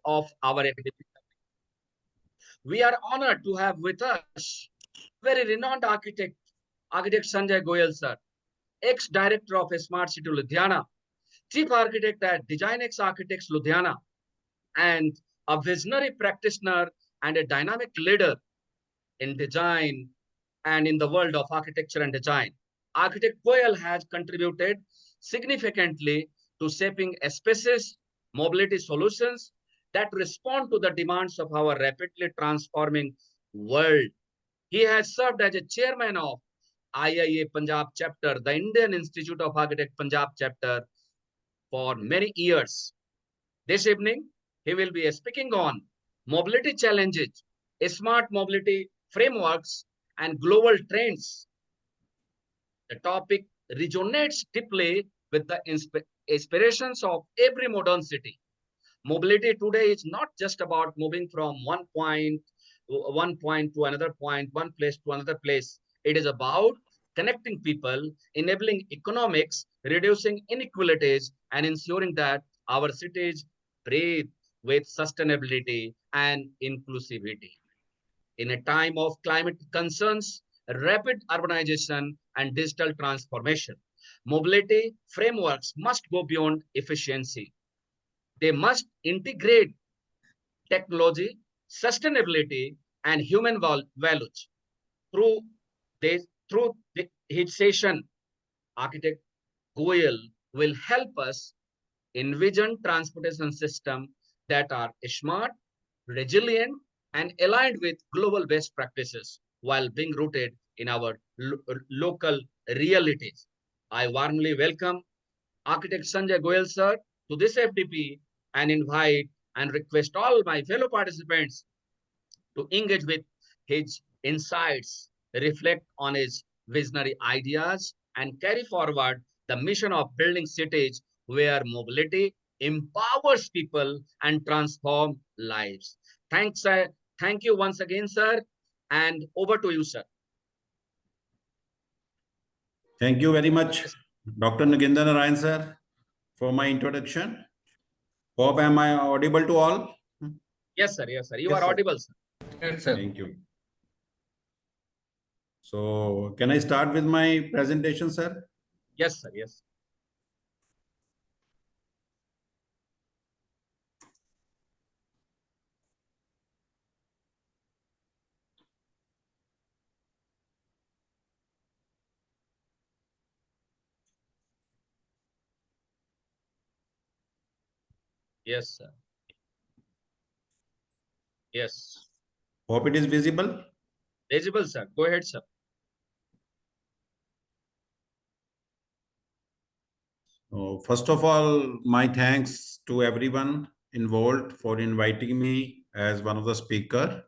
of our academic. We are honored to have with us very renowned architect Sanjay Goyal sir, ex-director of Smart City Ludhiana, chief architect at DesignX Architects Ludhiana, and a visionary practitioner and a dynamic leader in design and in the world of architecture and design. Architect Goyal has contributed significantly to shaping spaces, mobility solutions that respond to the demands of our rapidly transforming world. He has served as a chairman of IIA Punjab chapter, the Indian Institute of Architects Punjab chapter, for many years. This evening, he will be speaking on mobility challenges, smart mobility frameworks, and global trends. The topic resonates deeply with the aspirations of every modern city. Mobility today is not just about moving from one point to another point, one place to another place. It is about connecting people, enabling economics, reducing inequalities, and ensuring that our cities breathe with sustainability and inclusivity. In a time of climate concerns, rapid urbanization, and digital transformation, mobility frameworks must go beyond efficiency. They must integrate technology, sustainability, and human values. Through his session, architect Goyal will help us envision transportation systems that are smart, resilient, and aligned with global best practices while being rooted in our local realities. I warmly welcome Architect Sanjay Goyal sir to this FDP and invite and request all my fellow participants to engage with his insights, reflect on his visionary ideas, and carry forward the mission of building cities where mobility empowers people and transform lives. Thanks, thank you once again, sir, and over to you, sir. Thank you very much, Dr. Nagendra Narayan sir, for my introduction. Hope am I audible to all? Yes, sir. Yes, sir. You are audible, sir. Yes, sir. Thank you. So, can I start with my presentation, sir? Yes, sir. Yes. Yes, sir. Yes. Hope it is visible. Visible, sir. Go ahead, sir. First of all, my thanks to everyone involved for inviting me as one of the speaker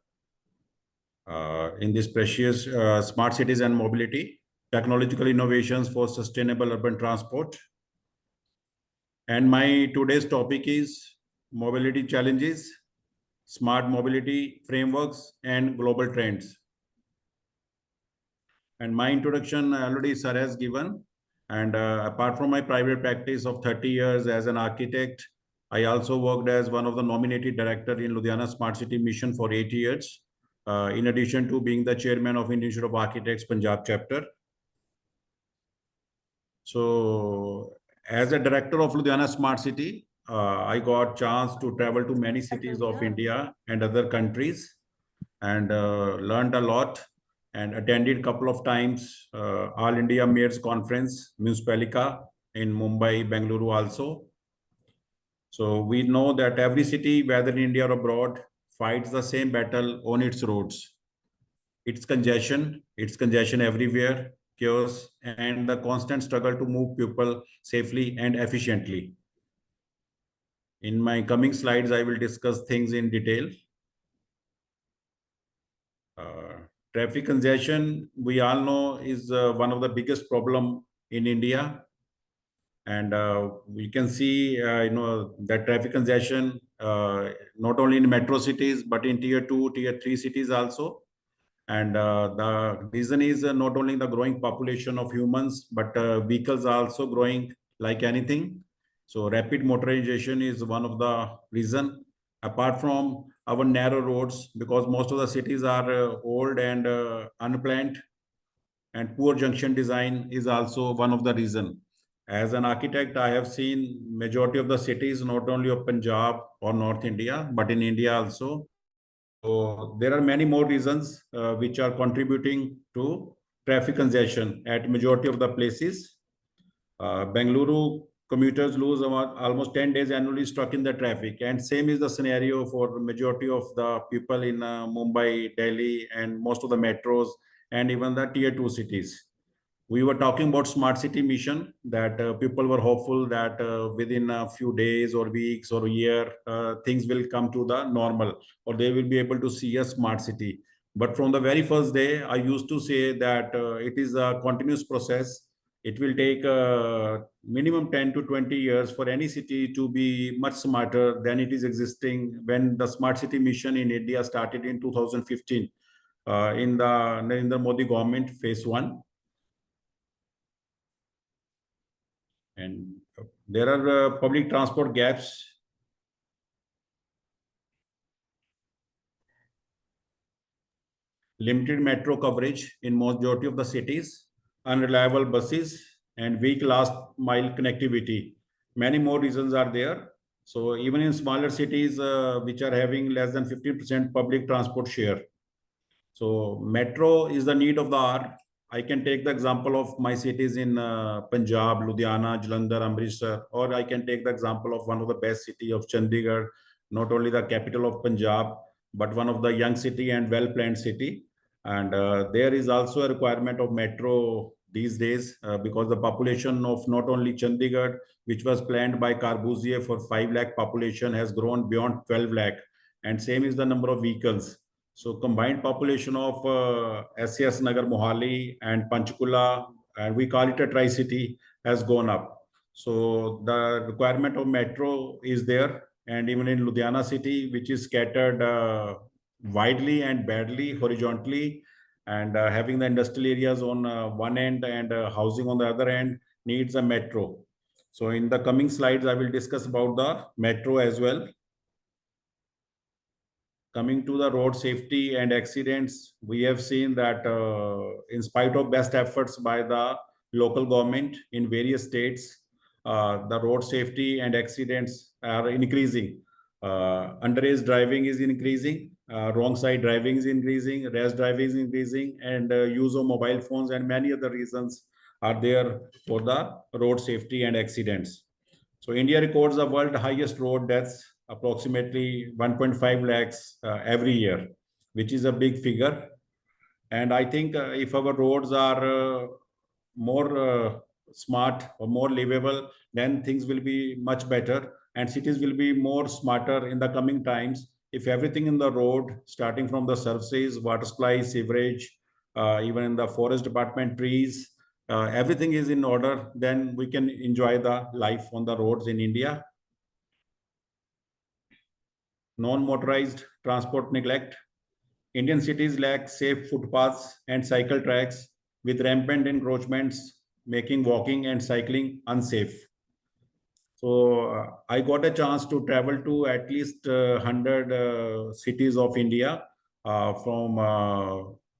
in this precious smart cities and mobility, technological innovations for sustainable urban transport. And my today's topic is mobility challenges, smart mobility frameworks, and global trends. And my introduction already sir has given. And apart from my private practice of 30 years as an architect, I also worked as one of the nominated director in Ludhiana Smart City Mission for 8 years, in addition to being the chairman of Indian Institute of Architects Punjab chapter. So as a director of Ludhiana Smart City, I got chance to travel to many cities of India and other countries and learned a lot and attended a couple of times All India Mayors Conference, Municipalika in Mumbai, Bengaluru also. So we know that every city, whether in India or abroad, fights the same battle on its roads. It's congestion everywhere, chaos, and the constant struggle to move people safely and efficiently. In my coming slides, I will discuss things in detail. Traffic congestion, we all know, is one of the biggest problem in India. And we can see, that traffic congestion, not only in metro cities, but in tier 2, tier 3 cities also. And the reason is not only the growing population of humans, but vehicles are also growing like anything. So rapid motorization is one of the reason. apart from our narrow roads, because most of the cities are old and unplanned, and poor junction design is also one of the reason. As an architect, I have seen majority of the cities, not only of Punjab or North India, but in India also. So there are many more reasons which are contributing to traffic congestion at majority of the places. Bengaluru commuters lose almost 10 days annually stuck in the traffic. And same is the scenario for majority of the people in Mumbai, Delhi, and most of the metros, and even the tier 2 cities. We were talking about smart city mission, that people were hopeful that within a few days or weeks or a year, things will come to the normal, or they will be able to see a smart city. But from the very first day, I used to say that it is a continuous process. It will take minimum 10 to 20 years for any city to be much smarter than it is existing when the smart city mission in India started in 2015 in the Narendra Modi government phase 1. And there are public transport gaps, limited metro coverage in majority of the cities, unreliable buses, and weak last mile connectivity. Many more reasons are there. So even in smaller cities which are having less than 15% public transport share, so metro is the need of the hour. I can take the example of my cities in Punjab, Ludhiana, Jalandhar, Amritsar, or I can take the example of one of the best city of Chandigarh, not only the capital of Punjab, but one of the young city and well-planned city. And there is also a requirement of metro these days because the population of not only Chandigarh, which was planned by Corbusier for 5 lakh population, has grown beyond 12 lakh. And same is the number of vehicles. So combined population of SCS Nagar Mohali and Panchkula, and we call it a tri-city, has gone up. So the requirement of metro is there. And even in Ludhiana city, which is scattered widely and badly horizontally, and having the industrial areas on one end and housing on the other end, needs a metro. So in the coming slides, I will discuss about the metro as well. Coming to the road safety and accidents, we have seen that in spite of best efforts by the local government in various states, the road safety and accidents are increasing. Underage driving is increasing, wrong side driving is increasing, rash driving is increasing, and use of mobile phones and many other reasons are there for the road safety and accidents. So India records the world highest road deaths, approximately 1.5 lakhs every year, which is a big figure. And I think if our roads are more smart or more livable, then things will be much better and cities will be more smarter in the coming times. If everything in the road, starting from the surfaces, water supply, sewerage, even in the forest department, trees, everything is in order, then we can enjoy the life on the roads in India. Non-motorized transport neglect. Indian cities lack safe footpaths and cycle tracks with rampant encroachments, making walking and cycling unsafe. So I got a chance to travel to at least 100 cities of India, from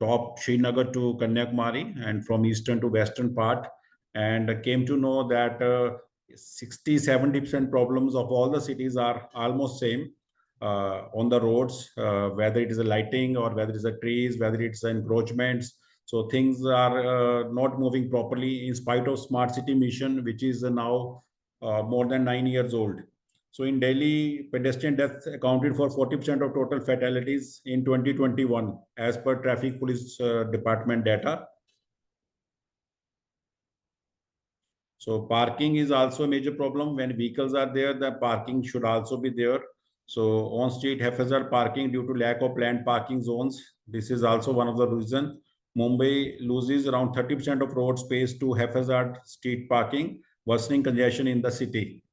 top Srinagar to Kanyakumari and from eastern to western part, and came to know that 60-70% problems of all the cities are almost same on the roads, whether it is a lighting or whether it is a trees, whether it's encroachments. So things are not moving properly in spite of smart city mission, which is now more than 9 years old. So in Delhi, pedestrian deaths accounted for 40% of total fatalities in 2021, as per Traffic Police Department data. So parking is also a major problem. When vehicles are there, the parking should also be there. So on-street haphazard parking due to lack of planned parking zones. This is also one of the reasons. Mumbai loses around 30% of road space to haphazard street parking, worsening congestion in the city.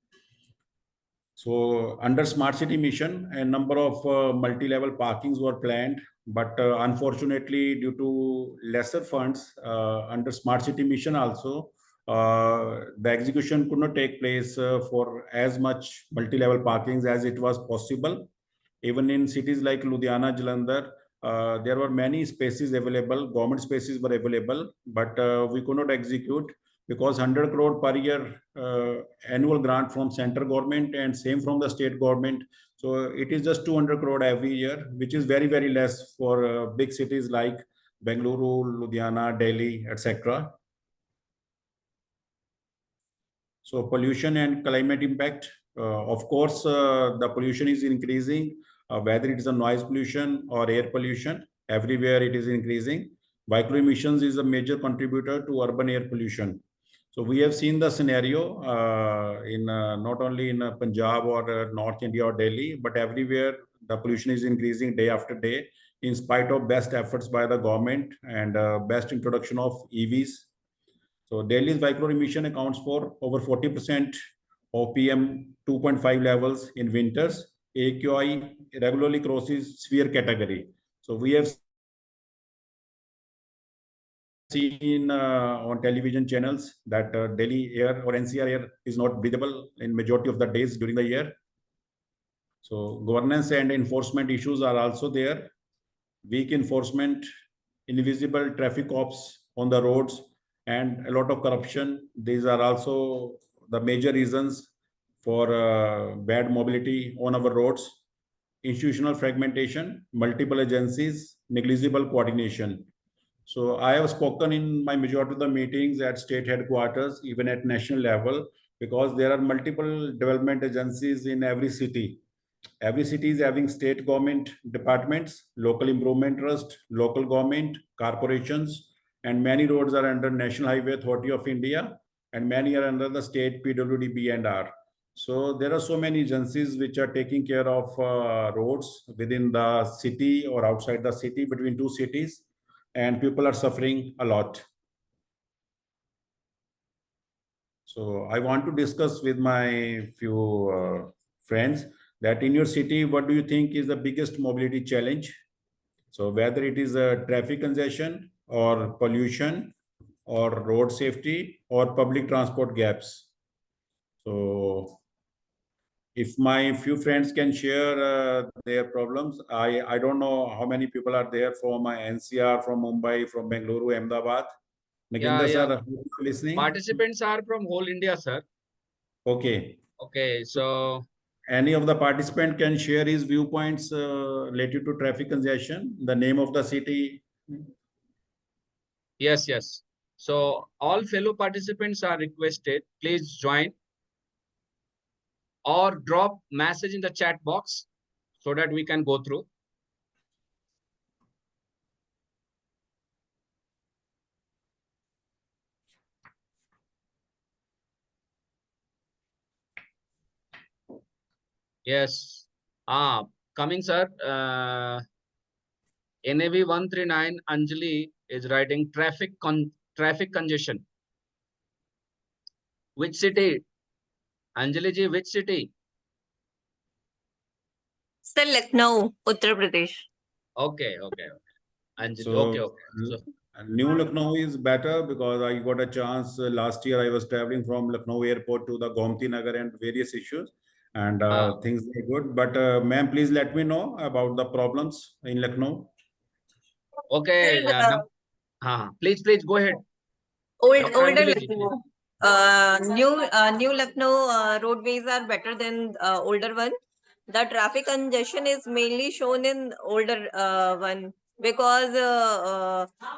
So under smart city mission, a number of multi-level parkings were planned, but unfortunately, due to lesser funds under smart city mission also, the execution could not take place for as much multi-level parkings as it was possible. Even in cities like Ludhiana, Jalandhar, there were many spaces available, government spaces were available, but we could not execute because 100 crore per year annual grant from central government and same from the state government. So it is just 200 crore every year, which is very, very less for big cities like Bengaluru, Ludhiana, Delhi, etc. So pollution and climate impact, of course, the pollution is increasing, whether it is a noise pollution or air pollution, everywhere it is increasing. Vehicle emissions is a major contributor to urban air pollution. So we have seen the scenario in not only in Punjab or North India or Delhi, but everywhere the pollution is increasing day after day, in spite of best efforts by the government and best introduction of EVs. So Delhi's vehicular emission accounts for over 40% of PM 2.5 levels in winters. AQI regularly crosses severe category. So we have seen on television channels that Delhi air or NCR air is not breathable in majority of the days during the year. So governance and enforcement issues are also there. Weak enforcement, invisible traffic cops on the roads, and a lot of corruption. These are also the major reasons for bad mobility on our roads. Institutional fragmentation, multiple agencies, negligible coordination. So I have spoken in my majority of the meetings at state headquarters, even at national level, because there are multiple development agencies in every city. Every city is having state government departments, local improvement trust, local government, corporations, and many roads are under National Highway Authority of India, and many are under the state PWD B&R. So there are so many agencies which are taking care of roads within the city or outside the city, between two cities, and people are suffering a lot. So I want to discuss with my few friends that in your city, what do you think is the biggest mobility challenge? So whether it is a traffic congestion or pollution or road safety or public transport gaps. So if my few friends can share their problems, I don't know how many people are there from NCR, from Mumbai, from Bengaluru, Ahmedabad. Yeah, Naginder yeah. sir, listening? Participants are from whole India, sir. Okay. Okay, so Any of the participant can share his viewpoints related to traffic congestion, the name of the city. yes, yes. So all fellow participants are requested, please join or drop message in the chat box so that we can go through. Yes. Coming, sir. NAV 139 Anjali is writing traffic congestion. Which city? Anjali ji, which city? Sir, Lucknow, Uttar Pradesh. Okay. Anjali, So, okay. So, New Lucknow is better because I got a chance last year. I was traveling from Lucknow airport to the Gomti Nagar and various issues, and things are good. But ma'am, please let me know about the problems in Lucknow. okay. Please go ahead. Older Anjali ji, Lucknow. New Lucknow roadways are better than older one. The traffic congestion is mainly shown in older one because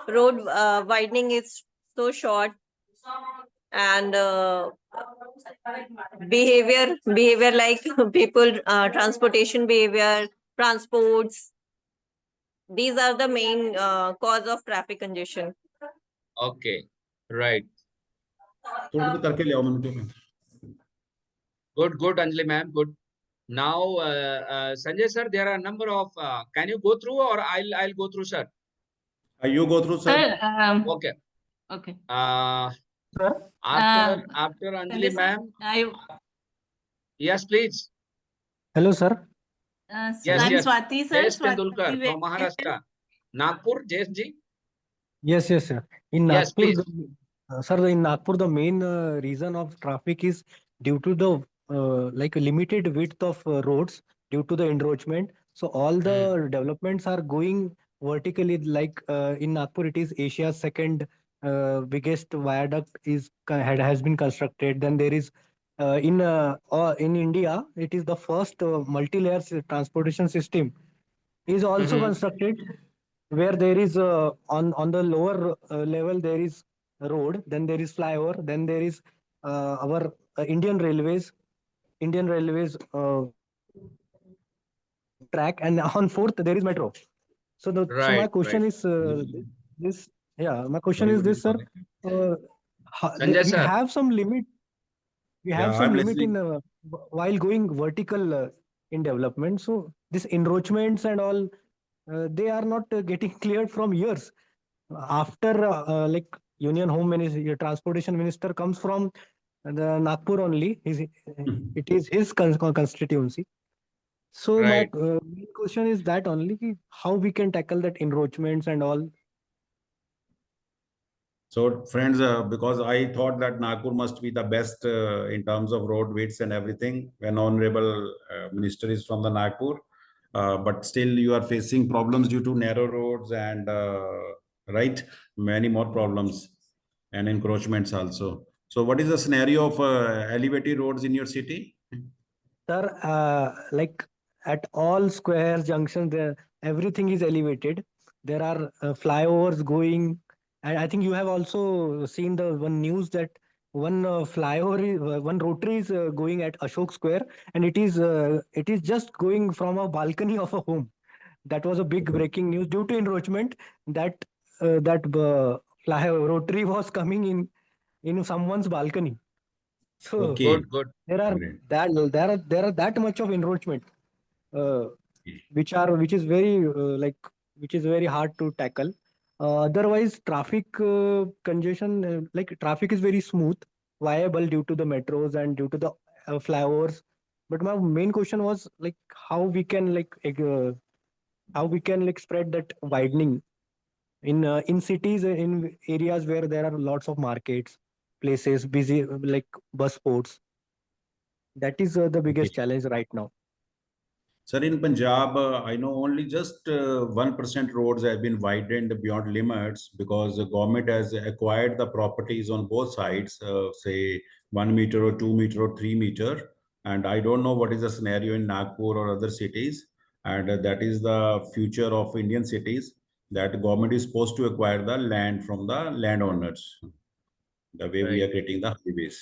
road widening is so short and behavior like people transportation behavior, transports, these are the main cause of traffic congestion. Okay, right. थोड़ा करके ले आओ मिनटों में. Good, Anjali ma'am. Good. Now, Sanjay sir, there are a number of. Can you go through, or I'll go through, sir? You go through, sir. Okay. Okay. After Anjali ma'am. Yes, please. Hello, sir. Yes. Swati, sir. Jayesh Tendulkar from Maharashtra. Nagpur, Jayesh ji. Yes, sir. In Yes, Nagpur, please. sir, in Nagpur, the main reason of traffic is due to the limited width of roads due to the encroachment. So all the developments are going vertically. Like in Nagpur, it is Asia's second biggest viaduct has been constructed. Then there is in India, it is the first multi-layer transportation system is also Mm-hmm. constructed, where there is on the lower level there is a road, then there is flyover, then there is our Indian Railways track, and on fourth there is metro. So my Right, right. question is this. Yeah, my question Sorry, is what is this, the sir. topic? Uh, Sanjay we sir. have some limit. We Yeah, have some I'm limit in listening. while going vertical in development. So this encroachments and all, they are not getting cleared from years. After like Union Home Minister, Transportation Minister comes from the Nagpur only. It is his constituency. So my Right. main question is that only ki how we can tackle that encroachments and all. So, friends, because I thought that Nagpur must be the best in terms of road widths and everything, when Honorable Minister is from the Nagpur, but still you are facing problems due to narrow roads and right, many more problems and encroachments also. So, what is the scenario of elevated roads in your city? Sir, like at all squares, junctions, there everything is elevated. There are flyovers going, and I think you have also seen the one news that one rotary is going at Ashok Square, and it is just going from a balcony of a home. That was a big breaking news due to encroachment that fly rotary was coming in someone's balcony. So Okay, Good, good. there are great. there are that much of encroachment, uh, which is very which is very hard to tackle. Otherwise, traffic congestion, like traffic is very smooth, viable due to the metros and due to the flyovers. But my main question was like how we can like spread that widening in cities, in areas where there are lots of markets, places, busy like bus ports. That is the Okay. biggest challenge right now. Sir, in Punjab, I know only just 1% roads have been widened beyond limits because the government has acquired the properties on both sides, say 1 meter or 2 meter or 3 meter. And I don't know what is the scenario in Nagpur or other cities. And that is the future of Indian cities, that government is supposed to acquire the land from the landowners, the way we Right. are creating the highways.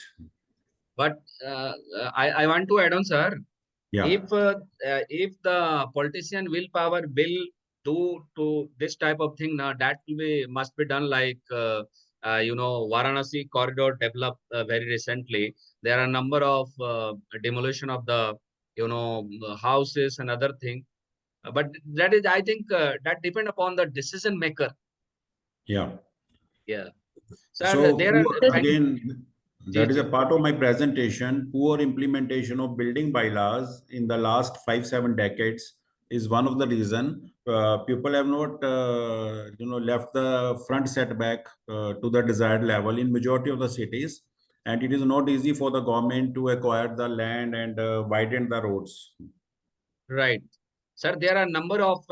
But I want to add on, sir. Yeah. If the politician willpower will do to this type of thing, now that will be must be done like Varanasi corridor developed very recently. There are a number of demolition of the houses and other thing. But that is, I think, that depend upon the decision maker. Yeah. Yeah, sir. So There are again, ji, that is a ji. part of my presentation. Poor implementation of building bylaws in the last 5-7 decades is one of the reason. People have not, left the front setback to the desired level in majority of the cities, and it is not easy for the government to acquire the land and widen the roads. Right. Sir, there are a number of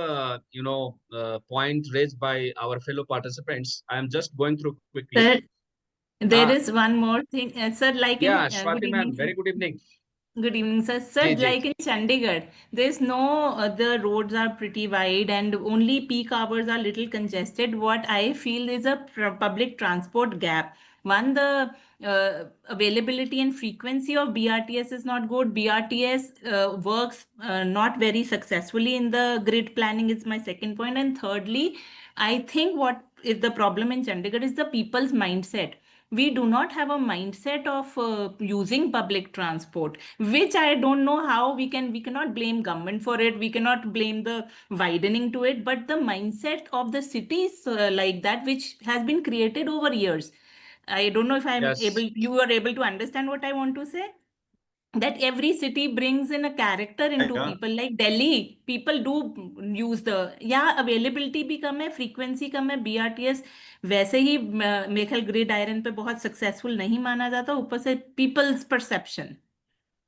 points raised by our fellow participants. I am just going through quickly. Sir, there Ah, is one more thing. Sir, like in yeah, good Swati evening, ma'am, sir. very good evening. Good evening, sir. Sir, Ji, ji. like in Chandigarh, there's no the roads are pretty wide and only peak hours are little congested. What I feel is a public transport gap. One, the availability and frequency of BRTS is not good. BRTS works not very successfully in the grid planning is my second point. And thirdly, I think what is the problem in Chandigarh is the people's mindset. We do not have a mindset of using public transport, which I don't know how we cannot blame government for it, we cannot blame the widening to it, but the mindset of the cities like that, which has been created over years. I don't know if Yes, you are able to understand what I want to say, that every city brings in a character into Yeah. people. Like Delhi, people do use the, yeah, availability भी कम है, frequency कम है, BRTS वैसे ही मेरे ख्याल grid iron पे बहुत successful नहीं माना जाता, ऊपर से people's perception.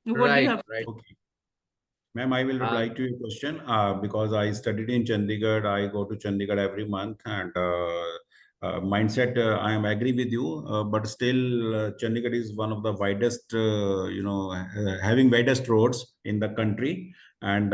What do you right, have? right. Okay. Ma'am, I will reply Um, to your question because I studied in Chandigarh. I go to Chandigarh every month, and mindset. I am agree with you, but still, Chandigarh is one of the widest, having widest roads in the country, and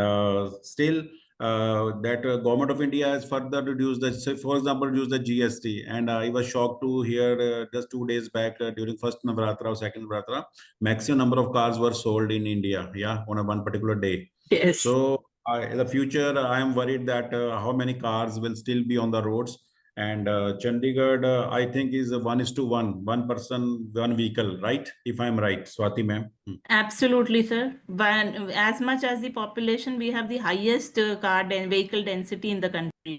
still. That government of India has further reduced the, say, for example, reduced the GST, and I was shocked to hear just 2 days back during first Navratra or second Navratra, maximum number of cars were sold in India, yeah, on a one particular day. Yes. So in the future, I am worried that how many cars will still be on the roads. And Chandigarh, I think, is a 1:1, one person, one vehicle, right? If I'm right, Swati ma'am. Absolutely, sir. But as much as the population, we have the highest vehicle density in the country.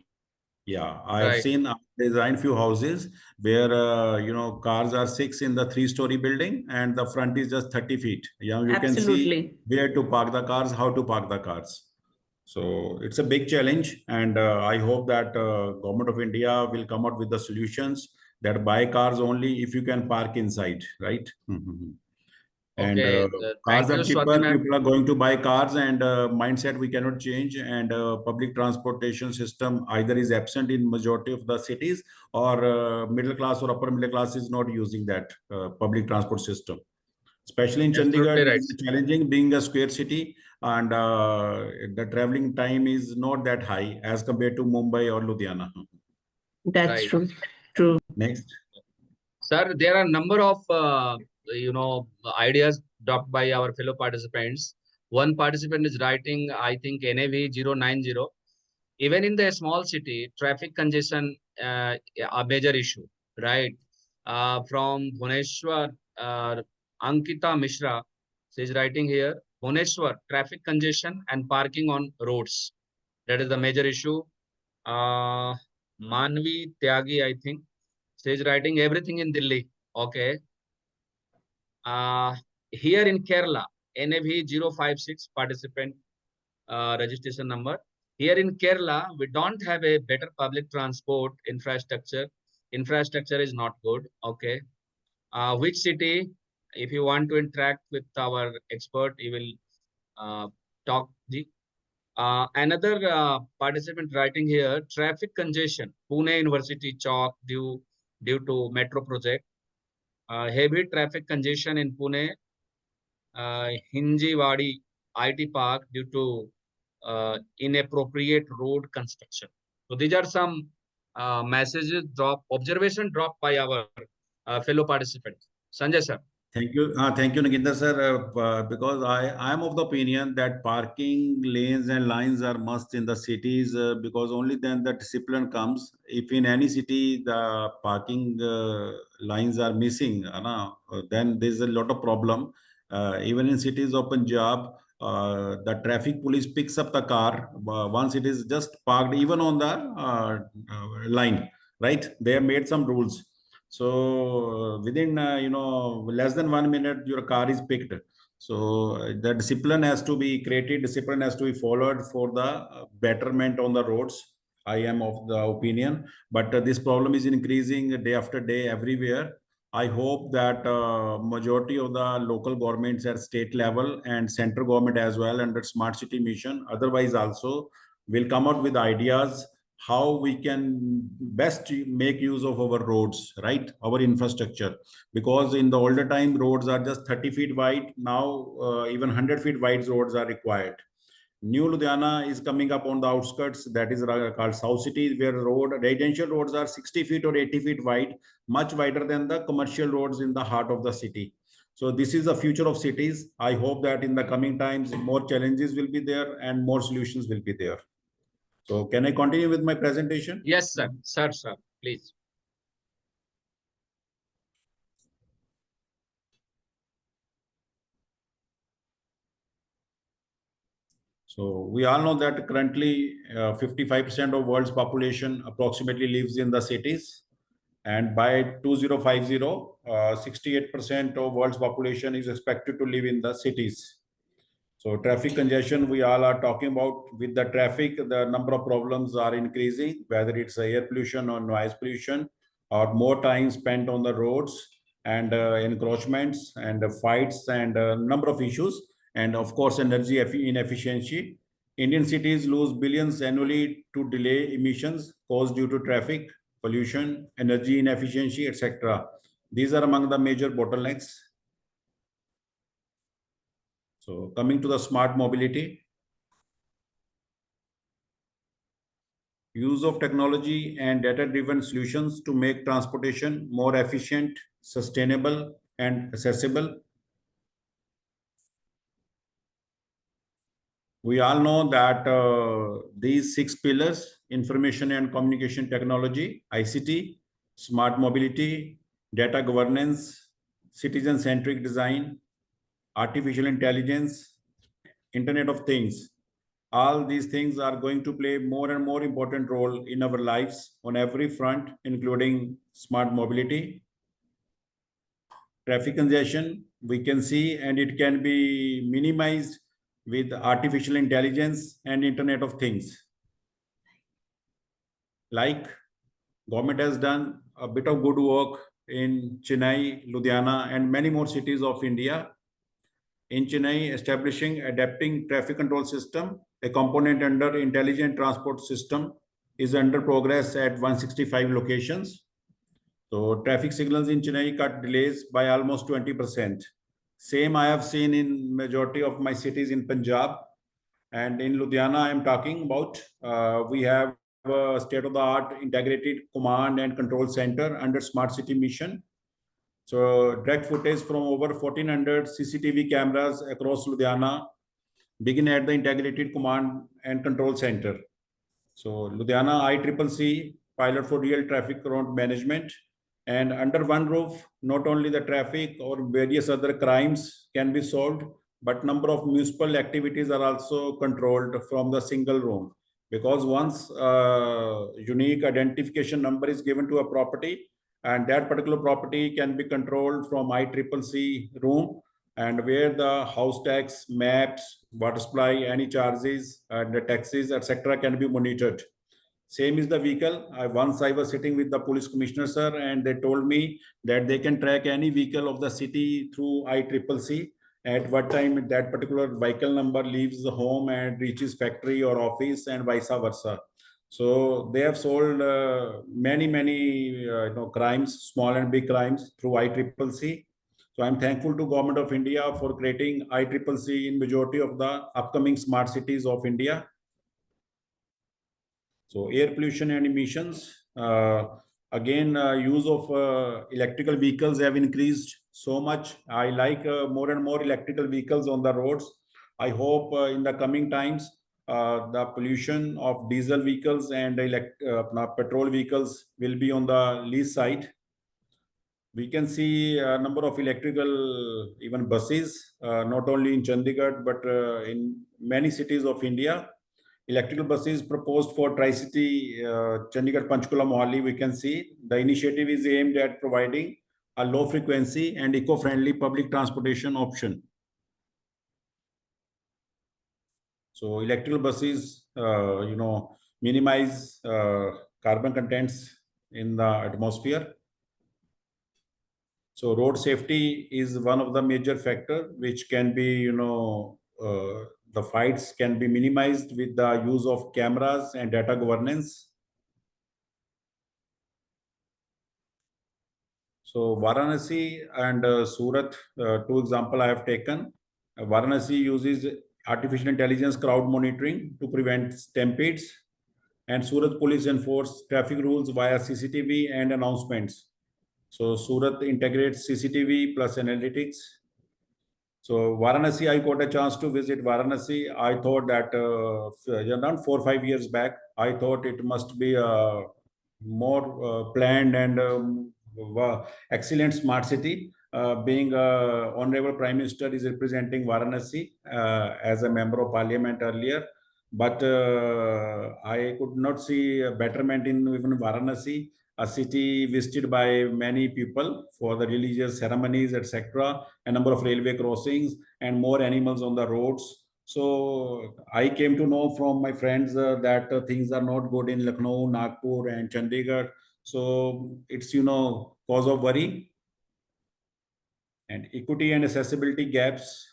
Yeah, I have right. seen designed few houses where cars are six in the three-story building and the front is just 30 feet. Yeah, you can see Absolutely. where to park the cars, how to park the cars. So it's a big challenge, and I hope that government of India will come out with the solutions that buy cars only if you can park inside, right? Mhm. And Okay. cars Thank you, are Swati cheaper. ma'am. People are going to buy cars, and mindset we cannot change. And public transportation system either is absent in majority of the cities, or middle class or upper middle class is not using that public transport system. Especially in Absolutely Chandigarh, right. this is challenging being a square city, and the traveling time is not that high as compared to Mumbai or Ludhiana. That's Right. true. True. Next. Sir, there are a number of ideas dropped by our fellow participants. One participant is writing, I think, NAV 090. Even in the small city, traffic congestion a major issue, right? From Bhuneshwar, Ankita Mishra, she is writing here, Bhuneshwar, traffic congestion and parking on roads. That is the major issue. Uh, Manvi Tyagi, I think, she is writing everything in Delhi. Okay. Uh, Here in Kerala, NAV 056 participant registration number. Here in Kerala, we don't have a better public transport infrastructure. Infrastructure is not good. Okay. Which city? If you want to interact with our expert, he will talk. Another participant writing here: traffic congestion. Pune University chalk due to metro project. Heavy traffic congestion in Pune, Hinjewadi IT Park due to inappropriate road construction. So these are some observation dropped by our fellow participants. Sanjay sir. Thank you, Naginder sir. Because I am of the opinion that parking lanes and lines are must in the cities because only then the discipline comes. If in any city the parking lines are missing, then there's a lot of problem. Even in cities of Punjab, the traffic police picks up the car once it is just parked, even on the line. Right? They have made some rules, so within less than 1 minute, your car is picked. So the discipline has to be created. Discipline has to be followed for the betterment on the roads. I am of the opinion, but this problem is increasing day after day everywhere. I hope that majority of the local governments at state level and central government as well under smart city mission, otherwise also will come out with ideas how we can best make use of our roads, right? Our infrastructure. Because in the older time, roads are just 30 feet wide. Now, even 100 feet wide roads are required. New Ludhiana is coming up on the outskirts, that is called South City, where residential roads are 60 feet or 80 feet wide, much wider than the commercial roads in the heart of the city. So this is the future of cities. I hope that in the coming times, more challenges will be there and more solutions will be there. So can I continue with my presentation? Yes, sir. Sir, please. So we all know that currently 55% of world's population approximately lives in the cities. And by 2050, 68% of world's population is expected to live in the cities. So traffic congestion, we all are talking about. With the traffic, the number of problems are increasing, whether it's air pollution or noise pollution, or more time spent on the roads, and encroachments and fights and number of issues. and of course, energy inefficiency. Indian cities lose billions annually to delay emissions caused due to traffic, pollution, energy inefficiency, etc. These are among the major bottlenecks. So coming to the smart mobility, use of technology and data-driven solutions to make transportation more efficient, sustainable, and accessible. We all know that these 6 pillars, information and communication technology, ICT, smart mobility, data governance, citizen-centric design, artificial intelligence, Internet of Things. All these things are going to play more and more important role in our lives on every front, including smart mobility. Traffic congestion, we can see, and it can be minimized with artificial intelligence and Internet of Things. Like government has done a bit of good work in Chennai, Ludhiana, and many more cities of India. In Chennai, establishing adapting traffic control system, a component under intelligent transport system, is under progress at 165 locations. So traffic signals in Chennai cut delays by almost 20%. Same I have seen in majority of my cities in Punjab. And in Ludhiana, I am talking about, we have a state-of-the-art integrated command and control center under Smart City Mission. So direct footage from over 1,400 CCTV cameras across Ludhiana begin at the integrated command and control center. So Ludhiana ICCC pilot for real traffic road management, and under one roof, not only the traffic or various other crimes can be solved, but number of municipal activities are also controlled from the single room. Because once unique identification number is given to a property, and that particular property can be controlled from ICCC room, and where the house tax, maps, water supply, any charges, and the taxes, etc., can be monitored. Same is the vehicle. Once I was sitting with the police commissioner, sir, and they told me that they can track any vehicle of the city through ICCC, at what time that particular vehicle number leaves the home and reaches factory or office, and vice versa. So they have solved many crimes, small and big crimes, through ICCC. So I'm thankful to Government of India for creating ICCC in majority of the upcoming smart cities of India. So air pollution and emissions, again, use of electrical vehicles have increased so much. I like more and more electrical vehicles on the roads. I hope in the coming times, the pollution of diesel vehicles and petrol vehicles will be on the least side. We can see a number of electrical even buses, not only in Chandigarh, but in many cities of India. Electrical buses proposed for Tri-City, Chandigarh, Panchkula, Mohali, we can see. The initiative is aimed at providing a low frequency and eco-friendly public transportation option. So electrical buses, minimize carbon contents in the atmosphere. So road safety is one of the major factor which can be, the fights can be minimized with the use of cameras and data governance. So Varanasi and Surat, two example I have taken. Varanasi uses artificial intelligence crowd monitoring to prevent stampedes, and Surat police enforce traffic rules via CCTV and announcements. So Surat integrates CCTV plus analytics. So Varanasi, I got a chance to visit Varanasi. I thought that around 4 or 5 years back, I thought it must be more planned and excellent smart city. Being Honorable Prime Minister is representing Varanasi as a member of Parliament earlier, but I could not see a betterment in even Varanasi, a city visited by many people for the religious ceremonies, etc., a number of railway crossings, and more animals on the roads. So I came to know from my friends that things are not good in Lucknow, Nagpur, and Chandigarh. So it's, cause of worry. And equity and accessibility gaps.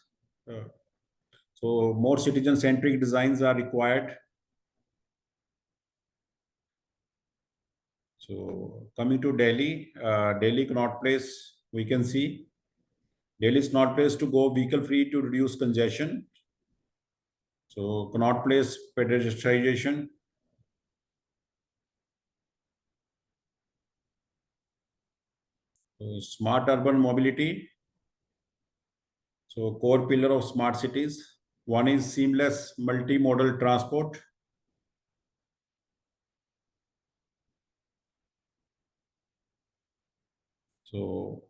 So more citizen-centric designs are required. So coming to Delhi, Delhi Connaught Place, we can see Delhi is not place to go vehicle-free to reduce congestion. So Connaught Place pedestrianization. So smart urban mobility. So core pillar of smart cities. One is seamless multimodal transport. So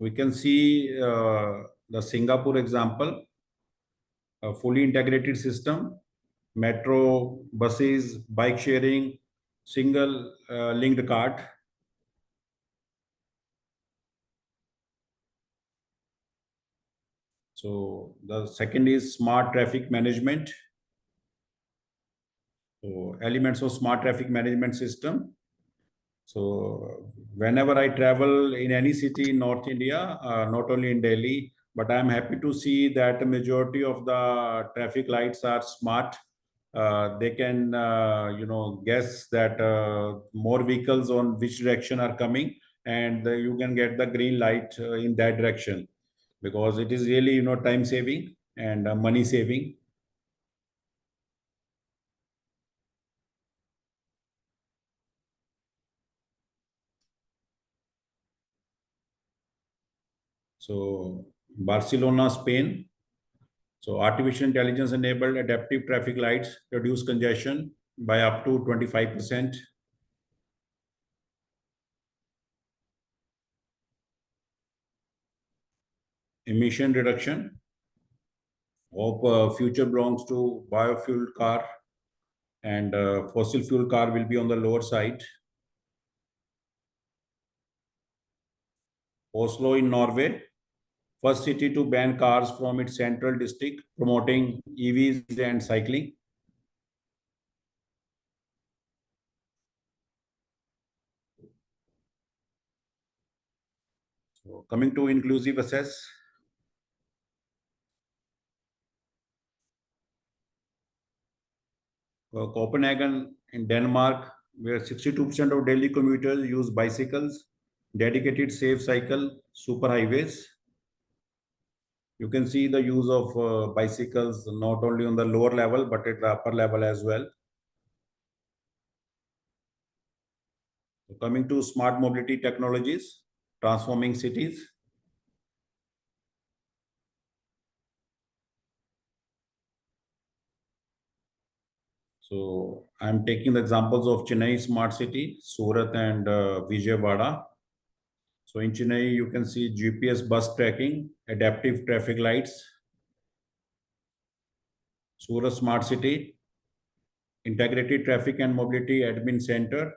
we can see the Singapore example, a fully integrated system, metro, buses, bike sharing, single linked cart. So the second is smart traffic management. So elements of smart traffic management system. So whenever I travel in any city in North India, not only in Delhi, but I'm happy to see that the majority of the traffic lights are smart. They can, guess that more vehicles on which direction are coming, and you can get the green light in that direction, because it is really, time saving and money saving. So Barcelona, Spain. So artificial intelligence enabled adaptive traffic lights reduce congestion by up to 25%. Emission reduction. Hope future belongs to biofuel car, and fossil fuel car will be on the lower side. Oslo in Norway, first city to ban cars from its central district, promoting EVs and cycling. So coming to inclusive access. Copenhagen in Denmark, where 62% of daily commuters use bicycles, dedicated safe cycle superhighways. You can see the use of bicycles not only on the lower level, but at the upper level as well. So coming to smart mobility technologies, transforming cities. So I'm taking the examples of Chennai smart city, Surat and Vijayawada. So in Chennai, you can see GPS bus tracking, adaptive traffic lights. Surat smart city, integrated traffic and mobility admin center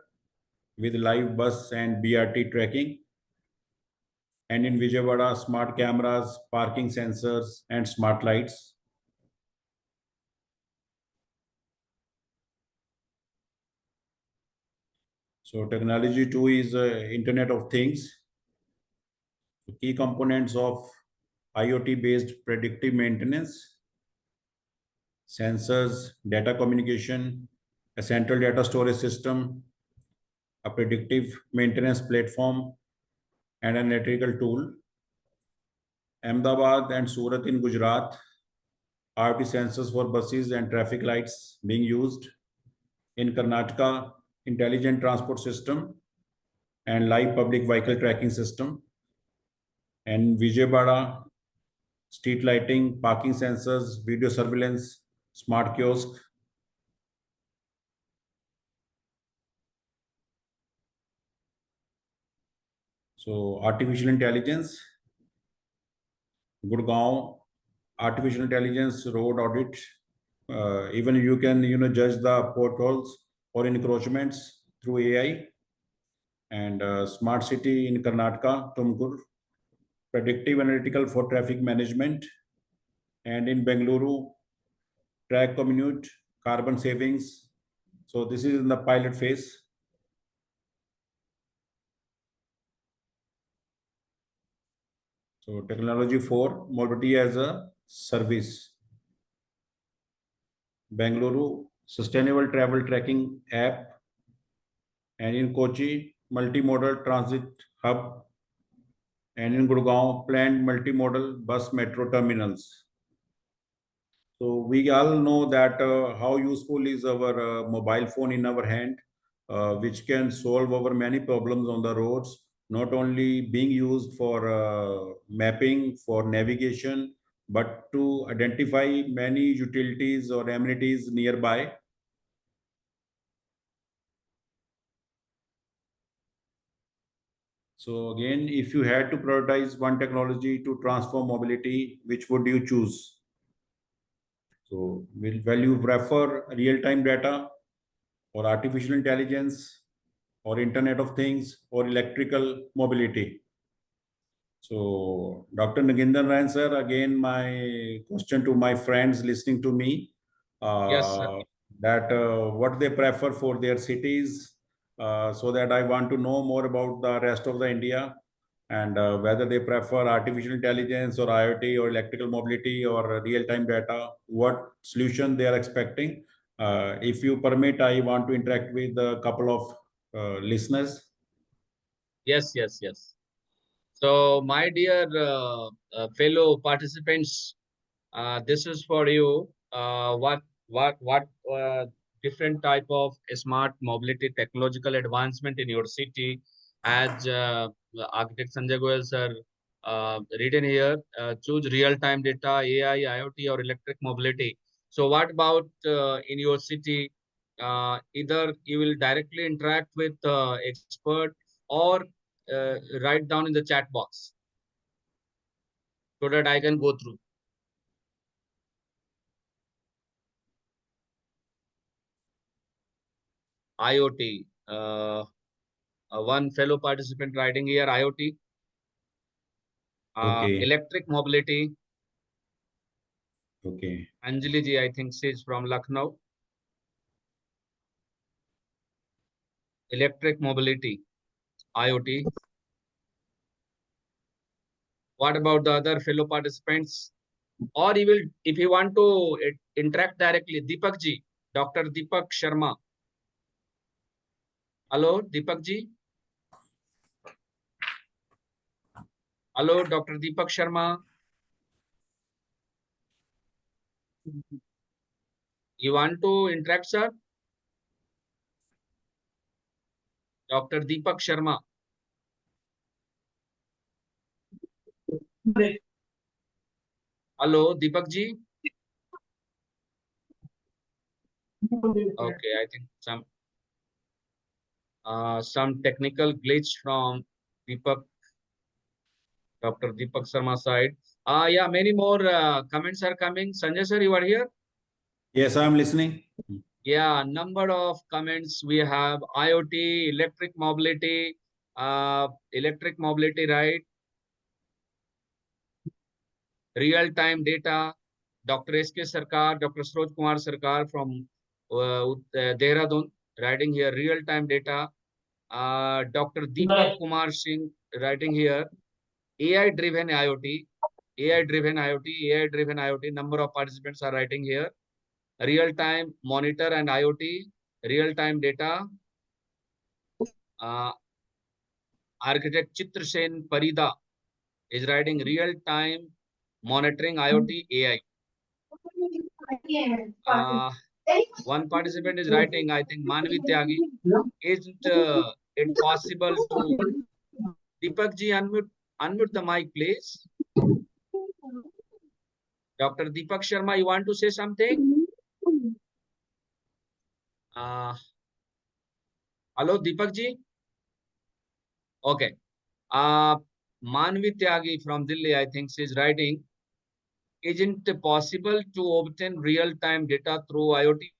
with live bus and BRT tracking. And in Vijayawada, smart cameras, parking sensors, and smart lights. So technology too is Internet of Things. Key components of IoT-based predictive maintenance, sensors, data communication, a central data storage system, a predictive maintenance platform, and an analytical tool. Ahmedabad and Surat in Gujarat, IoT sensors for buses and traffic lights being used. In Karnataka, intelligent transport system and live public vehicle tracking system. And Vijayawada, street lighting, parking sensors, video surveillance, smart kiosk. So artificial intelligence, Gurgaon, artificial intelligence road audit. Even you can judge the potholes or encroachments through AI. And smart city in Karnataka, Tumkur, predictive analytical for traffic management. And in Bengaluru, track commute, carbon savings. So this is in the pilot phase. So technology for mobility as a service. Bengaluru, sustainable travel tracking app, and in Kochi, multimodal transit hub, and in Gurgaon, planned multimodal bus metro terminals. So we all know that how useful is our mobile phone in our hand, which can solve our many problems on the roads, not only being used for mapping, for navigation, but to identify many utilities or amenities nearby. So again, if you had to prioritize one technology to transform mobility, which would you choose? So will you prefer real-time data or artificial intelligence or Internet of Things or electrical mobility? So Dr. Nagendran Ran sir, again, my question to my friends listening to me, Yes, sir. that what they prefer for their cities, so that I want to know more about the rest of the India, and whether they prefer artificial intelligence or IoT or electrical mobility or real-time data, what solution they are expecting. If you permit, I want to interact with a couple of listeners. Yes, yes, yes. So, my dear fellow participants, this is for you. What different type of smart mobility technological advancement in your city, as Architect Sanjay Goyal sir written here, choose real-time data, AI, IoT, or electric mobility. So, what about in your city? Either you will directly interact with expert or write down in the chat box so that I can go through. IoT. One fellow participant writing here IoT. Okay. Electric mobility. Okay. Anjali ji, I think she is from Lucknow. Electric mobility. IoT. What about the other fellow participants? Or you will, if you want to interact directly, Deepak ji, Dr. Deepak Sharma. Hello, Deepak ji. Hello, Dr. Deepak Sharma. You want to interact, sir? Dr. Deepak Sharma. Hello, Deepak ji. Okay, I think some technical glitch from Deepak, Dr. Deepak Sharma side. Yeah, many more comments are coming. Sanjay sir, you are here? Yes, I'm listening. Yeah, number of comments we have. IoT, electric mobility, right? Real-time data. Dr. S.K. Sarkar, Dr. Sroj Kumar Sarkar from Dehradun, writing here real-time data. Dr. Deepak Kumar Singh writing here AI-driven IoT, AI-driven IoT, AI-driven IoT. Number of participants are writing here. Real-time monitor and IoT, real-time data. Architect Chitrasen Parida is writing real-time monitoring IoT AI. One participant is writing, I think, Manvi Tyagi. Isn't it possible to Deepak ji unmute the mic, please? Dr. Deepak Sharma, you want to say something? Hello, Deepak ji. Okay. Manvi Tyagi from Delhi, I think, she is writing. Isn't it possible to obtain real-time data through IoT,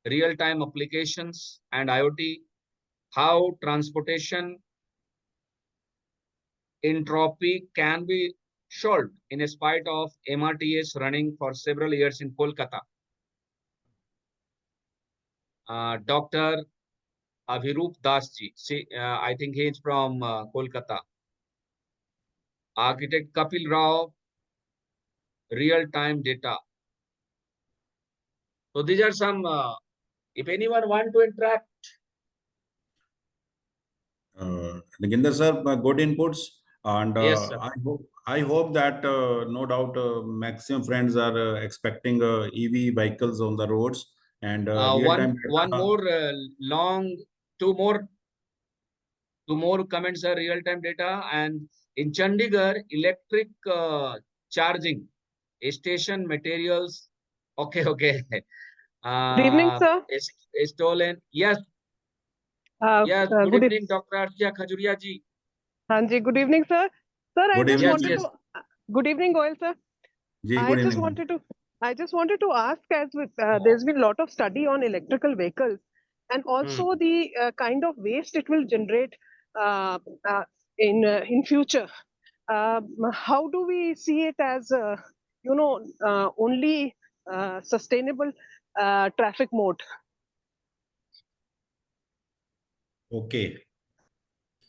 real-time applications and IoT? How transportation entropy can be solved in spite of MRTS running for several years in Kolkata? Dr. Abhirup Das ji, I think he is from Kolkata. Architect Kapil Rao, real-time data. So these are some, if anyone want to interact. Naginder sir, good inputs, and Yes, sir. I hope that no doubt maximum friends are expecting EV vehicles on the roads and real-time One data. more long, two more comments are real-time data. And in Chandigarh, electric charging station materials. Okay, okay. Good evening, sir. Is stolen. Yes, yes. Good Good evening, Dr. Arshia Khajuria ji. Hanji, good evening, sir. Sir, I Good just evening. Yes, wanted yes. to. Good evening, Goel, sir. Ji, I good just evening. wanted to. I just wanted to ask, as with there's been a lot of study on electrical vehicles, and also the kind of waste it will generate uh, uh, in future. How do we see it as only sustainable traffic mode? Okay.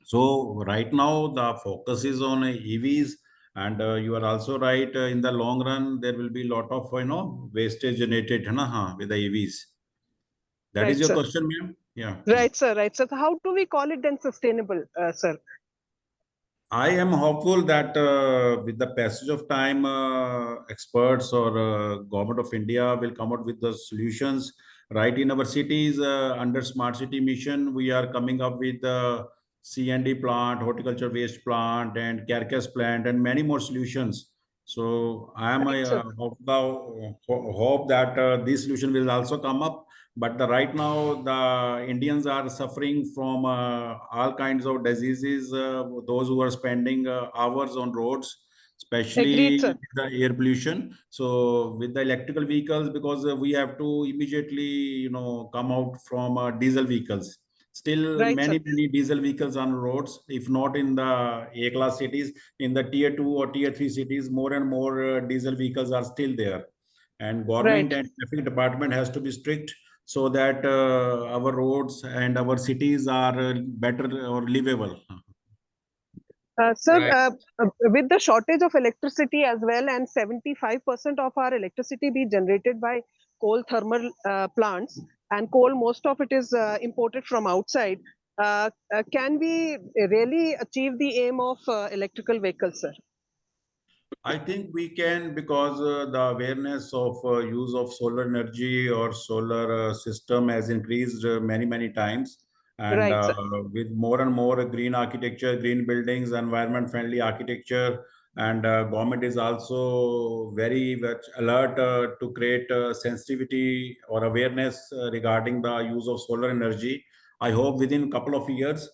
So right now the focus is on EVs, and you are also right. In the long run, there will be a lot of wastage generated, with the EVs. That is Right, your sir. question, ma'am? Yeah. Right, sir. Right, sir. So how do we call it then sustainable, sir? I am hopeful that with the passage of time, experts or government of India will come out with the solutions. Right in our cities, under Smart City Mission, we are coming up with the C&D plant, horticulture waste plant, and carcass plant, and many more solutions. So I am Right, sir. hope that this solution will also come up. But right now, the Indians are suffering from all kinds of diseases. Those who are spending hours on roads, Agreed, especially sir. with the air pollution. So with the electrical vehicles, because we have to immediately, come out from diesel vehicles. Still, Right, sir. many diesel vehicles on roads. If not in the A-class cities, in the tier 2 or tier 3 cities, more and more diesel vehicles are still there. And government Right. and traffic department has to be strict so that our roads and our cities are better or livable. Sir, Right. with the shortage of electricity as well, and 75% of our electricity be generated by coal thermal plants, and coal, most of it is imported from outside. Can we really achieve the aim of electrical vehicles, sir? I think we can, because the awareness of use of solar energy or solar system has increased many times. And Right, sir. with more and more green architecture, green buildings, environment friendly architecture, and government is also very much alert to create sensitivity or awareness regarding the use of solar energy. I hope within a couple of years,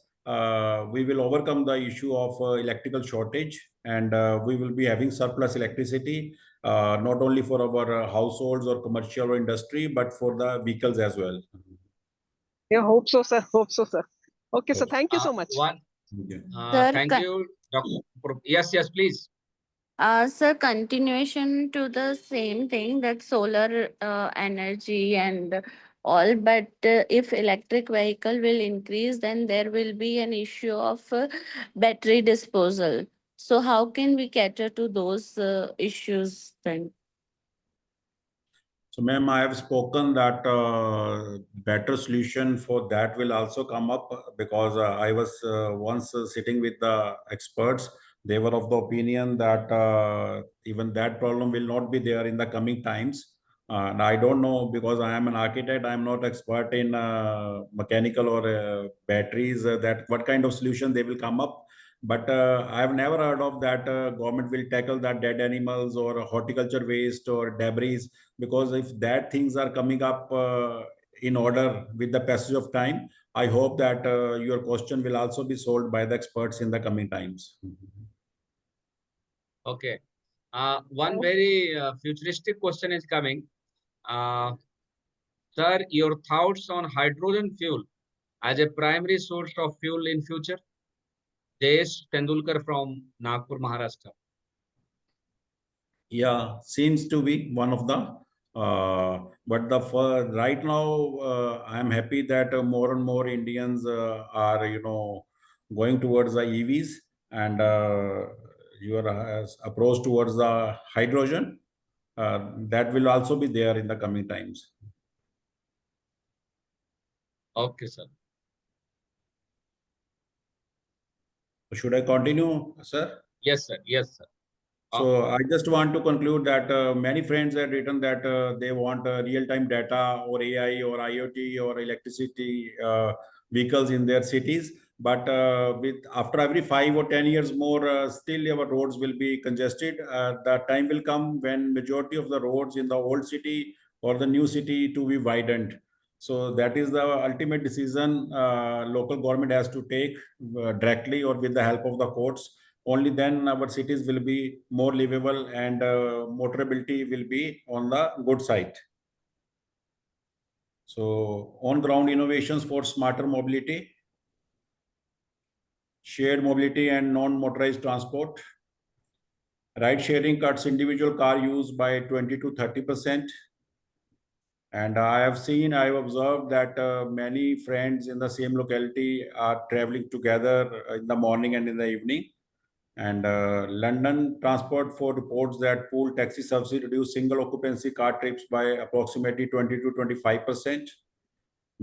we will overcome the issue of electrical shortage, and we will be having surplus electricity, not only for our households or commercial or industry, but for the vehicles as well. Yeah, hope so, sir. Hope so, sir. Okay, so Hope so. thank you so much. One. Okay. Sir, Thank you, Doctor. Yes, yes, please. sir, continuation to the same thing, that solar energy and all, but if electric vehicle will increase, then there will be an issue of battery disposal. So how can we cater to those issues then? So, ma'am, I have spoken that better solution for that will also come up, because I was once sitting with the experts. They were of the opinion that even that problem will not be there in the coming times. And I don't know, because I am an architect. I'm not expert in mechanical or batteries. That what kind of solution they will come up. But I have never heard of that government will tackle that dead animals or horticulture waste or debris, because if that things are coming up in order with the passage of time, I hope that your question will also be solved by the experts in the coming times. Okay. One very futuristic question is coming. Sir, your thoughts on hydrogen fuel as a primary source of fuel in future? Jayesh Tendulkar from Nagpur, Maharashtra. Yeah, seems to be one of the. But the for right now, I am happy that more and more Indians are going towards the EVs, and your approach towards the hydrogen, that will also be there in the coming times. Okay, sir. Should I continue, sir? Yes, sir. Yes, sir. So I just want to conclude that many friends had written that they want real-time data or AI or IoT or electricity vehicles in their cities. But with after every 5 or 10 years more, still our roads will be congested. The time will come when majority of the roads in the old city or the new city to be widened. So that is the ultimate decision local government has to take directly or with the help of the courts. Only then our cities will be more livable and motorability will be on the good side. So on ground innovations for smarter mobility, shared mobility and non-motorized transport. Ride sharing cuts individual car use by 20 to 30%. And I have observed that many friends in the same locality are traveling together in the morning and in the evening. And London Transport for reports that pool taxi services reduce single occupancy car trips by approximately 20 to 25%.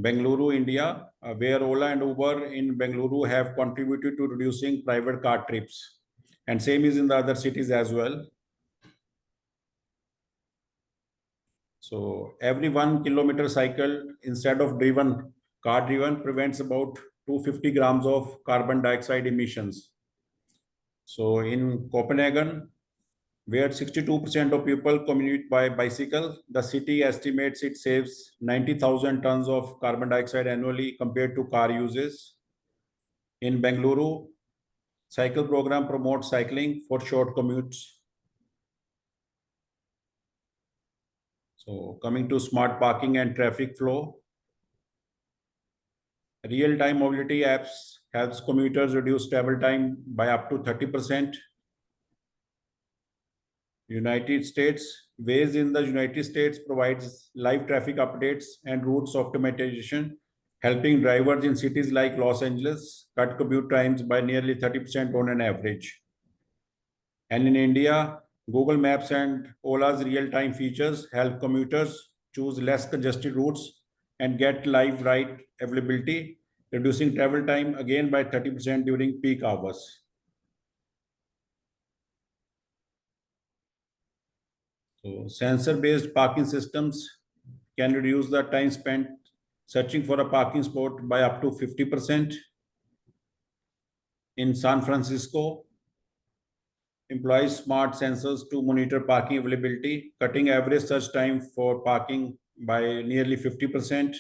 Bengaluru, India, where Ola and Uber in Bengaluru have contributed to reducing private car trips. And same is in the other cities as well. So every 1 kilometer cycle instead of car driven prevents about 250 grams of carbon dioxide emissions. So in Copenhagen, where 62% of people commute by bicycle, the city estimates it saves 90,000 tons of carbon dioxide annually compared to car uses. In Bengaluru, cycle program promotes cycling for short commutes. So coming to smart parking and traffic flow, real-time mobility apps helps commuters reduce travel time by up to 30%. United States, Waze in the United States provides live traffic updates and routes optimization, helping drivers in cities like Los Angeles cut commute times by nearly 30% on an average. And in India, Google Maps and Ola's real-time features help commuters choose less congested routes and get live ride availability, reducing travel time again by 30% during peak hours. So sensor-based parking systems can reduce the time spent searching for a parking spot by up to 50%. In San Francisco, employs smart sensors to monitor parking availability, cutting average search time for parking by nearly 50%.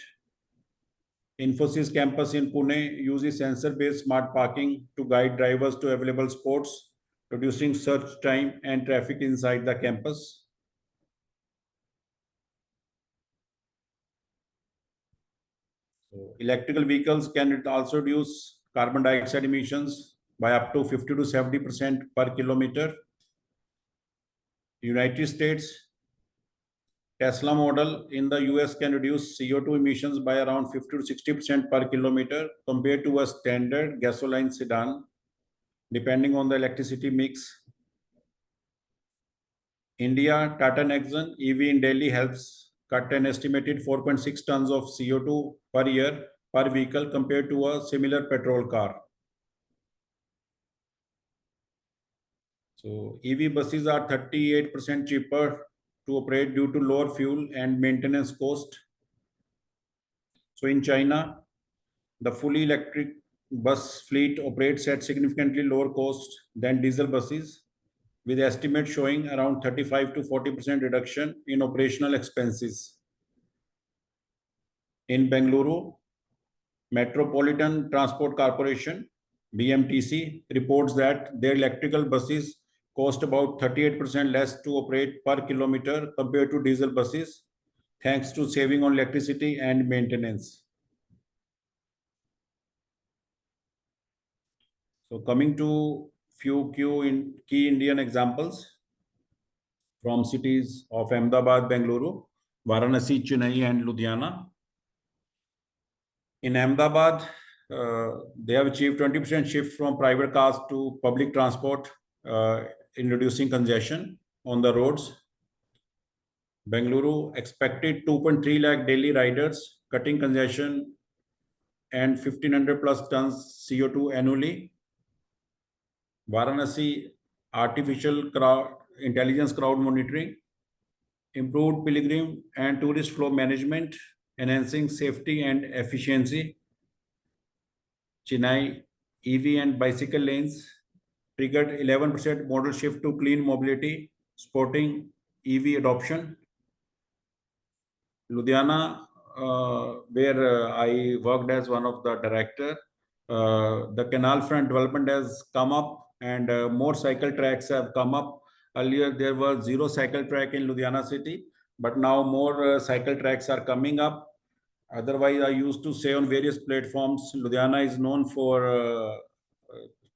Infosys campus in Pune uses sensor-based smart parking to guide drivers to available spots, reducing search time and traffic inside the campus. So electrical vehicles can also reduce carbon dioxide emissions by up to 50 to 70% per kilometer. United States, Tesla model in the US can reduce CO2 emissions by around 50 to 60% per kilometer compared to a standard gasoline sedan, depending on the electricity mix. India, Tata Nexon EV in Delhi helps cut an estimated 4.6 tons of CO2 per year per vehicle compared to a similar petrol car. So EV buses are 38% cheaper to operate due to lower fuel and maintenance cost. So in China, the fully electric bus fleet operates at significantly lower cost than diesel buses, with estimates showing around 35 to 40% reduction in operational expenses. In Bengaluru, Metropolitan Transport Corporation, BMTC, reports that their electrical buses cost about 38% less to operate per kilometer compared to diesel buses, thanks to saving on electricity and maintenance. So coming to few key Indian examples from cities of Ahmedabad, Bengaluru, Varanasi, Chennai, and Ludhiana. In Ahmedabad, they have achieved 20% shift from private cars to public transport in reducing congestion on the roads. Bengaluru expected 2.3 lakh daily riders, cutting congestion and 1500 plus tons CO2 annually. Varanasi, artificial intelligence crowd monitoring, improved pilgrim and tourist flow management, enhancing safety and efficiency. Chennai, EV and bicycle lanes, triggered 11% modal shift to clean mobility, supporting EV adoption. Ludhiana, where I worked as one of the director, the canal front development has come up and more cycle tracks have come up. Earlier, there was zero cycle track in Ludhiana city, but now more cycle tracks are coming up. Otherwise, I used to say on various platforms, Ludhiana is known for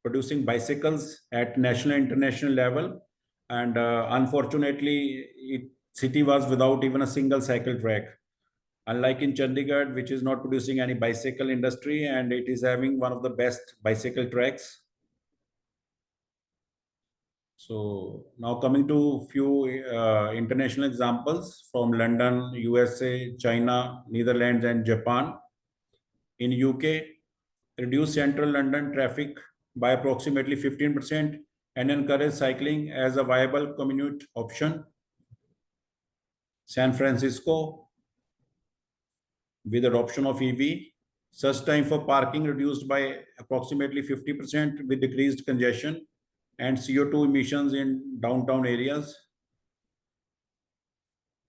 producing bicycles at national and international level. And unfortunately, city was without even a single cycle track. Unlike in Chandigarh, which is not producing any bicycle industry, and it is having one of the best bicycle tracks. So now coming to few international examples from London, USA, China, Netherlands, and Japan. In UK, reduce central London traffic by approximately 15% and encourage cycling as a viable commute option. San Francisco, with adoption of EV, search time for parking reduced by approximately 50% with decreased congestion and CO2 emissions in downtown areas.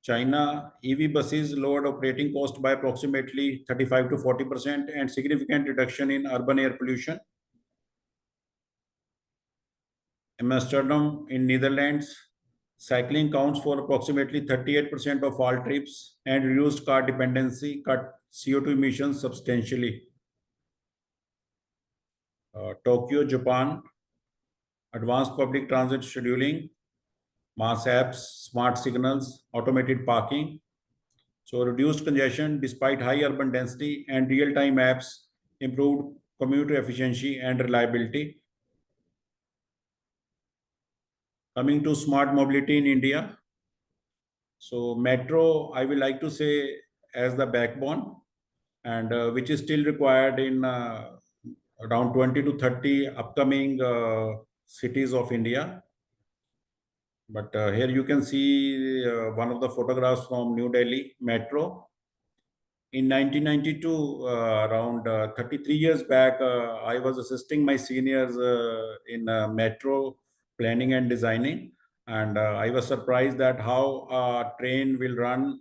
China, EV buses lowered operating cost by approximately 35 to 40% and significant reduction in urban air pollution. Amsterdam in Netherlands, cycling counts for approximately 38% of all trips and reduced car dependency cut CO2 emissions substantially. Tokyo, Japan, advanced public transit scheduling, mass apps, smart signals, automated parking. So reduced congestion despite high urban density and real-time apps, improved commute efficiency and reliability. Coming to smart mobility in India. So metro, I will like to say as the backbone and which is still required in around 20 to 30 upcoming cities of India. But here you can see one of the photographs from New Delhi Metro. In 1992, around 33 years back, I was assisting my seniors in metro planning and designing. And I was surprised that how a train will run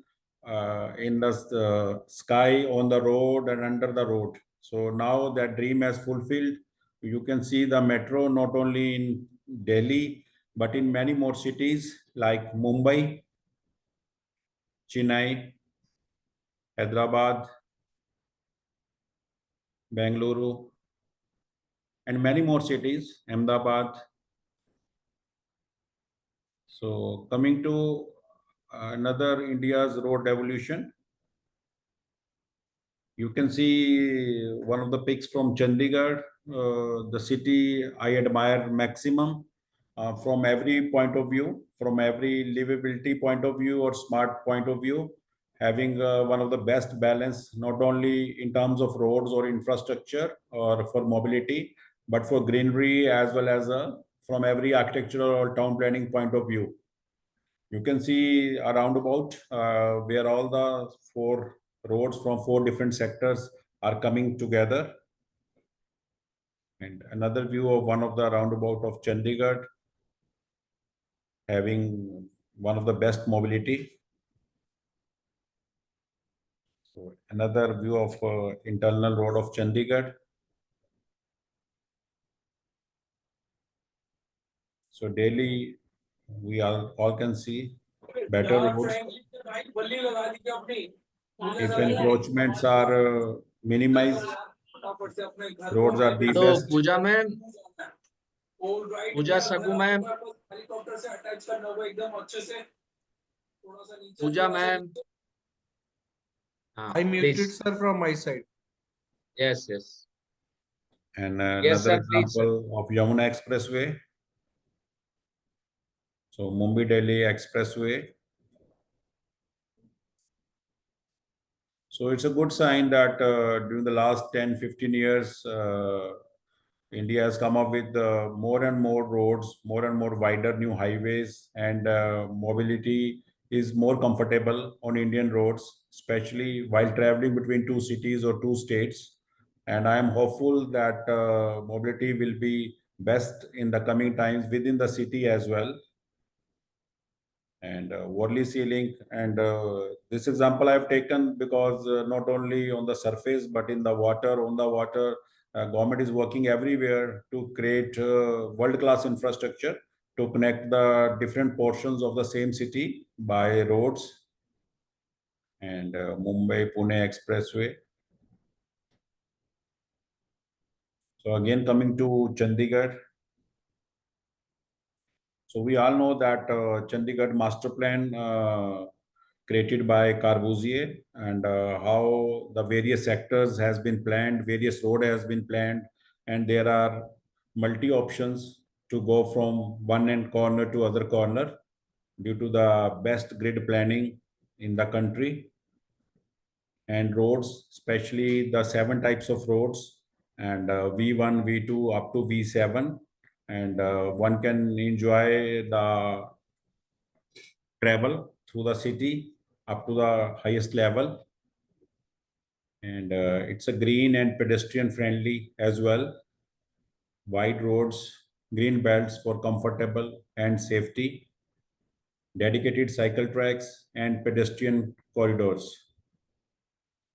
in the sky, on the road and under the road. So now that dream has fulfilled. You can see the metro not only in Delhi, but in many more cities like Mumbai, Chennai, Hyderabad, Bengaluru, and many more cities, Ahmedabad. So coming to another India's road evolution, you can see one of the pics from Chandigarh, the city I admire maximum from every point of view, from every livability point of view or smart point of view, having one of the best balance, not only in terms of roads or infrastructure or for mobility, but for greenery as well as from every architectural or town planning point of view. You can see a roundabout where all the four roads from four different sectors are coming together. And another view of one of the roundabout of Chandigarh, having one of the best mobility. So another view of internal road of Chandigarh. So daily, we all can see better roads. If encroachments are minimized, roads are the Hello, best. Pooja ma'am. Pooja Sagu ma'am. Pooja ma'am. I muted, please. sir, from my side. Yes, yes. And Yes, another sir, please, sir. example of Yamuna Expressway. So Mumbai Delhi Expressway. So it's a good sign that during the last 10, 15 years, India has come up with more and more roads, more and more wider new highways, and mobility is more comfortable on Indian roads, especially while traveling between two cities or two states. And I am hopeful that mobility will be best in the coming times within the city as well. And Worli Sea Link, and this example I have taken because not only on the surface but in the water, on the water, government is working everywhere to create world-class infrastructure to connect the different portions of the same city by roads, and Mumbai Pune Expressway. So again, coming to Chandigarh. So we all know that Chandigarh master plan created by Corbusier, and how the various sectors has been planned, various road has been planned, and there are multi options to go from one end corner to other corner due to the best grid planning in the country. And roads, especially the 7 types of roads, and V1, V2 up to V7, and one can enjoy the travel through the city up to the highest level. And it's a green and pedestrian friendly as well. Wide roads, green belts for comfortable and safety, dedicated cycle tracks and pedestrian corridors.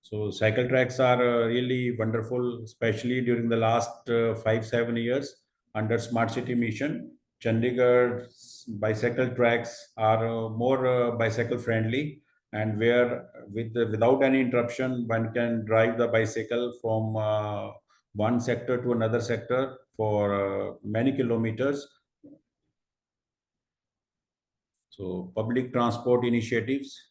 So cycle tracks are really wonderful, especially during the last 5, 7 years under Smart City Mission. Chandigarh's bicycle tracks are more bicycle friendly, and where without any interruption, one can drive the bicycle from one sector to another sector for many kilometers. So public transport initiatives.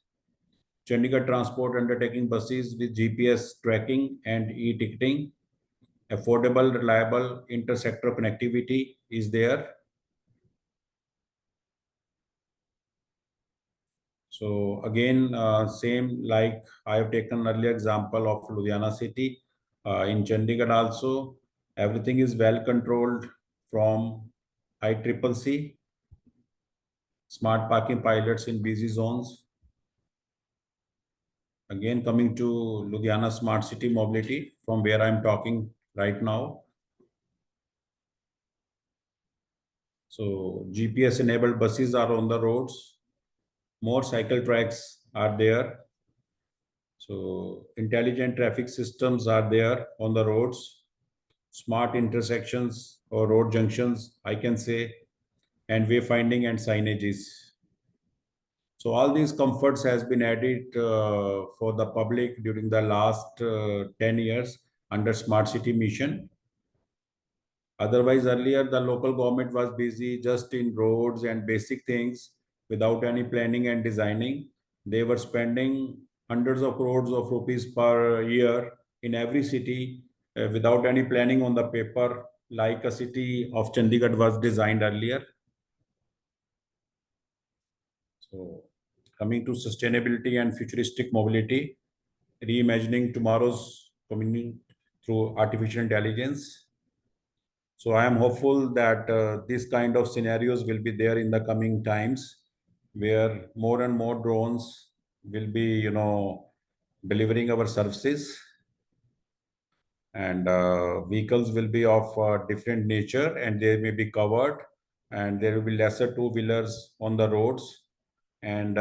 Chandigarh Transport undertaking buses with GPS tracking and e-ticketing. Affordable, reliable inter-sector connectivity is there. So again, same like I have taken earlier example of Ludhiana city. In Chandigarh also, everything is well controlled from ICCC, smart parking pilots in busy zones. Again, coming to Ludhiana Smart City Mobility, from where I'm talking right now. So GPS-enabled buses are on the roads. More cycle tracks are there. So intelligent traffic systems are there on the roads. Smart intersections or road junctions, I can say, and wayfinding and signages. So all these comforts has been added for the public during the last 10 years under Smart City Mission. Otherwise, earlier the local government was busy just in roads and basic things without any planning and designing. They were spending hundreds of crores of rupees per year in every city without any planning on the paper, like a city of Chandigarh was designed earlier. So, coming to sustainability and futuristic mobility, reimagining tomorrow's community through artificial intelligence. So I am hopeful that this kind of scenarios will be there in the coming times, where more and more drones will be, delivering our services, and vehicles will be of different nature, and they may be covered, and there will be lesser two-wheelers on the roads, and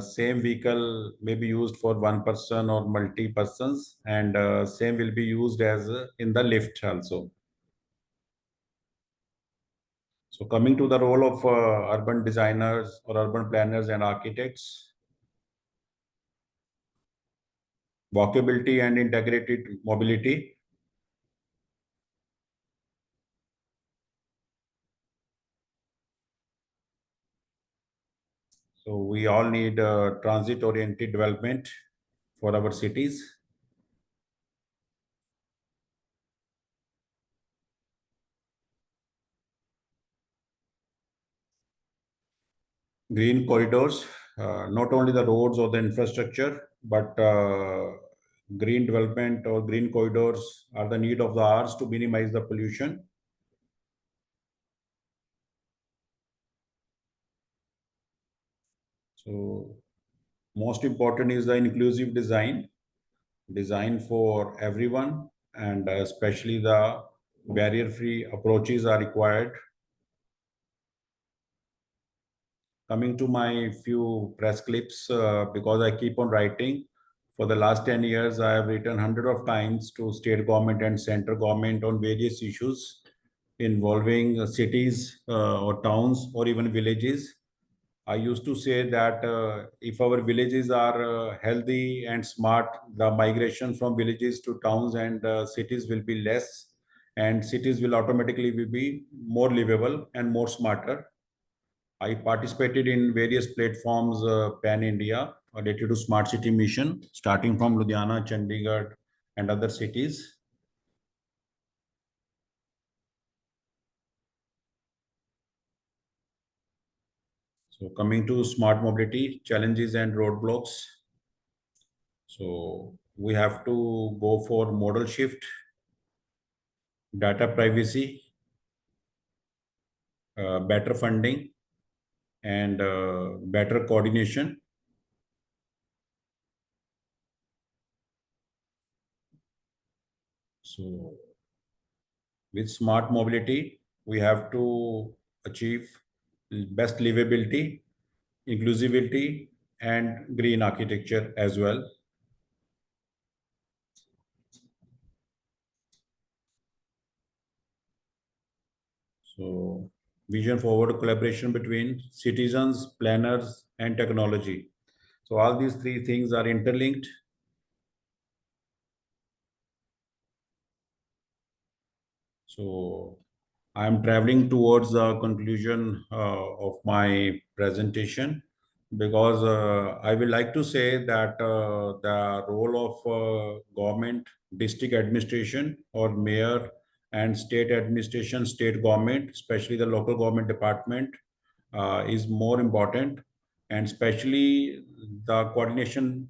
same vehicle may be used for one person or multi persons, and same will be used as in the lift also. So coming to the role of urban designers or urban planners and architects, walkability and integrated mobility. So we all need transit-oriented development for our cities. Green corridors, not only the roads or the infrastructure, but green development or green corridors are the need of the hours to minimize the pollution. So most important is the inclusive design for everyone, and especially the barrier-free approaches are required. Coming to my few press clips, because I keep on writing. For the last 10 years, I have written hundreds of times to state government and central government on various issues involving cities or towns or even villages. I used to say that if our villages are healthy and smart, the migration from villages to towns and cities will be less, and cities will automatically be more livable and more smarter. I participated in various platforms pan India related to smart city mission, starting from Ludhiana, Chandigarh, and other cities. So coming to smart mobility challenges and roadblocks. So we have to go for model shift, data privacy, better funding, and better coordination. So with smart mobility, we have to achieve best livability, inclusivity, and green architecture as well. So vision forward collaboration between citizens, planners, and technology. So all these three things are interlinked. So I'm traveling towards the conclusion of my presentation, because I will like to say that the role of government, district administration or mayor, and state administration, state government, especially the local government department, is more important, and especially the coordination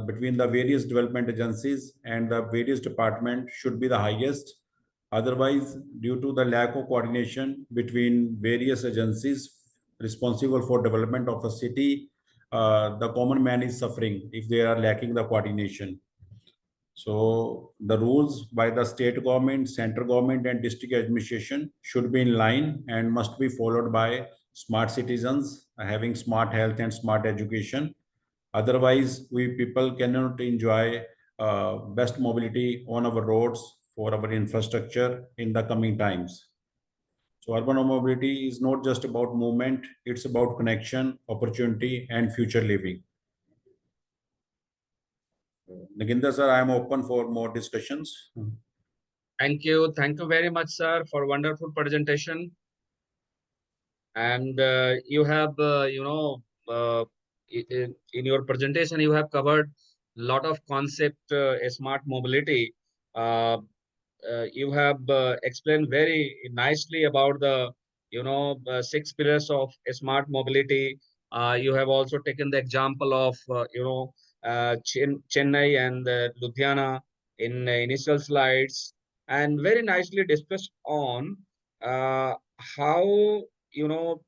between the various development agencies and the various departments should be the highest. Otherwise, due to the lack of coordination between various agencies responsible for development of a city, the common man is suffering if they are lacking the coordination. So the rules by the state government, central government, and district administration should be in line and must be followed by smart citizens having smart health and smart education. Otherwise, we people cannot enjoy best mobility on our roads for our infrastructure in the coming times. So urban mobility is not just about movement, it's about connection, opportunity, and future living. Naginder sir, I am open for more discussions. Thank you. Thank you very much, sir, for wonderful presentation. And you have, in your presentation, you have covered a lot of concept smart mobility. Uh, you have explained very nicely about the, six pillars of smart mobility. You have also taken the example of, Chennai and Ludhiana in initial slides, and very nicely discussed on how,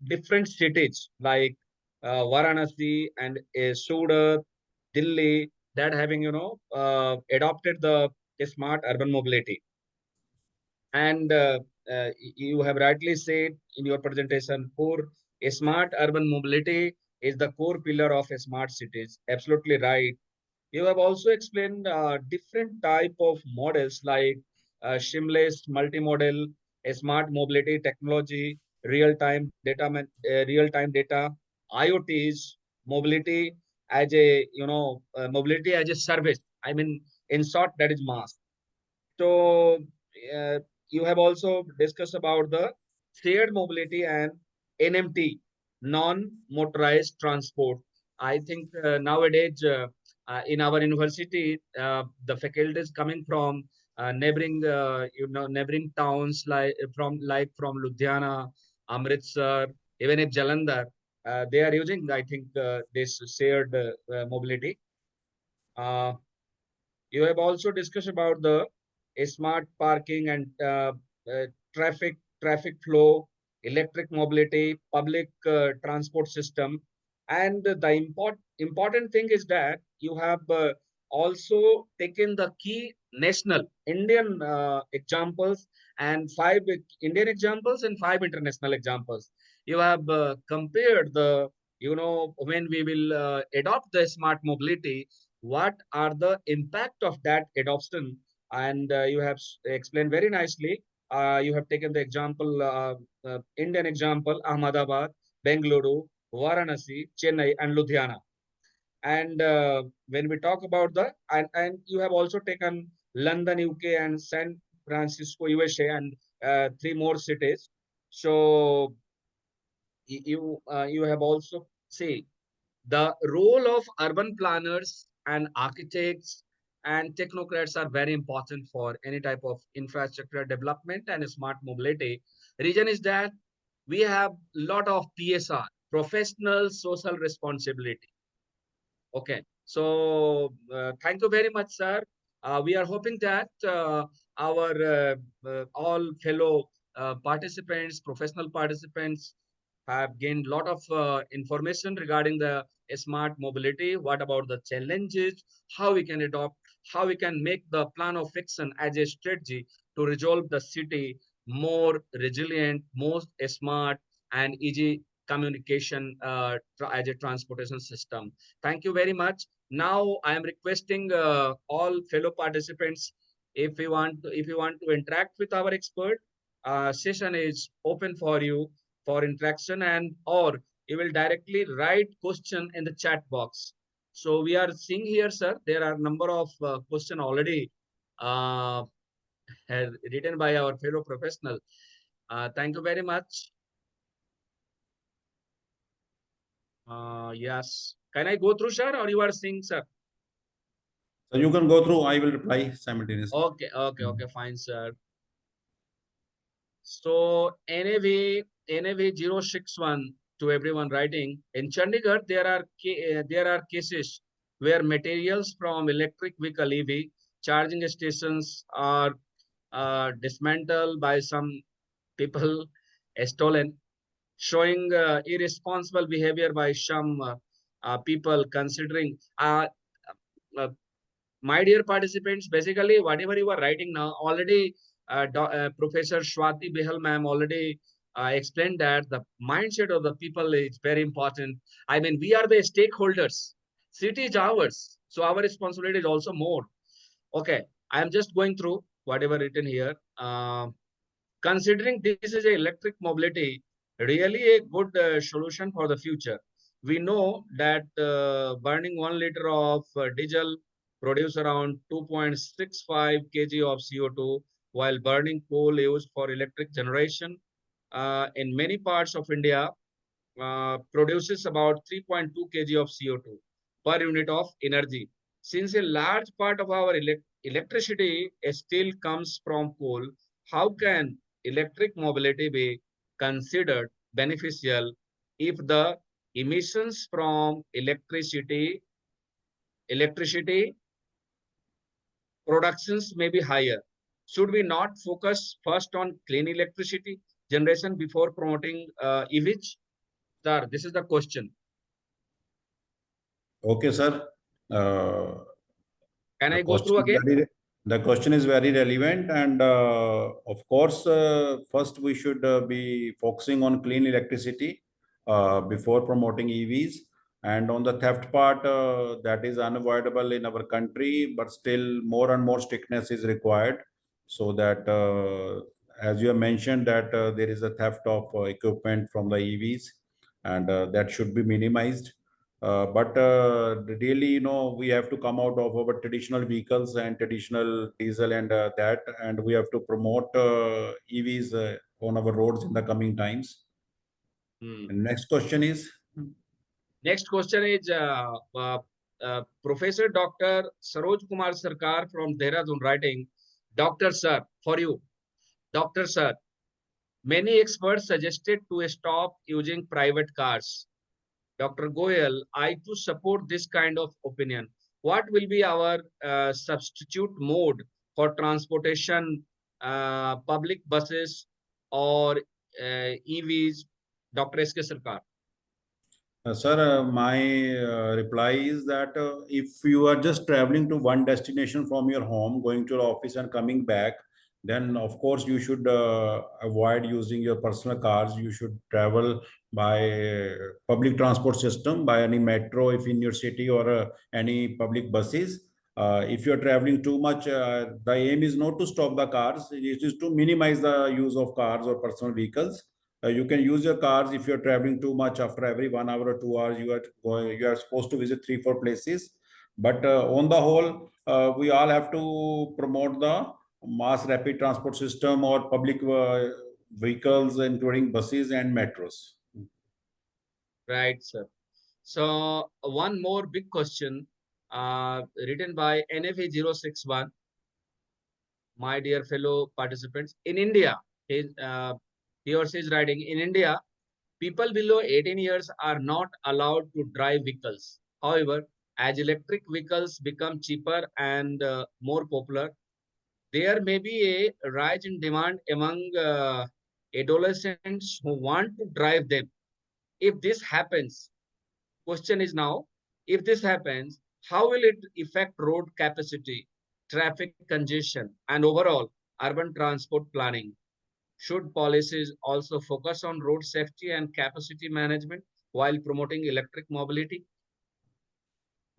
different cities like Varanasi and Surat, Delhi, that having, adopted the smart urban mobility. And you have rightly said in your presentation, for a smart urban mobility is the core pillar of a smart cities. Absolutely right. You have also explained different type of models like seamless multimodal, a smart mobility technology, real-time data, IoTs, mobility as a, mobility as a service. I mean, in short, that is mass. So you have also discussed about the shared mobility and NMT, non-motorized transport. I think nowadays in our university, the faculty is coming from neighboring, neighboring towns like from Ludhiana, Amritsar, even if Jalandhar, they are using, I think, this shared mobility. Uh, You have also discussed about the smart parking and uh, traffic flow, electric mobility, public transport system, and the important thing is that you have also taken the key national Indian examples and five Indian examples and five international examples. You have compared the, when we will adopt the smart mobility, what are the impact of that adoption, and you have explained very nicely. You have taken the example, Indian example, Ahmedabad, Bengaluru, Varanasi, Chennai, and Ludhiana. And when we talk about and you have also taken London, UK, and San Francisco, USA, and three more cities. So you have also say the role of urban planners and architects and technocrats are very important for any type of infrastructure development and smart mobility. Reason is that we have lot of PSR, professional social responsibility. Okay, so thank you very much, sir. We are hoping that our all fellow participants, professional participants, have gained a lot of information regarding the smart mobility. What about the challenges? How we can adopt? How we can make the plan of action as a strategy to resolve the city more resilient, more smart, and easy communication as a transportation system. Thank you very much. Now I am requesting all fellow participants, if you want to interact with our expert, session is open for you for interaction, and or you will directly write question in the chat box. So we are seeing here, sir, there are number of question already uh, written by our fellow professional. Thank you very much. Yes. Can I go through, sir, or you are seeing, sir? So you can go through, I will reply simultaneously. Okay, fine, sir. So NAV 061 to everyone writing. In Chandigarh, there are cases where materials from electric vehicle EV charging stations are dismantled by some people, stolen, showing irresponsible behavior by some people. Considering uh, my dear participants, basically whatever you are writing now, already Professor Swati Behal ma'am already explained that the mindset of the people is very important. I mean, we are the stakeholders. City is ours, so our responsibility is also more. Okay, I am just going through whatever written here. Considering this is a electric mobility, really a good solution for the future. We know that burning 1 liter of diesel produce around 2.65 kg of CO2, while burning coal used for electric generation in many parts of India produces about 3.2 kg of CO2 per unit of energy. Since a large part of our electricity still comes from coal, how can electric mobility be considered beneficial if the emissions from electricity productions may be higher? Should we not focus first on clean electricity generation before promoting EVs? Sir, this is the question. Okay, sir. Uh, Can the I go question through is again? the question is very relevant, and of course, first we should be focusing on clean electricity before promoting EVs. And on the theft part, that is unavoidable in our country, but still more and more strictness is required, so that as you have mentioned that there is a theft of equipment from the EVs, and that should be minimized. But really, we have to come out of our traditional vehicles and traditional diesel and that, and we have to promote EVs on our roads in the coming times. Hmm. And next question is. Next question is Professor Dr. Saroj Kumar Sarkar from Dehradun writing, Dr. Sir, for you, Dr. Sir, many experts suggested to stop using private cars. Dr. Goyal, I too support this kind of opinion. what will be our substitute mode for transportation, public buses or EVs? Dr. S.K. Sarkar. Sir, my reply is that if you are just traveling to one destination from your home, going to the office and coming back, then of course you should avoid using your personal cars. You should travel by public transport system, by any metro if in your city, or any public buses. If you are traveling too much, the aim is not to stop the cars. It is to minimize the use of cars or personal vehicles. You can use your cars if you're traveling too much. After every 1 hour or 2 hours, you are supposed to visit 3-4 places. But on the whole, we all have to promote the mass rapid transport system or public vehicles, including buses and metros. Right, sir. So one more big question written by NFA061, my dear fellow participants. In India, he or she is writing, in India, people below 18 years are not allowed to drive vehicles. However, as electric vehicles become cheaper and more popular, there may be a rise in demand among adolescents who want to drive them. If this happens, question is now, if this happens, how will it affect road capacity, traffic congestion, and overall urban transport planning? Should policies also focus on road safety and capacity management while promoting electric mobility?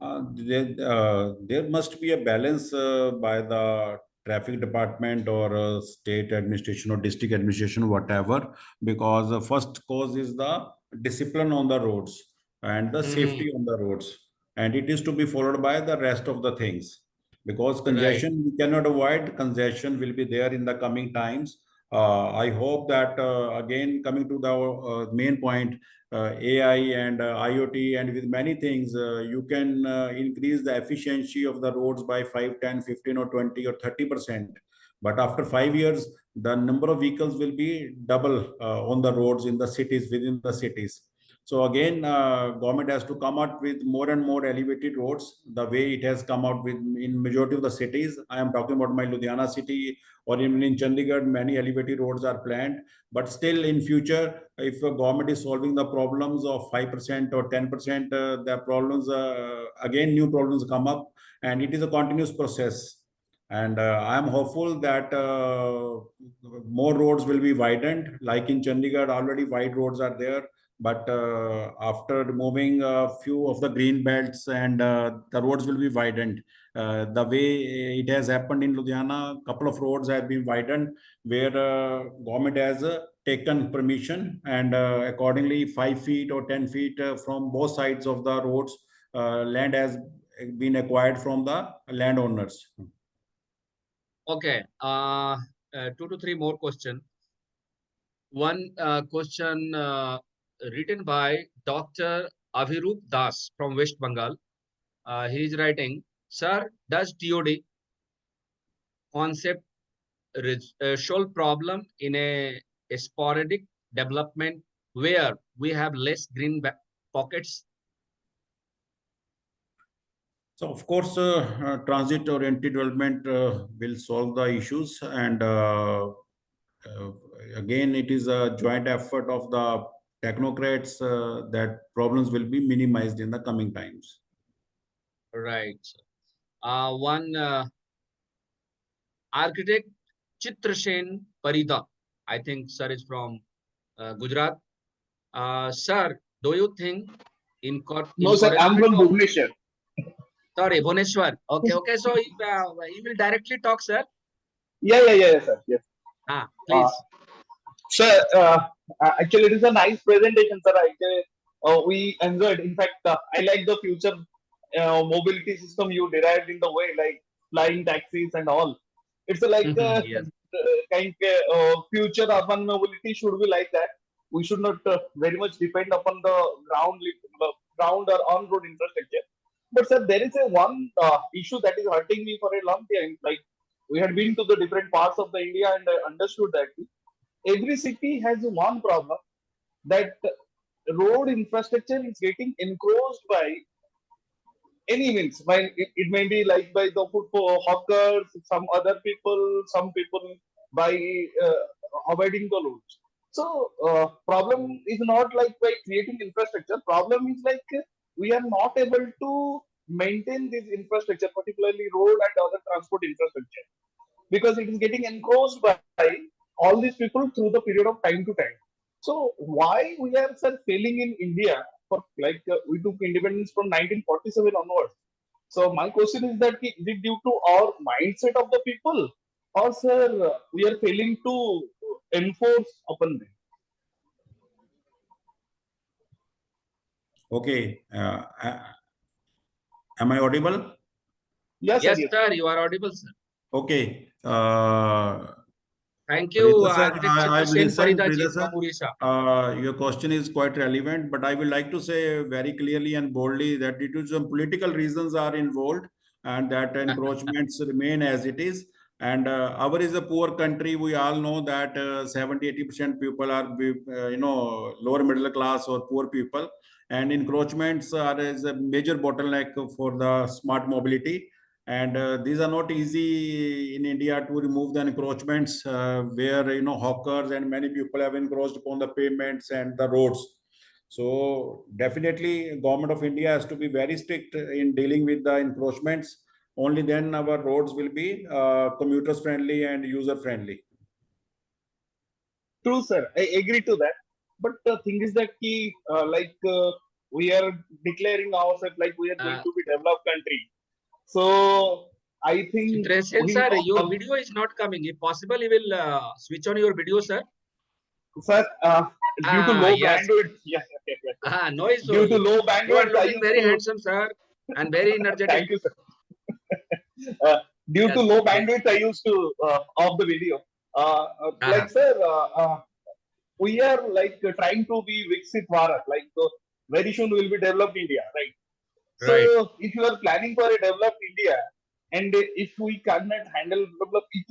There must be a balance by the traffic department or state administration or district administration, whatever, because the first cause is the discipline on the roads and the Mhm. safety on the roads, and it is to be followed by the rest of the things. Because Right. congestion we cannot avoid, congestion will be there in the coming times. I hope that again, coming to the main point, AI and IoT, and with many things, you can increase the efficiency of the roads by 5, 10, 15, or 20 or 30%. But after 5 years, the number of vehicles will be double on the roads in the cities, within the cities. So again, government has to come out with more and more elevated roads, the way it has come out with in majority of the cities. I am talking about my Ludhiana city, or even in Chandigarh, many elevated roads are planned. But still, in future, if a government is solving the problems of 5% or 10%, the problems again new problems come up, and it is a continuous process. And I am hopeful that more roads will be widened. Like in Chandigarh, already wide roads are there. But after removing a few of the green belts, and the roads will be widened. The way it has happened in Ludhiana, a couple of roads have been widened where government has taken permission, and accordingly 5 feet or 10 feet from both sides of the roads, land has been acquired from the landowners. Okay. 2 to 3 more questions. One question written by Dr. Avirup Das from West Bengal. He is writing, sir, does TOD concept solve problem in a sporadic development where we have less green pockets? So, of course, transit-oriented development will solve the issues, and uh, again, it is a joint effort of the technocrats that problems will be minimized in the coming times. Right. One architect Chitrasen Parida, I think sir is from Gujarat. Sir, do you think No, sir, I'm encouragement from of, Bhubaneswar. sorry, Bhuneshwar. Okay, okay. So you will directly talk, sir. Yeah, sir. Yes. Uh, Please. Sir, actually, it is a nice presentation, sir. Actually, we enjoyed. In fact, I like the future mobility system you derived in the way, like flying taxis and all. It's like Yes. kind future urban mobility should be like that. We should not very much depend upon the ground or on-road infrastructure. But sir, there is a one issue that is hurting me for a long time. Like we had been to the different parts of the India and I understood that every city has one problem that road infrastructure is getting encroached by any means. It may be like by the food hawkers, some other people, some people by avoiding the rules. So problem is not like by creating infrastructure. Problem is like we are not able to maintain this infrastructure, particularly road and other transport infrastructure, because it is getting encroached by all these people through the period of time to time. So why we are, sir, failing in India for like we took independence from 1947 onwards. So my question is that is it due to our mindset of the people, or sir we are failing to enforce upon them? Okay. Am I audible? Yes, sir. Yes, Yes. sir, you are audible, sir. Okay. Thank you, Reza sir, Architect I've Chitrasen listened, Parida ji Reza from sir. Odisha. Your question is quite relevant, but I would like to say very clearly and boldly that due to some political reasons are involved and that encroachments remain as it is. And our is a poor country. We all know that 70-80% people are, lower middle class or poor people. And encroachments are is a major bottleneck for the smart mobility. And these are not easy in India to remove the encroachments where hawkers and many people have encroached upon the pavements and the roads. So definitely government of India has to be very strict in dealing with the encroachments. Only then our roads will be commuters friendly and user friendly. True, sir. I agree to that. But the thing is that we are declaring ourselves like we are going Uh, to be developed country. So I think Chitrasen we sir, your all, video is not coming. If possible, you will switch on your video, sir. sir, due to low Yes. bandwidth, yes. No issue. Due to low You are bandwidth, I looking used very to. handsome, sir, and very energetic. Thank you, sir. Due to Yes, low please. bandwidth, I used to off the video. Uh-huh. Sir, we are like trying to be Viksit Bharat. Very soon we will be developed India, right? Right. So if you are planning for a developed India, and if we cannot handle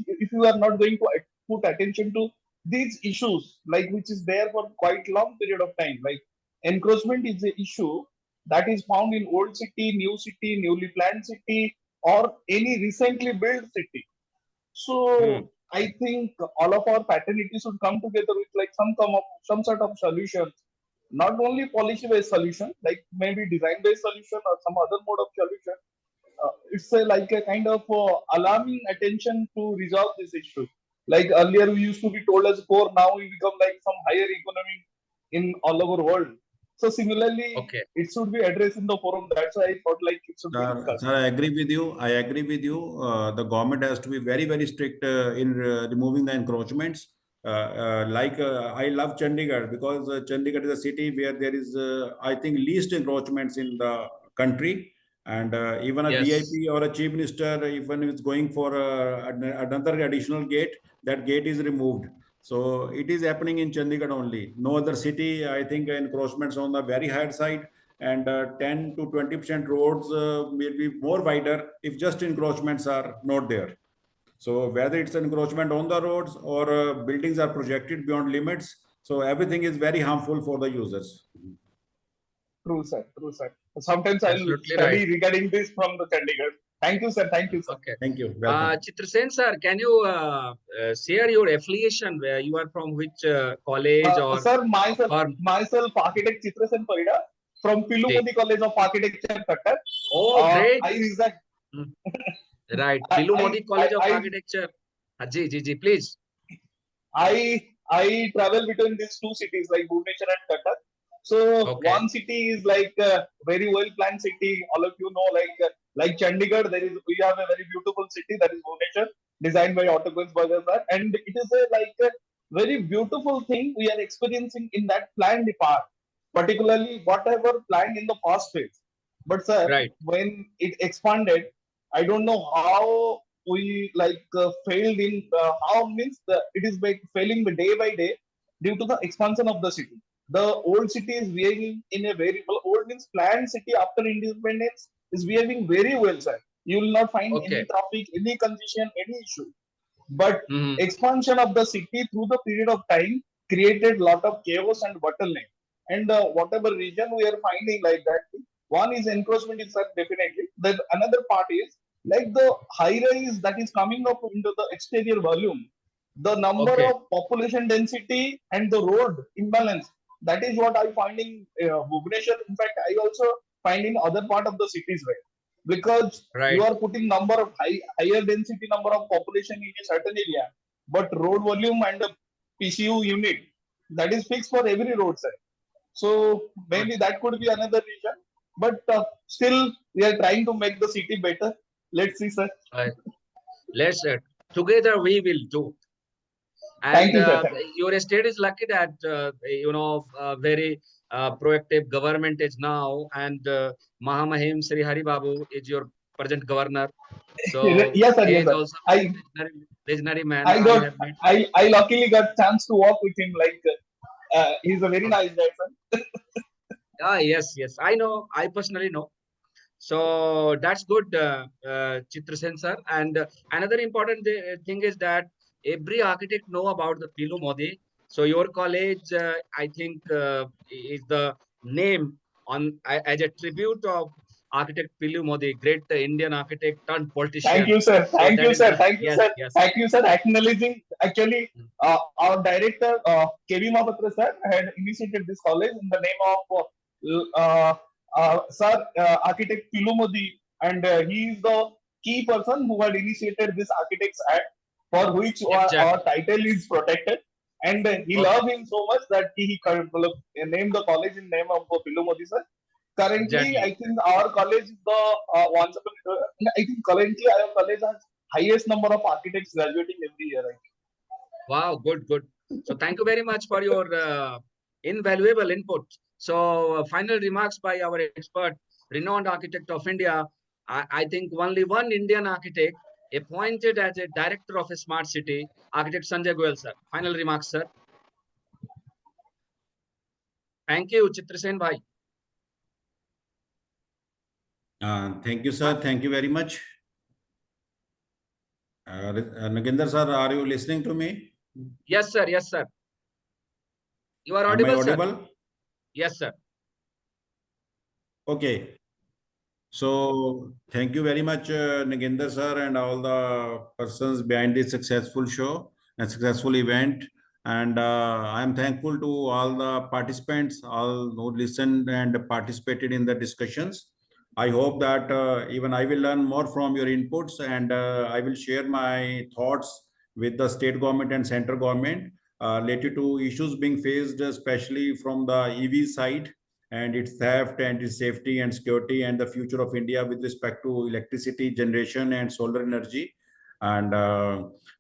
if you are not going to put attention to these issues, like which is there for quite long period of time, like encroachment is the issue that is found in old city, new city, newly planned city, or any recently built city. Hmm. So I think all of our fraternity should come together with like some sort of solutions, not only policy based solution, like maybe design based solution or some other mode of solution. It's like a kind of alarming attention to resolve this issue. Like earlier, we used to be told as poor, now we become like some higher economy in all over world. So similarly, Okay. it should be addressed in the forum. That's why I thought like it should be discussed. Sir, I agree with you. I agree with you. The government has to be very, very strict in removing the encroachments. I love Chandigarh because Chandigarh is a city where there is, I think, least encroachments in the country. And even a Yes. VIP or a chief minister, even if it's going for another additional gate, that gate is removed. So it is happening in Chandigarh only. No other city, I think, encroachments on the very higher side, and 10 to 20% roads will be more wider if just encroachments are not there. So whether it's an encroachment on the roads or buildings are projected beyond limits, so everything is very harmful for the users. True, sir. True, sir. Sometimes I'll Absolutely right. study regarding this from the Chandigarh. Thank you, sir. Thank you, sir. Okay. Thank you. Welcome. Chitrasen sir, can you share your affiliation, where you are from, which college Sir, or myself, architect Chitrasen Parida from Ji. Pilumodi College of Architecture, Cuttack. Oh, great. I reside. Hmm. Right. I, Pilu I, Modi College of I, Architecture. Ji, please. I travel between these two cities like Bhubaneswar and Cuttack. So Okay. one city is like a very well planned city. All of you know, like Chandigarh, we have a very beautiful city that is Bhubaneswar, designed by Autogons Burger, and it is a very beautiful thing we are experiencing in that planned part, particularly whatever planned in the first phase. But sir, Right. when it expanded, I don't know how we failed in how means it is by failing day by day due to the expansion of the city. The old city is behaving in a very well, old means planned city after independence is behaving very well, sir. You will not find any Okay. traffic, any congestion, any issue. But Hmm. expansion of the city through the period of time created lot of chaos and bottleneck. And whatever region we are finding like that, One is encroachment is definitely. The another part is like the high rise that is coming up into the exterior volume, the number Okay. of population density and the road imbalance. That is what I find in Bhubaneswar. In fact, I also find in other part of the cities, right? Because you Right. are putting number of higher density number of population in a certain area, but road volume and the PCU unit that is fixed for every roadside. So Good. maybe that could be another reason. But still, we are trying to make the city better. Let's see, sir. Right. Let's together we will do. Thank And you, sir. your state is lucky that very proactive government is now, and Mahamahim Sri Hari Babu is your present governor. So Yes, sir. he Yes, is sir. also I visionary man. I I got have met. I luckily got chance to walk with him. Like he's a very Okay. nice guy, sir. Yes, yes. I know. I personally know. So that's good, Chitrasen sir. And another important thing is that every architect know about the Pilu Modi. So your college, I think, is the name as a tribute of architect Pilu Modi, great Indian architect turned Thank politician. you, sir. So Thank that you, is sir. the Thank you, yes, sir. yes. Thank you, sir. Acknowledging actually our director, KV Mahapatra sir, had initiated this college in the name of Sir Architect Pilu Modi, and he is the key person who had initiated this Architects Act, for which our Exactly. title is protected. And he Okay. loved him so much that he named the college in name of Pilu Modi sir. Currently, Exactly. I think our college is the once upon I think currently our college has highest number of architects graduating every year. I think. Wow, good, good. So thank you very much for your invaluable input. So final remarks by our expert, renowned architect of India. I think only one Indian architect appointed as a director of a smart city, architect Sanjay Goyal sir. Final remarks, sir. Thank you, Chitrasen bhai. Thank you, sir. Thank you very much. Nagendra sir, are you listening to me? Yes, sir. Yes, sir. You are Am I audible, sir. audible? Yes, sir. Okay. So thank you very much, Nagendra sir, and all the persons behind this successful show and successful event. And I am thankful to all the participants, all who listened and participated in the discussions. I hope that even I will learn more from your inputs, and I will share my thoughts with the state government and central government related to issues being faced, especially from the EV side and its theft and its safety and security and the future of India with respect to electricity generation and solar energy. And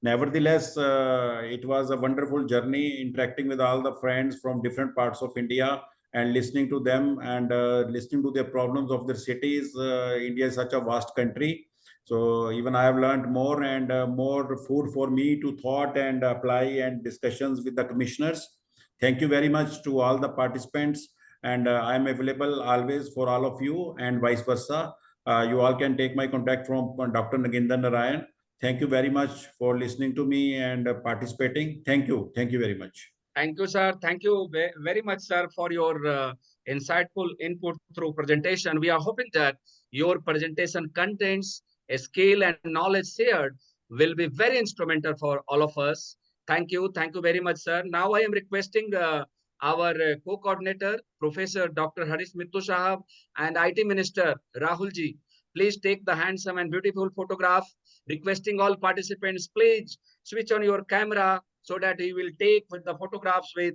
nevertheless, it was a wonderful journey interacting with all the friends from different parts of India and listening to them and listening to their problems of their cities. India is such a vast country. So even I have learned more and more food for me to thought and apply and discussions with the commissioners. Thank you very much to all the participants, and I am available always for all of you and vice versa. You all can take my contact from Dr. Nagendra Narayan. Thank you very much for listening to me and participating. Thank you. Thank you very much. Thank you, sir. Thank you very much, sir, for your insightful input through presentation. We are hoping that your presentation contents a skill and knowledge shared will be very instrumental for all of us. Thank you. Thank you very much, sir. Now I am requesting our co-coordinator, Professor Dr. Harish Mittu Sahab, and IT Minister Rahul Ji. Please take the handsome and beautiful photograph. Requesting all participants, please switch on your camera so that he will take with the photographs with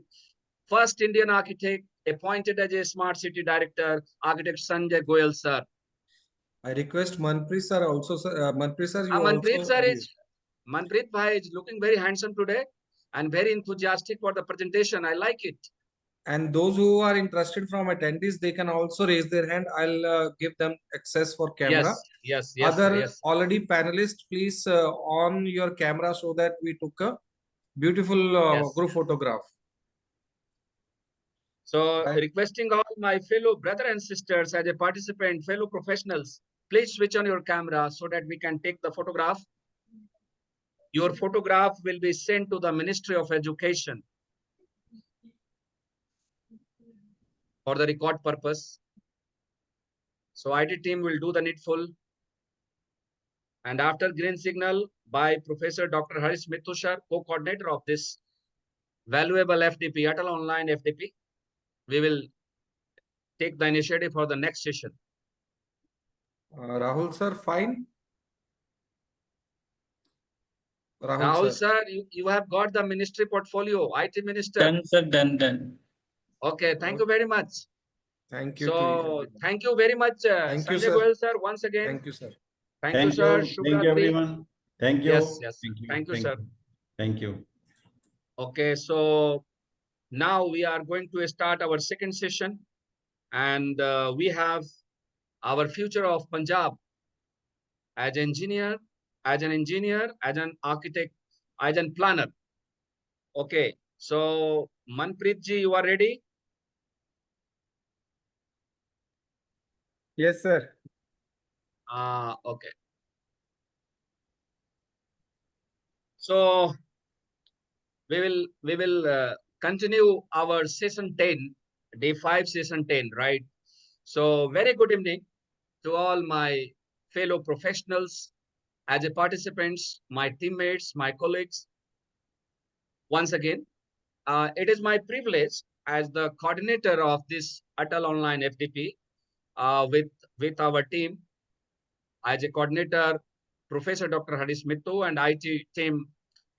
first Indian architect appointed as a smart city director, architect Sanjay Goyal sir. I request Manpreet sir also, sir. Manpreet sir, you Manpreet also. sir is Manpreet bhai is looking very handsome today and very enthusiastic for the presentation. I like it. And those who are interested from attendees, they can also raise their hand. I'll give them access for camera. Yes, sir, Other yes. already panelists, please on your camera so that we took a beautiful group photograph. So requesting all my fellow brother and sisters as a participant, fellow professionals, please switch on your camera so that we can take the photograph. Your photograph will be sent to the Ministry of Education for the record purpose. So IT team will do the needful. And after green signal by Professor Dr. Harish Mitushar, co-coordinator of this valuable FDP, ATAL Online FDP, we will take the initiative for the next session. Rahul sir, fine. Rahul sir, you have got the ministry portfolio, IT minister. Done, sir, done. Okay, thank you very much. Thank you. So thank you very much, Thank you, Sanjay sir. Goyal sir, once again. Thank you, sir. Thank you, sir. Thank you, Shubhratri. everyone. Thank you. Yes. Thank you, sir. Thank you. Okay, so now we are going to start our second session, and we have our future of Punjab as engineer, as an architect, as an planner. Okay, so Manpreet ji, you are ready? Yes, sir. Okay. So we will continue our session 10, day 5, session 10, right? So very good evening to all my fellow professionals, as a participants, my teammates, my colleagues. Once again, it is my privilege as the coordinator of this ATAL Online FDP with our team, as a coordinator, Professor Dr. Harish Mittu, and IT team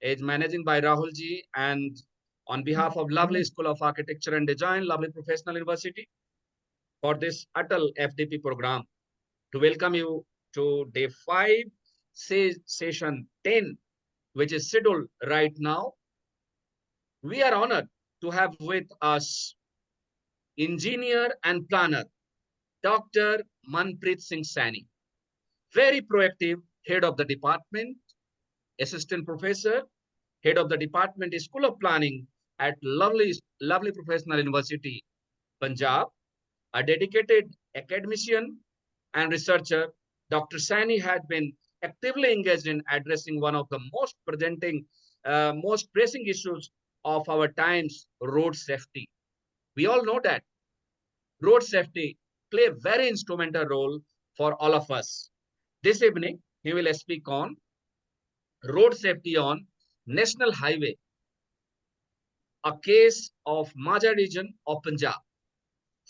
is managing by Rahul ji, and on behalf of Lovely School of Architecture and Design, Lovely Professional University, for this ATAL FDP program, to welcome you to day 5, session 10, which is scheduled right now. We are honored to have with us engineer and planner, Dr. Manpreet Singh Saini, very proactive head of the department, assistant professor, head of the department, School of Planning at Lovely Professional University, Punjab, a dedicated academician and researcher. Dr. Saini had been actively engaged in addressing one of the most pressing issues of our times, road safety. We all know that road safety play a very instrumental role for all of us. This evening, he will speak on road safety on National Highway, a case of Majha region of Punjab.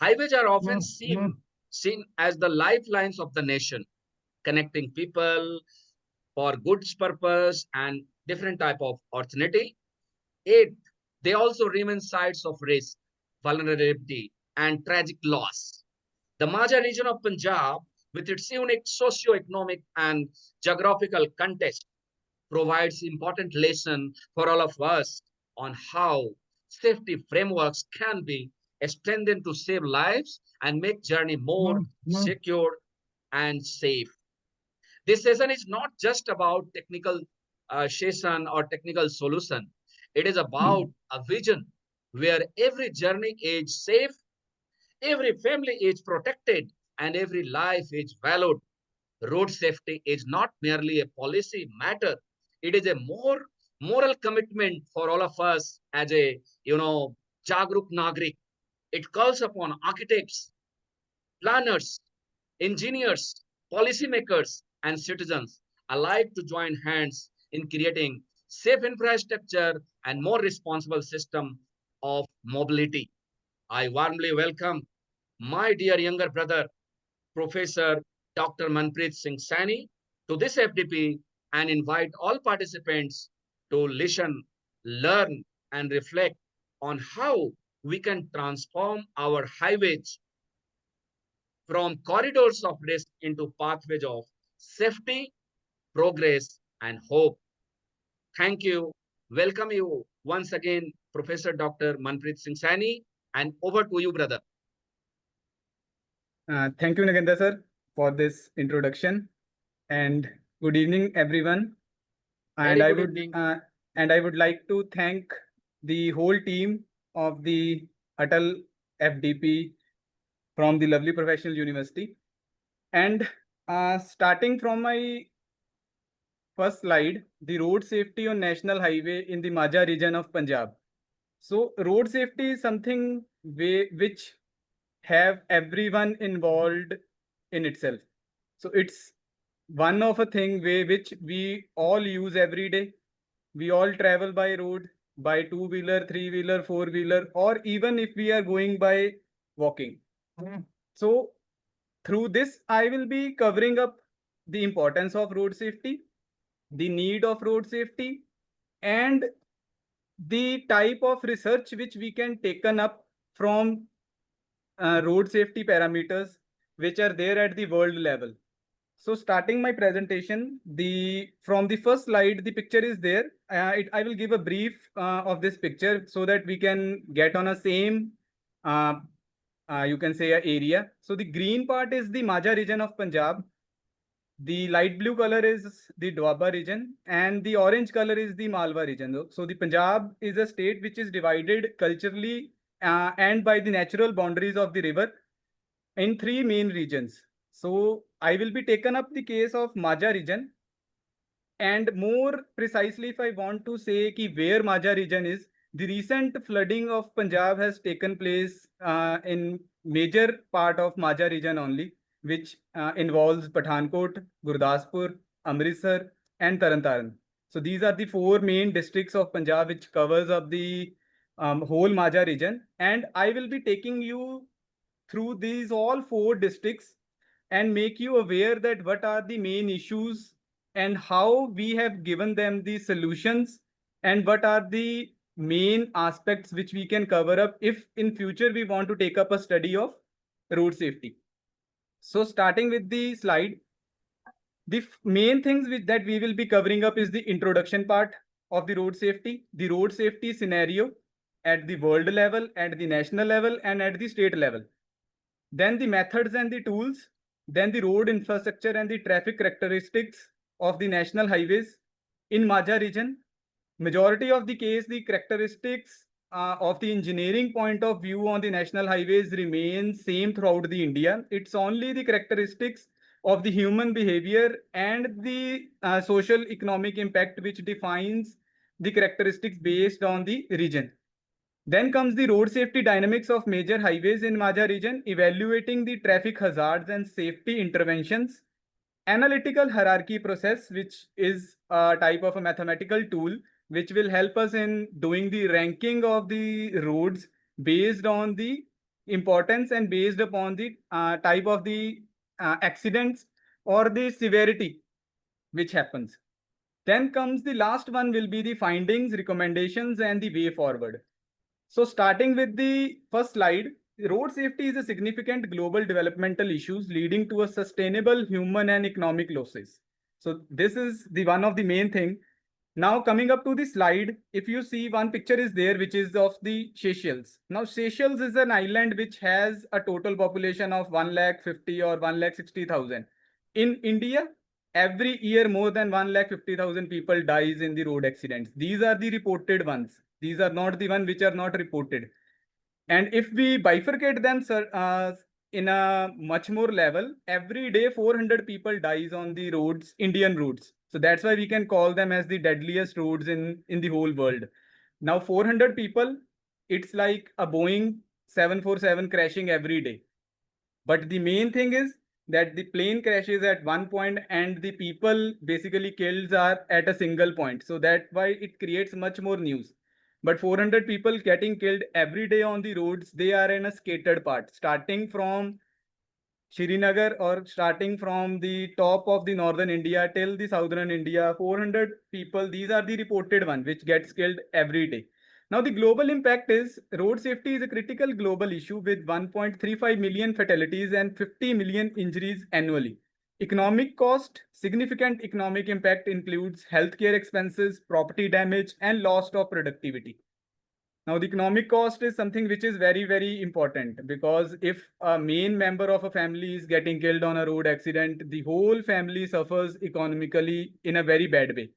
Highways are often seen as the lifelines of the nation, connecting people for goods purpose and different type of opportunity. Yet, they also remain sites of risk, vulnerability, and tragic loss. The Majha region of Punjab, with its unique socio-economic and geographical context, provides important lesson for all of us on how safety frameworks can be strengthened to save lives and make journey more secure and safe. This session is not just about technical session or technical solution. It is about a vision where every journey is safe, every family is protected, and every life is valued. Road safety is not merely a policy matter. It is a more moral commitment for all of us as a, Jagruk Nagrik. It calls upon architects, planners, engineers, policymakers, and citizens alike to join hands in creating safe infrastructure and more responsible system of mobility. I warmly welcome my dear younger brother, Professor Dr. Manpreet Singh Saini, to this FDP and invite all participants to listen, learn, and reflect on how we can transform our highways from corridors of risk into pathways of safety, progress, and hope. Thank you. Welcome you once again, Professor Dr. Manpreet Singh Saini, and over to you, brother. Thank you, Nagendra sir, for this introduction, and good evening, everyone. And I would like to thank the whole team of the ATAL FDP from the Lovely Professional University. And starting from my first slide, the road safety on National Highway in the Majha region of Punjab. So road safety is something which have everyone involved in itself. So it's one of a thing which we all use every day. We all travel by road, by two-wheeler, three-wheeler, four-wheeler, or even if we are going by walking. So through this, I will be covering up the importance of road safety, the need of road safety, and the type of research which we can taken up from road safety parameters which are there at the world level. So starting my presentation, from the first slide, the picture is there. I will give a brief of this picture so that we can get on a same, you can say, a area. So the green part is the Majha region of Punjab. The light blue color is the Doaba region, and the orange color is the Malwa region. So the Punjab is a state which is divided culturally and by the natural boundaries of the river in three main regions. So I will be taken up the case of Majha region, and more precisely, if I want to say where Majha region is, the recent flooding of Punjab has taken place in major part of Majha region only, which involves Pathankot, Gurdaspur, Amritsar, and Tarantaran. So these are the four main districts of Punjab which covers up the whole Majha region, and I will be taking you through these all four districts and make you aware that what are the main issues and how we have given them the solutions and what are the main aspects which we can cover up if in future we want to take up a study of road safety. So starting with the slide, the main things that we will be covering up is the introduction part of the road safety scenario at the world level, at the national level, and at the state level. Then the methods and the tools, then the road infrastructure and the traffic characteristics of the national highways in Majha region. Majority of the case, the characteristics of the engineering point of view on the national highways remain same throughout the India. It's only the characteristics of the human behavior and the social economic impact which defines the characteristics based on the region. Then comes the road safety dynamics of major highways in Majha region, evaluating the traffic hazards and safety interventions. Analytical hierarchy process, which is a type of a mathematical tool, which will help us in doing the ranking of the roads based on the importance and based upon the type of the accidents or the severity which happens. Then comes the last one will be the findings, recommendations, and the way forward. So starting with the first slide, road safety is a significant global developmental issues leading to a sustainable human and economic losses. So this is the one of the main thing. Now coming up to the slide, if you see one picture is there, which is of the Seychelles. Now Seychelles is an island which has a total population of 1,50,000 or 1,60,000. In India, every year more than 1,50,000 people dies in the road accidents. These are the reported ones. These are not the ones which are not reported. And if we bifurcate them in a much more level, every day 400 people dies on the roads, Indian roads. So that's why we can call them as the deadliest roads in the whole world. Now 400 people, it's like a Boeing 747 crashing every day. But the main thing is that the plane crashes at one point and the people basically killed are at a single point. So that's why it creates much more news. But 400 people getting killed every day on the roads, they are in a scattered part, starting from Srinagar or starting from the top of the northern India till the southern India, 400 people, these are the reported one which gets killed every day. Now the global impact is road safety is a critical global issue with 1.35 million fatalities and 50 million injuries annually. Economic cost, significant economic impact includes healthcare expenses, property damage, and loss of productivity. Now, the economic cost is something which is very, very important because if a main member of a family is getting killed on a road accident, the whole family suffers economically in a very bad way.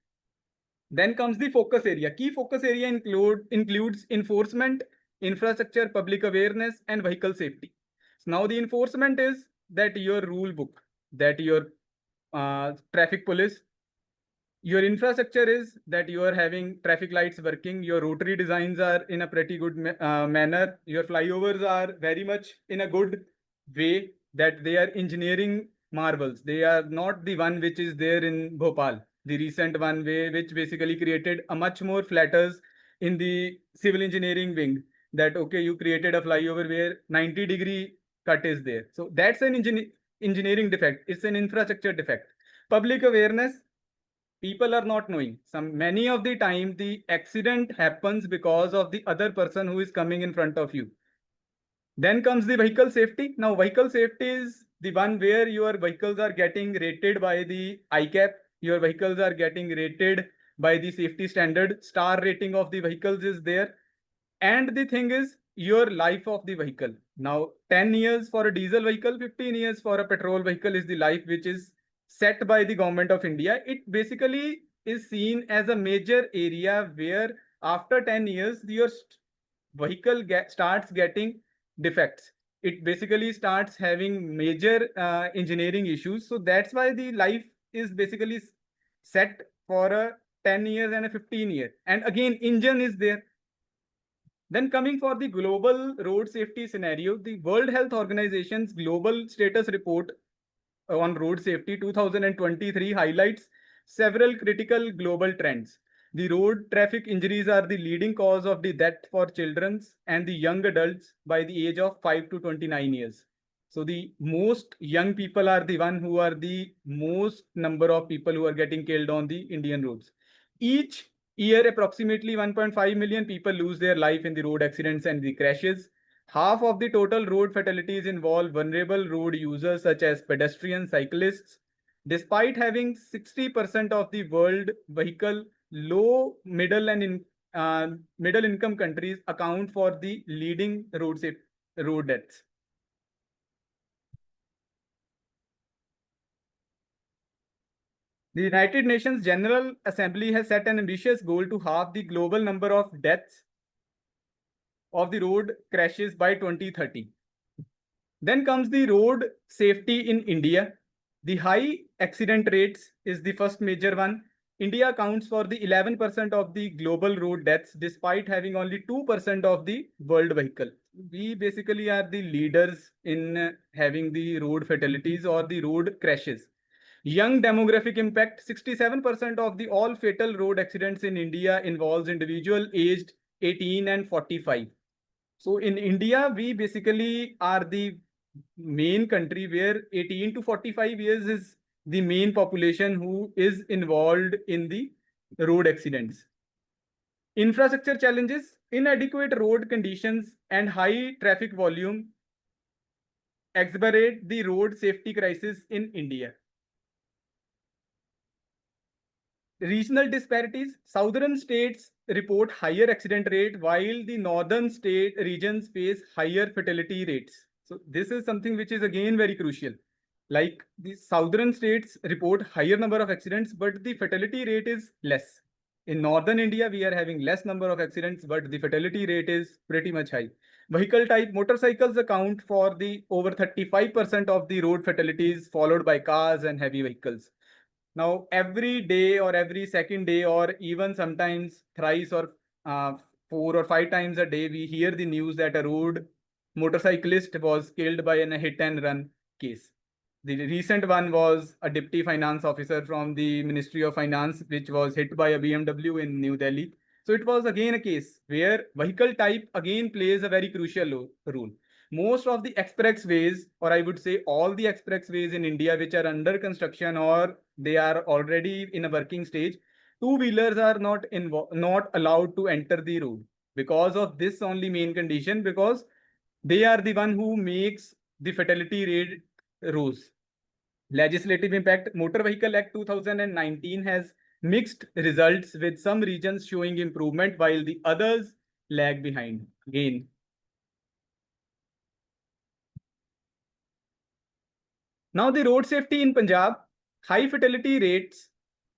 Then comes the focus area. Key focus area includes enforcement, infrastructure, public awareness, and vehicle safety. So now the enforcement is that your rule book, that your traffic police, your infrastructure is that you are having traffic lights working, your rotary designs are in a pretty good manner, your flyovers are very much in a good way, that they are engineering marvels. They are not the one which is there in Bhopal, the recent one way, which basically created a much more flatters in the civil engineering wing. That okay, you created a flyover where 90-degree cut is there. So that's an engineering defect. It's an infrastructure defect. Public awareness, people are not knowing. Many of the time the accident happens because of the other person who is coming in front of you. Then comes the vehicle safety. Now, vehicle safety is the one where your vehicles are getting rated by the ICAP. Your vehicles are getting rated by the safety standard. Star rating of the vehicles is there. And the thing is your life of the vehicle. Now, 10 years for a diesel vehicle, 15 years for a petrol vehicle is the life which is set by the government of India. It basically is seen as a major area where after 10 years, your vehicle starts getting defects. It basically starts having major engineering issues. So that's why the life is basically set for a 10 years and a 15 year. And again, engine is there. Then coming for the global road safety scenario, the World Health Organization's global status report on road safety 2023 highlights several critical global trends. The road traffic injuries are the leading cause of the death for children and the young adults by the age of 5 to 29 years. So the most young people are the one who are the most number of people who are getting killed on the Indian roads. Each year, approximately 1.5 million people lose their life in the road accidents and the crashes. Half of the total road fatalities involve vulnerable road users such as pedestrians, cyclists. Despite having 60% of the world vehicle, low, middle, and middle income countries account for the leading road deaths. The United Nations General Assembly has set an ambitious goal to halve the global number of deaths of the road crashes by 2030. Then comes the road safety in India. The high accident rates is the first major one. India accounts for the 11% of the global road deaths, despite having only 2% of the world vehicle. We basically are the leaders in having the road fatalities or the road crashes. Young demographic impact, 67% of the all fatal road accidents in India involves individual aged 18 and 45. So in India, we basically are the main country where 18 to 45 years is the main population who is involved in the road accidents. Infrastructure challenges, inadequate road conditions and high traffic volume exacerbate the road safety crisis in India. Regional disparities, southern states report higher accident rate while the northern state regions face higher fatality rates. So this is something which is again very crucial. Like the southern states report higher number of accidents, but the fatality rate is less. In northern India, we are having less number of accidents, but the fatality rate is pretty much high. Vehicle type, motorcycles account for the over 35% of the road fatalities, followed by cars and heavy vehicles. Now, every day or every second day, or even sometimes thrice or 4 or 5 times a day, we hear the news that a road motorcyclist was killed by a hit and run case. The recent one was a deputy finance officer from the Ministry of Finance, which was hit by a BMW in New Delhi. So it was again a case where vehicle type again plays a very crucial role. Most of the expressways, or I would say all the expressways in India which are under construction or they are already in a working stage, two-wheelers are not allowed to enter the road because of this only main condition, because they are the one who makes the fatality rate rose. Legislative impact, Motor Vehicle Act 2019 has mixed results with some regions showing improvement while the others lag behind. Again, now the road safety in Punjab, high fatality rates.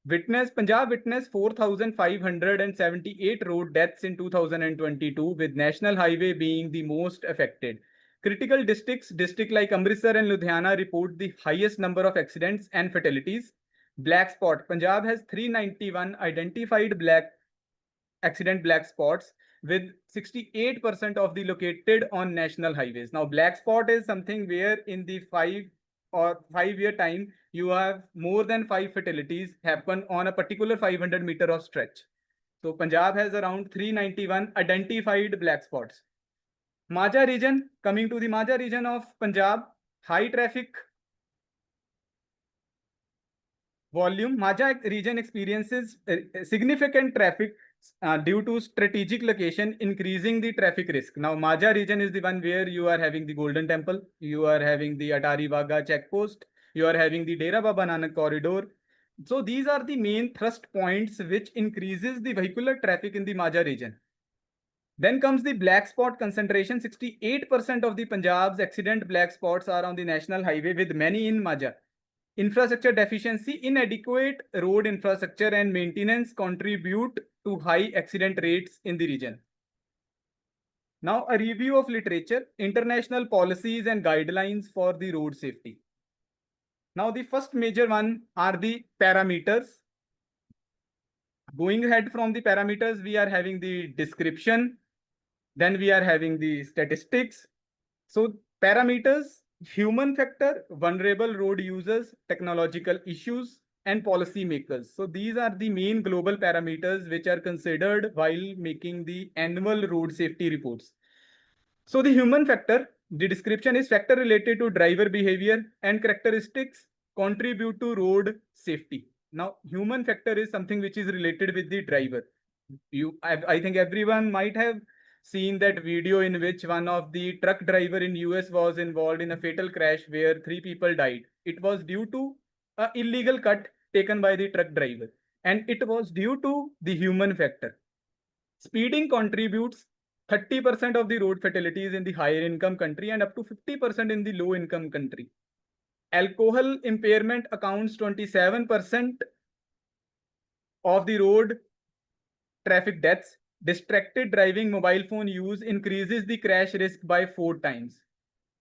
Punjab witnessed 4,578 road deaths in 2022, with National Highway being the most affected. Critical districts like Amritsar and Ludhiana report the highest number of accidents and fatalities. Black spot, Punjab has 391 identified black spots, with 68% of the located on national highways. Now, black spot is something where in the 5 year time, you have more than 5 fatalities happen on a particular 500 meter of stretch. So Punjab has around 391 identified black spots. Majha region, coming to the Majha region of Punjab, high traffic volume. Majha region experiences significant traffic due to strategic location, increasing the traffic risk. Now, Majha region is the one where you are having the Golden Temple, you are having the Atari Wagah checkpost, you are having the Dera Baba Nanak corridor. So these are the main thrust points which increases the vehicular traffic in the Majha region. Then comes the black spot concentration. 68% of the Punjab's accident black spots are on the national highway, with many in Majha. Infrastructure deficiency, inadequate road infrastructure and maintenance contribute to high accident rates in the region. Now, a review of literature, international policies and guidelines for the road safety. Now, the first major one are the parameters. Going ahead from the parameters, we are having the description, then we are having the statistics. So parameters: human factor, vulnerable road users, technological issues, and policy makers. So these are the main global parameters which are considered while making the annual road safety reports. So the human factor, the description is factor related to driver behavior and characteristics contribute to road safety. Now, human factor is something which is related with the driver. I think everyone might have seen that video in which one of the truck driver in US was involved in a fatal crash where 3 people died. It was due to an illegal cut taken by the truck driver, and it was due to the human factor. Speeding contributes 30% of the road fatalities in the higher income country and up to 50% in the low income country. Alcohol impairment accounts 27% of the road traffic deaths. Distracted driving, mobile phone use increases the crash risk by 4 times.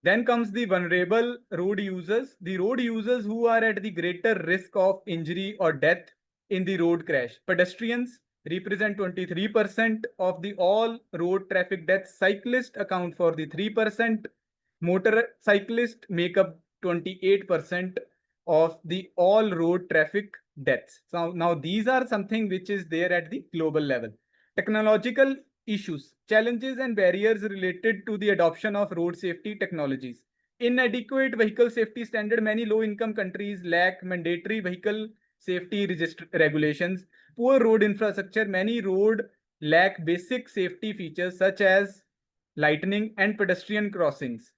Then comes the vulnerable road users, the road users who are at the greater risk of injury or death in the road crash. Pedestrians represent 23% of the all road traffic deaths. Cyclists account for the 3%. Motorcyclists make up 28% of the all road traffic deaths. So now these are something which is there at the global level. Technological issues, challenges and barriers related to the adoption of road safety technologies. Inadequate vehicle safety standard. Many low-income countries lack mandatory vehicle safety regulations. Poor road infrastructure. Many roads lack basic safety features such as lightning and pedestrian crossings.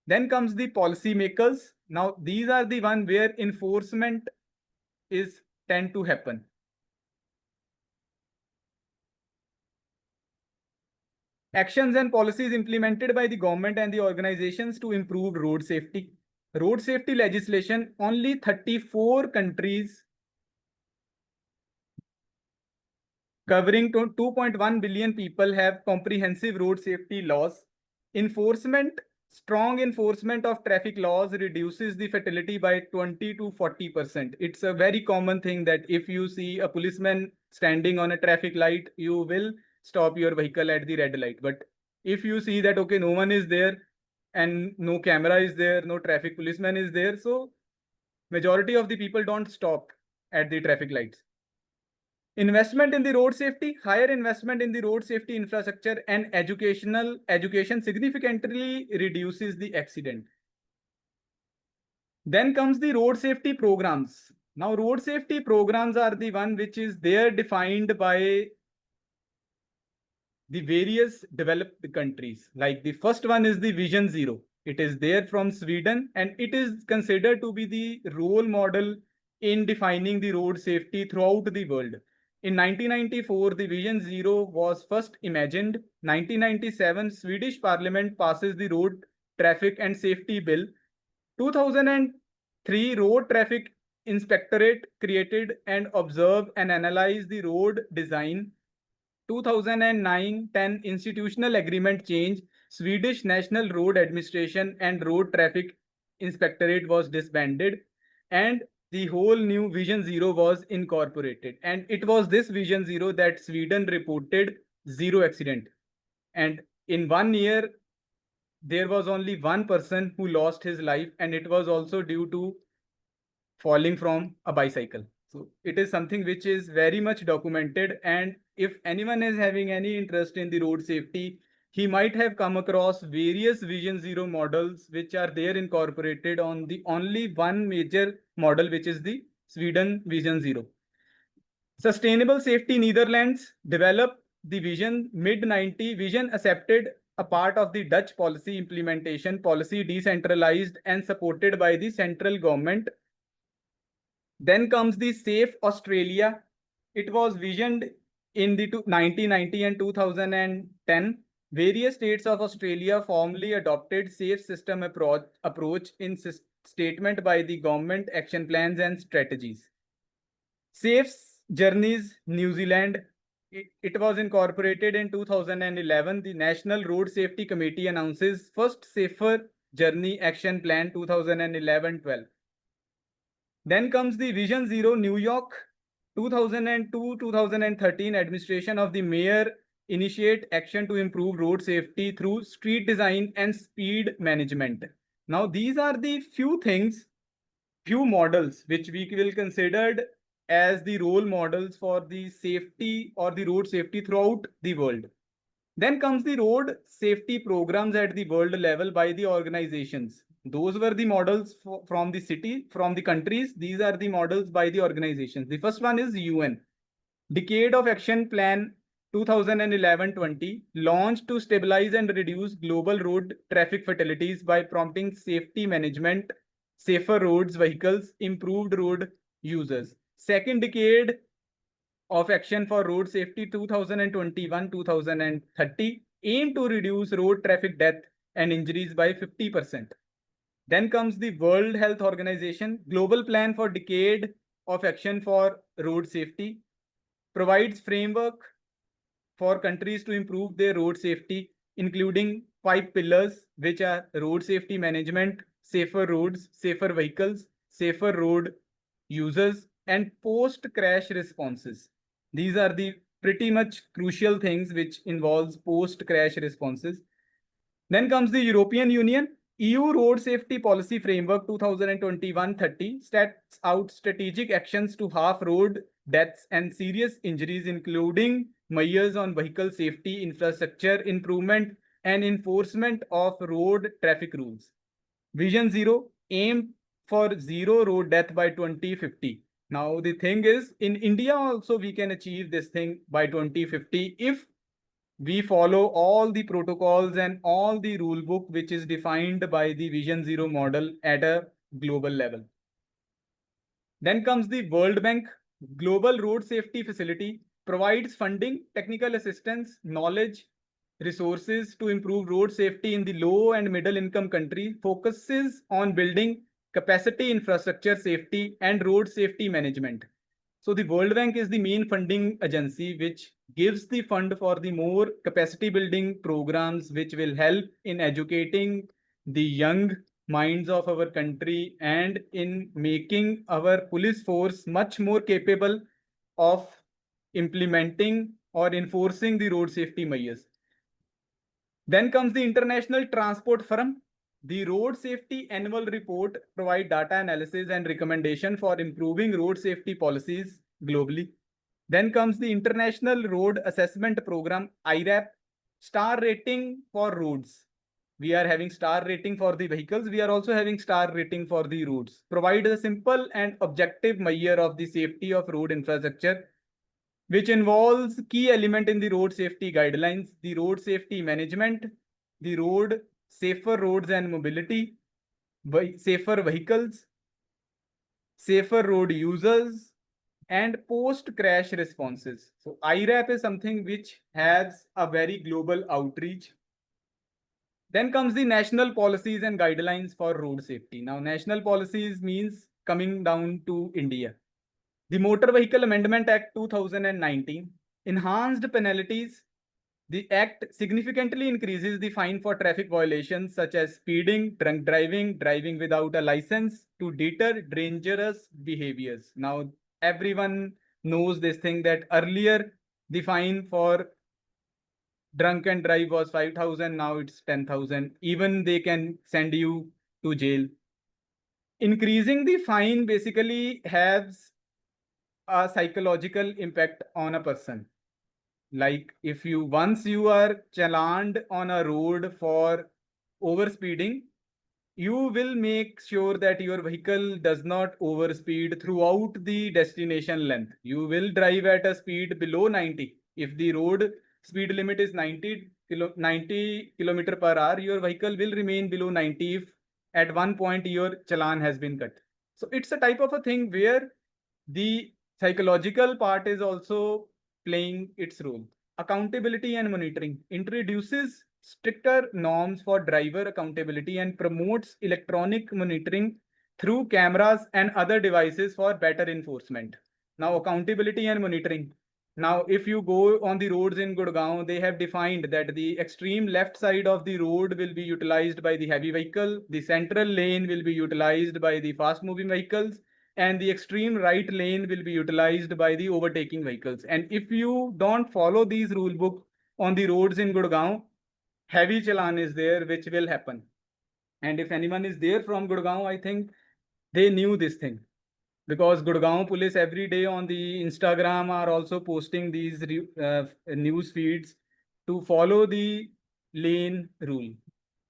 Then comes the policy makers. Now, these are the one where enforcement is tend to happen. Actions and policies implemented by the government and the organizations to improve road safety. Road safety legislation, only 34 countries covering 2.1 billion people have comprehensive road safety laws. Enforcement, strong enforcement of traffic laws reduces the fatality by 20 to 40%. It's a very common thing that if you see a policeman standing on a traffic light, you will stop your vehicle at the red light. But if you see that, okay, no one is there and no camera is there, no traffic policeman is there, so majority of the people don't stop at the traffic lights. Investment in the road safety, higher investment in the road safety infrastructure and education significantly reduces the accident. Then comes the road safety programs. Now, road safety programs are the one which is there defined by the various developed countries. Like the first one is the Vision Zero. It is there from Sweden and it is considered to be the role model in defining the road safety throughout the world. In 1994, the Vision Zero was first imagined. 1997, Swedish Parliament passes the Road Traffic and Safety Bill. 2003, Road Traffic Inspectorate created and observe and analyze the road design. 2009-10 institutional agreement change. Swedish National Road Administration and Road Traffic Inspectorate was disbanded and the whole new Vision Zero was incorporated. And it was this Vision Zero that Sweden reported zero accident. And in 1 year, there was only one person who lost his life, and it was also due to falling from a bicycle. So it is something which is very much documented. And if anyone is having any interest in the road safety, he might have come across various Vision Zero models which are there incorporated on the only one major model, which is the Sweden Vision Zero. Sustainable Safety Netherlands developed the Vision mid-90. Vision accepted a part of the Dutch policy implementation, policy decentralized and supported by the central government. Then comes the Safe Australia. It was visioned in the 1990 and 2010. Various states of Australia formally adopted safe system approach in statement by the government action plans and strategies. Safe Journeys New Zealand. It was incorporated in 2011. The National Road Safety Committee announces first Safer Journey Action Plan 2011-12. Then comes the Vision Zero New York 2002-2013 administration of the mayor initiate action to improve road safety through street design and speed management. Now, these are the few models which we will consider as the role models for the safety or the road safety throughout the world. Then comes the road safety programs at the world level by the organizations. Those were the models from the city, from the countries. These are the models by the organizations. The first one is UN. Decade of Action Plan 2011-20, launched to stabilize and reduce global road traffic fatalities by prompting safety management, safer roads, vehicles, improved road users. Second decade of Action for Road Safety 2021-2030 aim to reduce road traffic death and injuries by 50%. Then comes the World Health Organization Global Plan for Decade of Action for Road Safety, provides framework for countries to improve their road safety, including 5 pillars, which are road safety management, safer roads, safer vehicles, safer road users, and post-crash responses. These are the pretty much crucial things which involves post-crash responses. Then comes the European Union EU Road Safety Policy Framework 2021-30 sets out strategic actions to halve road deaths and serious injuries, including measures on vehicle safety, infrastructure improvement, and enforcement of road traffic rules. Vision Zero aim for zero road death by 2050. Now, the thing is, in India also we can achieve this thing by 2050 if we follow all the protocols and all the rule book which is defined by the Vision Zero model at a global level. Then comes the World Bank Global Road Safety Facility, provides funding, technical assistance, knowledge, resources to improve road safety in the low and middle income country, focuses on building capacity infrastructure safety and road safety management. So the World Bank is the main funding agency which gives the fund for the more capacity building programs which will help in educating the young minds of our country and in making our police force much more capable of implementing or enforcing the road safety measures. Then comes the International Transport Forum. The Road Safety Annual Report provides data analysis and recommendation for improving road safety policies globally. Then comes the International Road Assessment Program, IRAP, star rating for roads. We are having star rating for the vehicles. We are also having star rating for the roads. Provide a simple and objective measure of the safety of road infrastructure, which involves key element in the road safety guidelines, the road safety management, the road safer roads and mobility, safer vehicles, safer road users, and post-crash responses. So IRAP is something which has a very global outreach. Then comes the national policies and guidelines for road safety. Now, national policies means coming down to India. The Motor Vehicle Amendment Act 2019 enhanced penalties. The act significantly increases the fine for traffic violations such as speeding, drunk driving, driving without a license to deter dangerous behaviors. Now, everyone knows this thing that earlier the fine for drunk and drive was 5,000, now it's 10,000. Even they can send you to jail. Increasing the fine basically has a psychological impact on a person. Like if you once you are challaned on a road for overspeeding, you will make sure that your vehicle does not overspeed throughout the destination length. You will drive at a speed below 90. If the road speed limit is 90 kilometer per hour, your vehicle will remain below 90 if at one point your challan has been cut. So it's a type of a thing where the psychological part is also playing its role. Accountability and monitoring introduces stricter norms for driver accountability and promotes electronic monitoring through cameras and other devices for better enforcement. Now, accountability and monitoring. Now, if you go on the roads in Gurgaon, they have defined that the extreme left side of the road will be utilized by the heavy vehicle, the central lane will be utilized by the fast moving vehicles, and the extreme right lane will be utilized by the overtaking vehicles. And if you don't follow these rule book on the roads in Gurgaon, heavy challan is there, which will happen. And if anyone is there from Gurgaon, I think they knew this thing, because Gurgaon police every day on the Instagram are also posting these news feeds to follow the lane rule.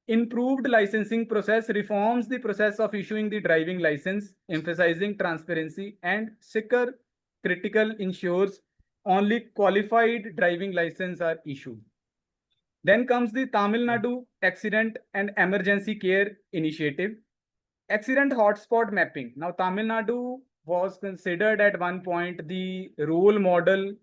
Improved licensing process reforms the process of issuing the driving license, emphasizing transparency and sicker critical ensures only qualified driving license are issued. Then comes the Tamil Nadu Accident and Emergency Care Initiative. Accident hotspot mapping. Now, Tamil Nadu was considered at one point the role model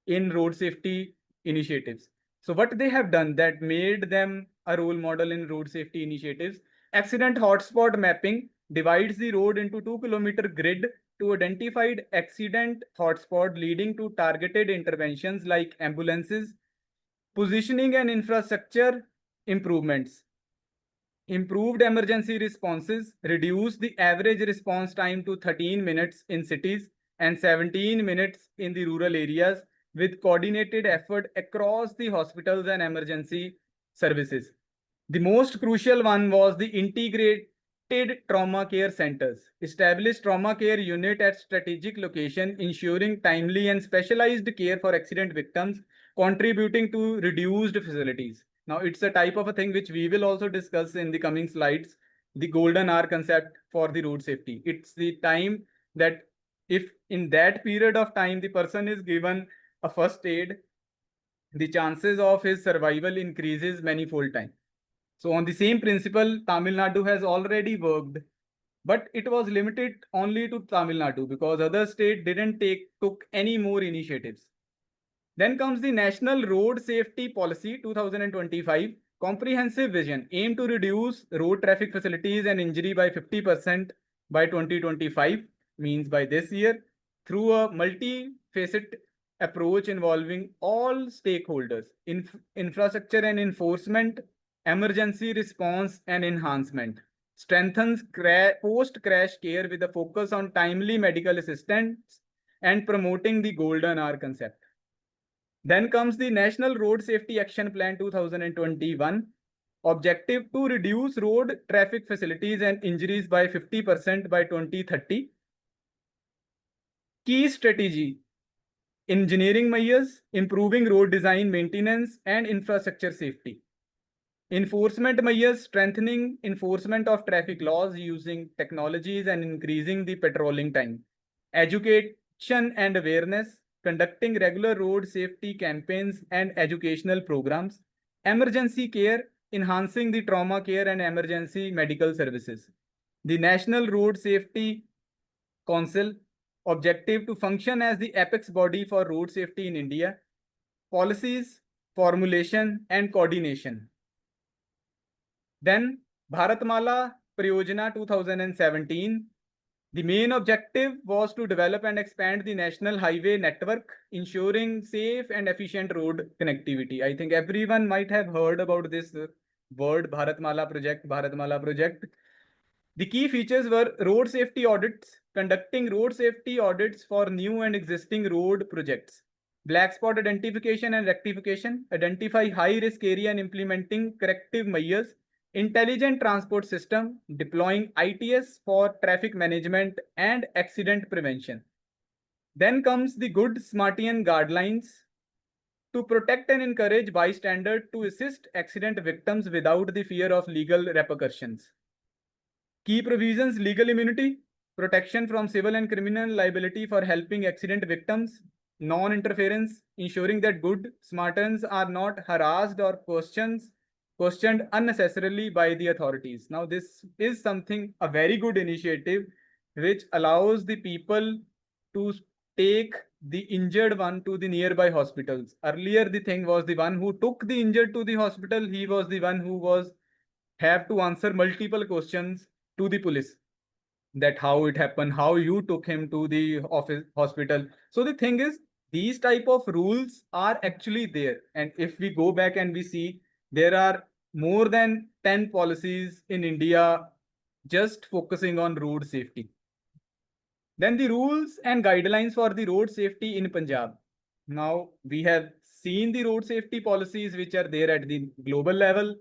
in road safety initiatives. So what they have done that made them a role model in road safety initiatives, accident hotspot mapping divides the road into 2-kilometer grid to identified accident hotspot leading to targeted interventions like ambulances, positioning and infrastructure improvements. Improved emergency responses reduce the average response time to 13 minutes in cities and 17 minutes in the rural areas with coordinated effort across the hospitals and emergency services. The most crucial one was the integrated trauma care centers. Establish trauma care unit at strategic location, ensuring timely and specialized care for accident victims, contributing to reduced facilities. Now, it's a type of a thing which we will also discuss in the coming slides, the golden hour concept for the road safety. It's the time that if in that period of time the person is given a first aid, the chances of his survival increases manifold time. So on the same principle, Tamil Nadu has already worked, but it was limited only to Tamil Nadu because other states didn't took any more initiatives. Then comes the National Road Safety Policy 2025, comprehensive vision, aim to reduce road traffic facilities and injury by 50% by 2025, means by this year, through a multi-facet approach involving all stakeholders, infrastructure and enforcement, emergency response and enhancement, strengthens post-crash care with a focus on timely medical assistance and promoting the golden hour concept. Then comes the National Road Safety Action Plan 2021, objective to reduce road traffic facilities and injuries by 50% by 2030. Key strategy, engineering measures, improving road design maintenance and infrastructure safety. Enforcement measures, strengthening enforcement of traffic laws using technologies and increasing the patrolling time. Education and awareness, conducting regular road safety campaigns and educational programs. Emergency care, enhancing the trauma care and emergency medical services. The National Road Safety Council, objective to function as the apex body for road safety in India. Policies, formulation and coordination. Then Bharatmala Pariyojana 2017. The main objective was to develop and expand the national highway network, ensuring safe and efficient road connectivity. I think everyone might have heard about this word Bharatmala project, Bharatmala project. The key features were road safety audits, conducting road safety audits for new and existing road projects. black spot identification and rectification, identify high risk area and implementing corrective measures, intelligent transport system, deploying ITS for traffic management and accident prevention. Then comes the good Smartian guidelines to protect and encourage bystanders to assist accident victims without the fear of legal repercussions. Key provisions: legal immunity, protection from civil and criminal liability for helping accident victims, non-interference, ensuring that good Smartans are not harassed or questioned unnecessarily by the authorities. Now, this is something, a very good initiative, which allows the people to take the injured one to the nearby hospitals. Earlier, the thing was the one who took the injured to the hospital, he was the one who was have to answer multiple questions to the police, that how it happened, how you took him to the office hospital. So the thing is, these type of rules are actually there, and if we go back and we see, there are more than 10 policies in India just focusing on road safety. Then the rules and guidelines for the road safety in Punjab. Now we have seen the road safety policies which are there at the global level.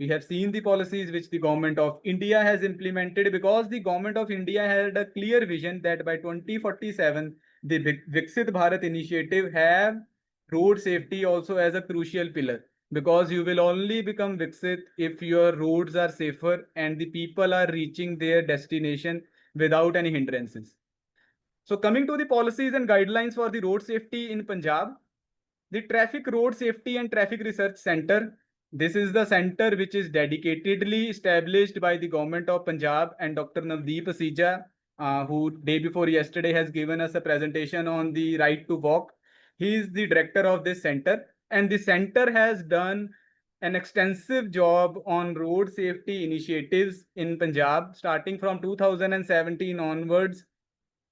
We have seen the policies which the government of India has implemented, because the government of India had a clear vision that by 2047, the Viksit Bharat initiative have road safety also as a crucial pillar, because you will only become Viksit if your roads are safer and the people are reaching their destination without any hindrances. So coming to the policies and guidelines for the road safety in Punjab, the Traffic Road Safety and Traffic Research Center. This is the center which is dedicatedly established by the government of Punjab and Dr. Navdeep Asija, who day before yesterday has given us a presentation on the right to walk. He is the director of this center, and the center has done an extensive job on road safety initiatives in Punjab starting from 2017 onwards.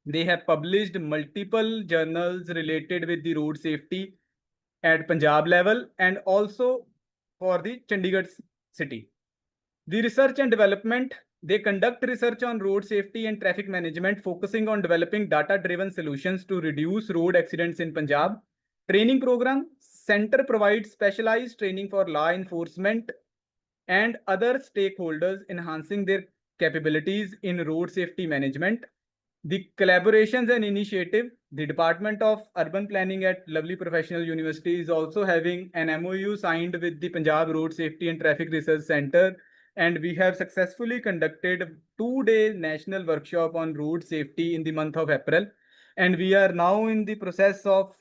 They have published multiple journals related with the road safety at Punjab level and also for the Chandigarh city. The research and development, they conduct research on road safety and traffic management, focusing on developing data-driven solutions to reduce road accidents in Punjab. Training program, center provides specialized training for law enforcement and other stakeholders, enhancing their capabilities in road safety management. The collaborations and initiative, the Department of Urban Planning at Lovely Professional University is also having an MOU signed with the Punjab Road Safety and Traffic Research Center, and we have successfully conducted 2-day national workshop on road safety in the month of April, and we are now in the process of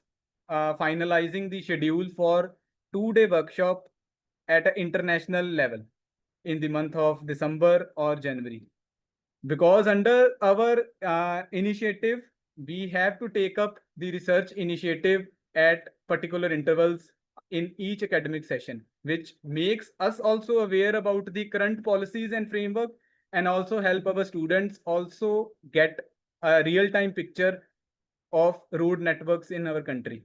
finalizing the schedule for 2-day workshop at an international level in the month of December or January. Because under our initiative, we have to take up the research initiative at particular intervals in each academic session, which makes us also aware about the current policies and framework, and also help our students also get a real-time picture of road networks in our country.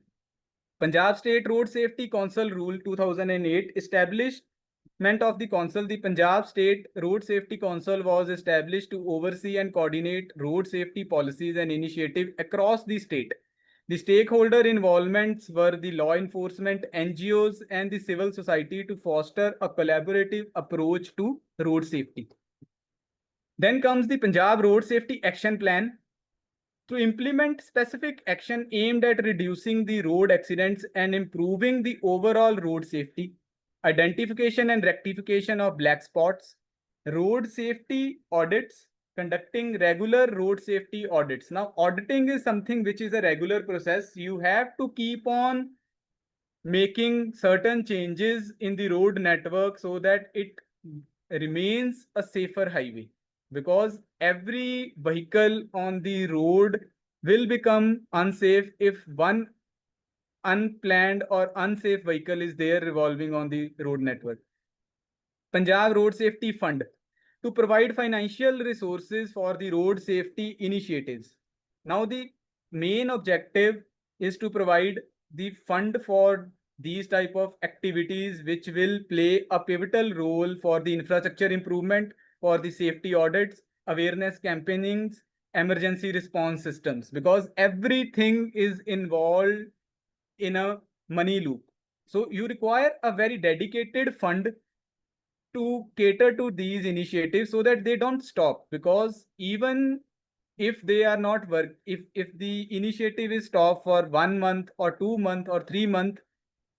Punjab State Road Safety Council Rule 2008 establishment of the council. The Punjab State Road Safety Council was established to oversee and coordinate road safety policies and initiatives across the state. The stakeholder involvements were the law enforcement, NGOs, and the civil society to foster a collaborative approach to road safety. Then comes the Punjab Road Safety Action Plan, to implement specific action aimed at reducing the road accidents and improving the overall road safety, identification and rectification of black spots, road safety audits, conducting regular road safety audits. Now, auditing is something which is a regular process. You have to keep on making certain changes in the road network so that it remains a safer highway, because every vehicle on the road will become unsafe if one unplanned or unsafe vehicle is there revolving on the road network. Punjab Road Safety Fund, to provide financial resources for the road safety initiatives. Now, the main objective is to provide the fund for these type of activities, which will play a pivotal role for the infrastructure improvement, for the safety audits, awareness campaignings, emergency response systems, because everything is involved in a money loop. So you require a very dedicated fund to cater to these initiatives so that they don't stop, because even if they are not work, if the initiative is stopped for 1 month or 2 month or 3 month,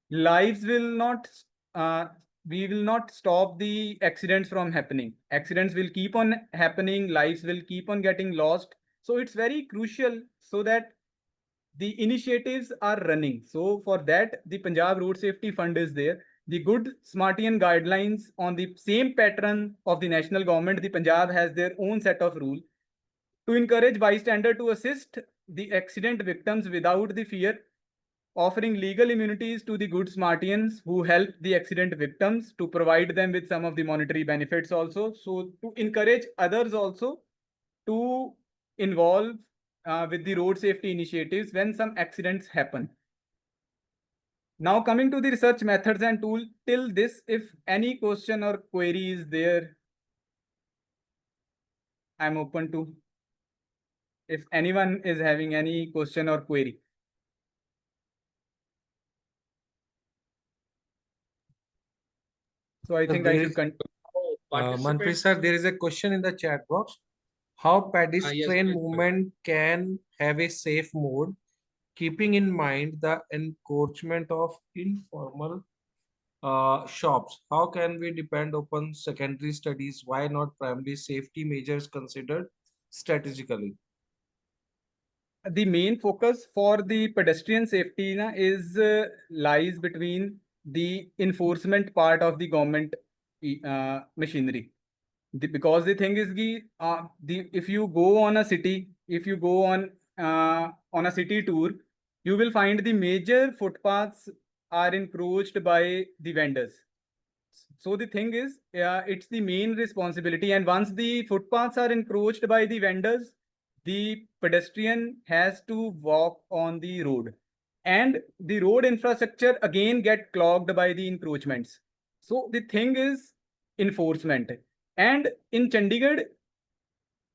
lives will not we will not stop the accidents from happening. Accidents will keep on happening, lives will keep on getting lost. So it's very crucial so that the initiatives are running. So for that, the Punjab Road Safety Fund is there. The good Smartian guidelines on the same pattern of the national government, the Punjab has their own set of rules to encourage bystander to assist the accident victims without the fear, offering legal immunities to the good Smartians who help the accident victims, to provide them with some of the monetary benefits also. So to encourage others also to involve with the road safety initiatives when some accidents happen. Now coming to the research methods and tool, till this, if any question or query is there, I'm open to. If anyone is having any question or query. So I think I should continue. Manpreet sir, there is a question in the chat box. How pedestrian please, movement can have a safe mode, keeping in mind the encroachment of informal shops? How can we depend upon secondary studies? Why not primary safety measures considered strategically? The main focus for the pedestrian safety is lies between the enforcement part of the government machinery. Because the thing is, if you go on a city, if you go on a city tour, you will find the major footpaths are encroached by the vendors. So the thing is, it's the main responsibility. And once the footpaths are encroached by the vendors, the pedestrian has to walk on the road. And the road infrastructure again get clogged by the encroachments. So the thing is enforcement. And in Chandigarh,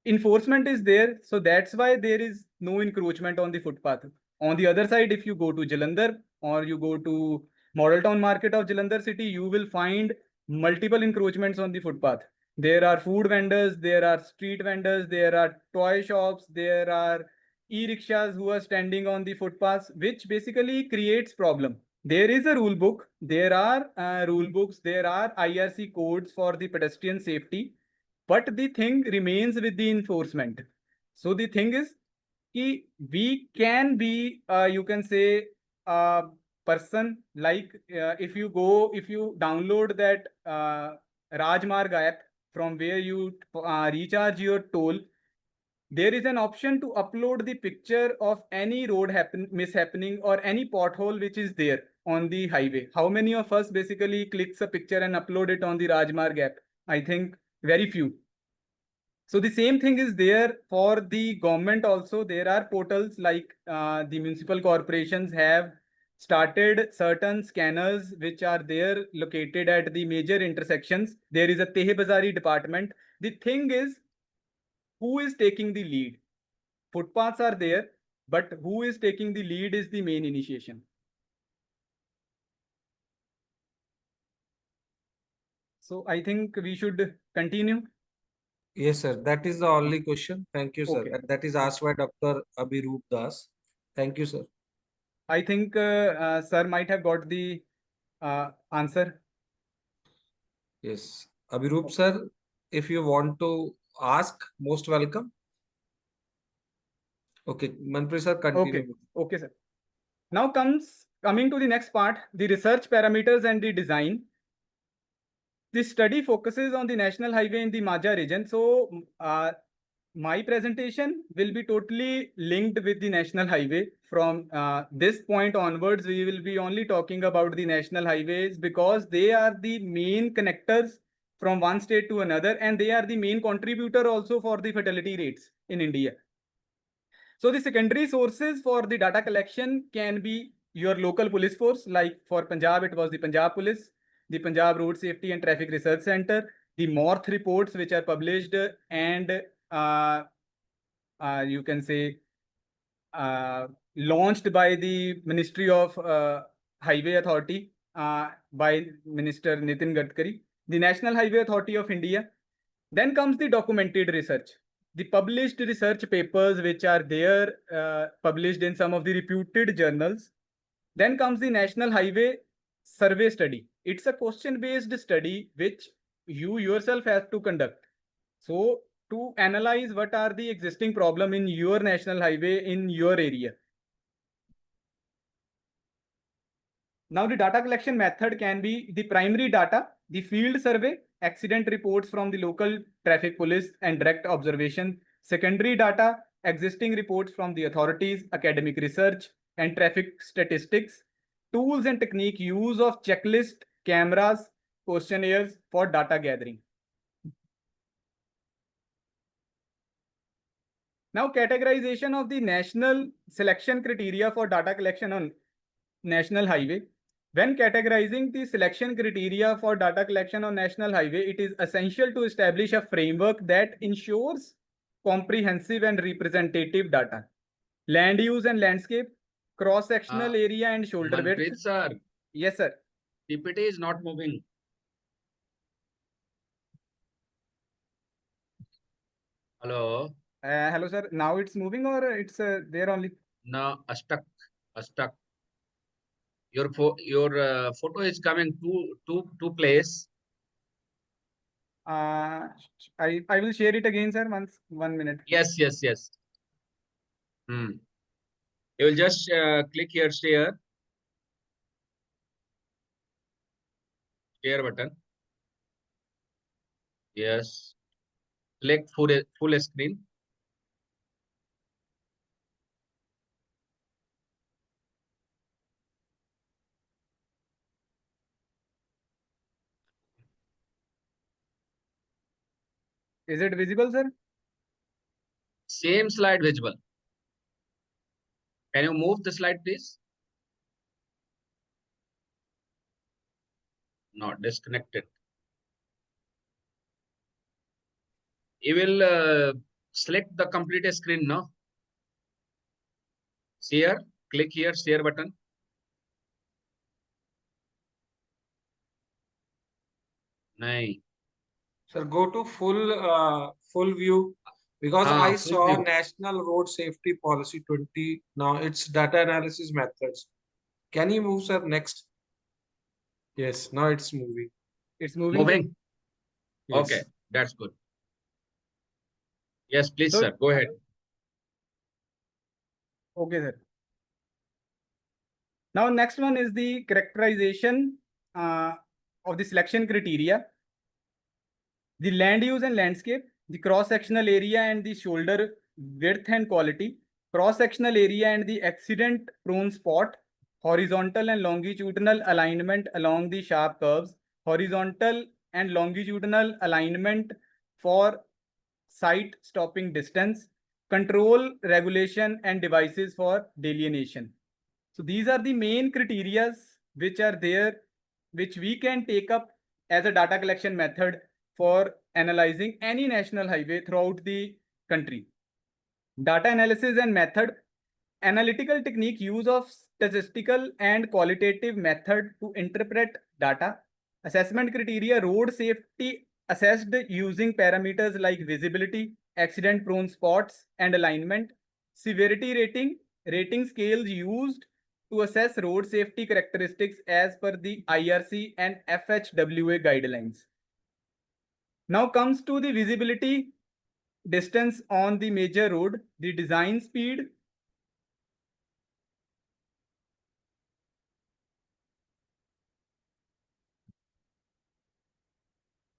enforcement is there, so that's why there is no encroachment on the footpath. On the other side, if you go to Jalandhar or you go to Model Town Market of Jalandhar city, you will find multiple encroachments on the footpath. There are food vendors, there are street vendors, there are toy shops, there are e-rickshaws who are standing on the footpaths, which basically creates problem. There is a rule book, there are rule books, there are IRC codes for the pedestrian safety, but the thing remains with the enforcement. So the thing is, we can be, you can say, a person like, if you download that Rajmarg app from where you recharge your toll, there is an option to upload the picture of any road mishappening or any pothole which is there on the highway. How many of us basically clicks a picture and upload it on the Rajmarg app? I think very few. So the same thing is there for the government also. There are portals like the municipal corporations have started certain scanners which are there located at the major intersections. There is a Tehbazari department. The thing is, who is taking the lead? Footpaths are there, but who is taking the lead is the main initiation. So I think we should continue. Yes, sir. That is the only question. Thank you, sir. Okay. And that is asked by Dr. Abhiroop Das. Thank you, sir. I think sir might have got the answer. Yes. Abhiroop, sir, if you want to ask, most welcome. Okay, Manpreet sir, continue. Okay, sir. Now coming to the next part, the research parameters and the design. The study focuses on the national highway in the Majha region. So my presentation will be totally linked with the national highway. From this point onwards, we will be only talking about the national highways because they are the main connectors from one state to another, and they are the main contributor also for the fatality rates in India. So the secondary sources for the data collection can be your local police force, like for Punjab, it was the Punjab Police, the Punjab Road Safety and Traffic Research Center, the MORTH reports which are published, and you can say launched by the Ministry of Highway Authority by Minister Nitin Gadkari, the National Highway Authority of India. Then comes the documented research, the published research papers which are there published in some of the reputed journals. Then comes the National Highway Survey Study. It's a question-based study which you yourself have to conduct. So to analyze what are the existing problem in your national highway in your area. Now the data collection method can be the primary data, the field survey, accident reports from the local traffic police and direct observation. Secondary data, existing reports from the authorities, academic research and traffic statistics. Tools and technique, use of checklist, cameras, questionnaires for data gathering. Now categorization of the national selection criteria for data collection on national highway. When categorizing the selection criteria for data collection on national highway, it is essential to establish a framework that ensures comprehensive and representative data. Land use and landscape, cross-sectional area and shoulder width. Manpreet sir. Yes, sir. PPT is not moving. Hello. Hello, sir. Now it's moving or it's there only? No, stuck. Your photo is coming to place. I will share it again, sir. 1 minute. Yes. You will just click here, share button. Yes. Click full screen. Is it visible, sir? Same slide visible. Can you move the slide, please? No, disconnected. You will select the complete screen, no? Share, click here, share button. Nahin. Sir, go to full view because I full saw view. National Road Safety Policy 20. Now it's data analysis methods. Can you move, sir? Next. Yes, now it's moving. It's moving. Moving. Yes. Okay, that's good. Yes, please, So- sir. Go ahead. Okay, sir. Now, next one is the characterization of the selection criteria. The land use and landscape, the cross-sectional area and the shoulder width and quality, cross-sectional area and the accident-prone spot, horizontal and longitudinal alignment along the sharp curves, horizontal and longitudinal alignment for sight stopping distance, control regulation and devices for delineation. So these are the main criteria which are there, which we can take up as a data collection method for analyzing any national highway throughout the country. Data analysis and method, analytical technique, use of statistical and qualitative method to interpret data. Assessment criteria, road safety assessed using parameters like visibility, accident prone spots and alignment. Severity rating, rating scales used to assess road safety characteristics as per the IRC and FHWA guidelines. Now comes to the visibility distance on the major road, the design speed,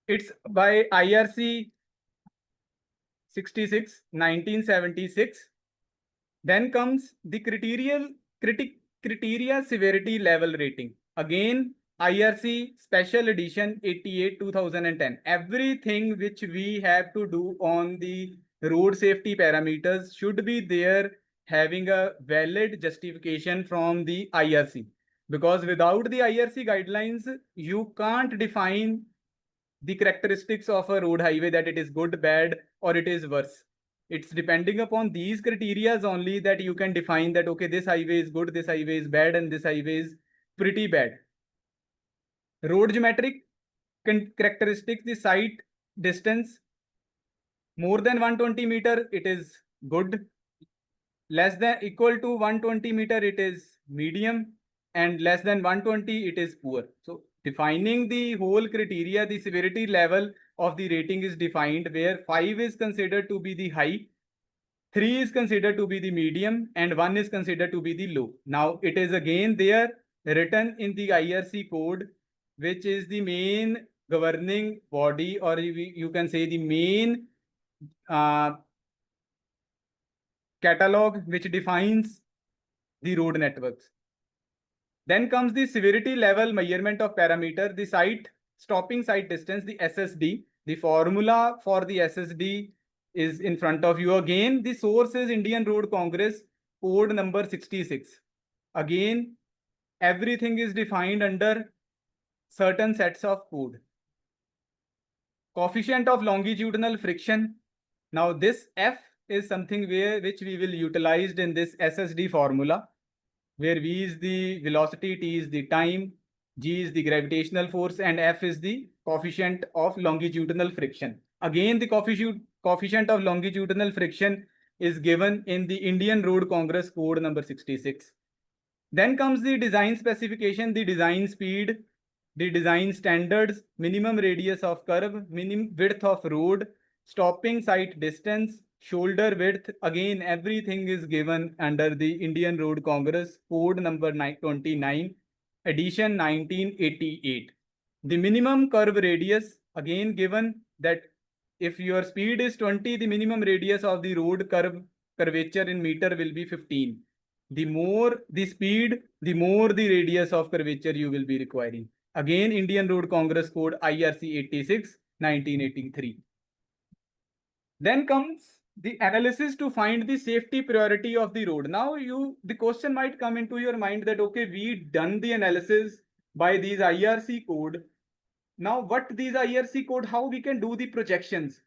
it's by IRC 66, 1976. Then comes the criteria severity level rating. Again, IRC Special Edition 88, 2010. Everything which we have to do on the road safety parameters should be there having a valid justification from the IRC. Because without the IRC guidelines, you can't define the characteristics of a road highway that it is good, bad, or it is worse. It's depending upon these criteria only that you can define that, okay, this highway is good, this highway is bad, and this highway is pretty bad. Road geometric characteristics, the site distance, more than 120 meter, it is good. Less than equal to 120 meter, it is medium, and less than 120, it is poor. So defining the whole criteria, the severity level of the rating is defined, where 5 is considered to be the high, 3 is considered to be the medium, and 1 is considered to be the low. Now it is again there written in the IRC code, which is the main governing body, or you can say the main catalog which defines the road networks. Then comes the severity level measurement of parameter, the stopping site distance, the SSD. The formula for the SSD is in front of you. Again, the source is Indian Road Congress, code number 66. Again, everything is defined under certain sets of code. Coefficient of longitudinal friction. Now this F is something which we will utilize in this SSD formula, where V is the velocity, T is the time, G is the gravitational force, and F is the coefficient of longitudinal friction. Again, the coefficient of longitudinal friction is given in the Indian Road Congress code number 66. Then comes the design specification, the design speed, the design standards, minimum radius of curve, minimum width of road, stopping site distance, shoulder width. Again, everything is given under the Indian Road Congress code number 29, edition 1988. The minimum curve radius, again given that if your speed is 20, the minimum radius of the road curvature in meter will be 15. The more the speed, the more the radius of curvature you will be requiring. Again, Indian Road Congress code IRC 86, 1983. Then comes the analysis to find the safety priority of the road. Now the question might come into your mind that, okay, we done the analysis by these IRC code. Now what these IRC code, how we can do the projections?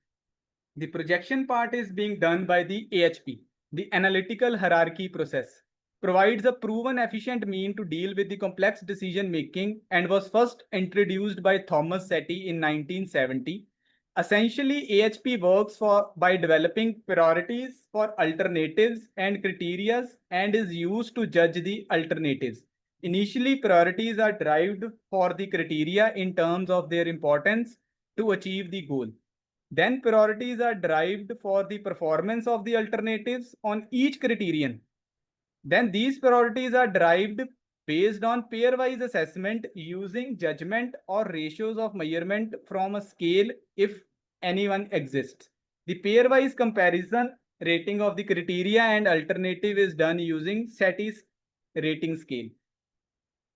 The projection part is being done by the AHP, the analytical hierarchy process. Provides a proven efficient mean to deal with the complex decision making and was first introduced by Thomas Setti in 1970. Essentially, AHP works by developing priorities for alternatives and criteria and is used to judge the alternatives. Initially, priorities are derived for the criteria in terms of their importance to achieve the goal. Then priorities are derived for the performance of the alternatives on each criterion. Then these priorities are derived based on pairwise assessment using judgment or ratios of measurement from a scale if anyone exists. The pairwise comparison rating of the criteria and alternative is done using Setti's rating scale.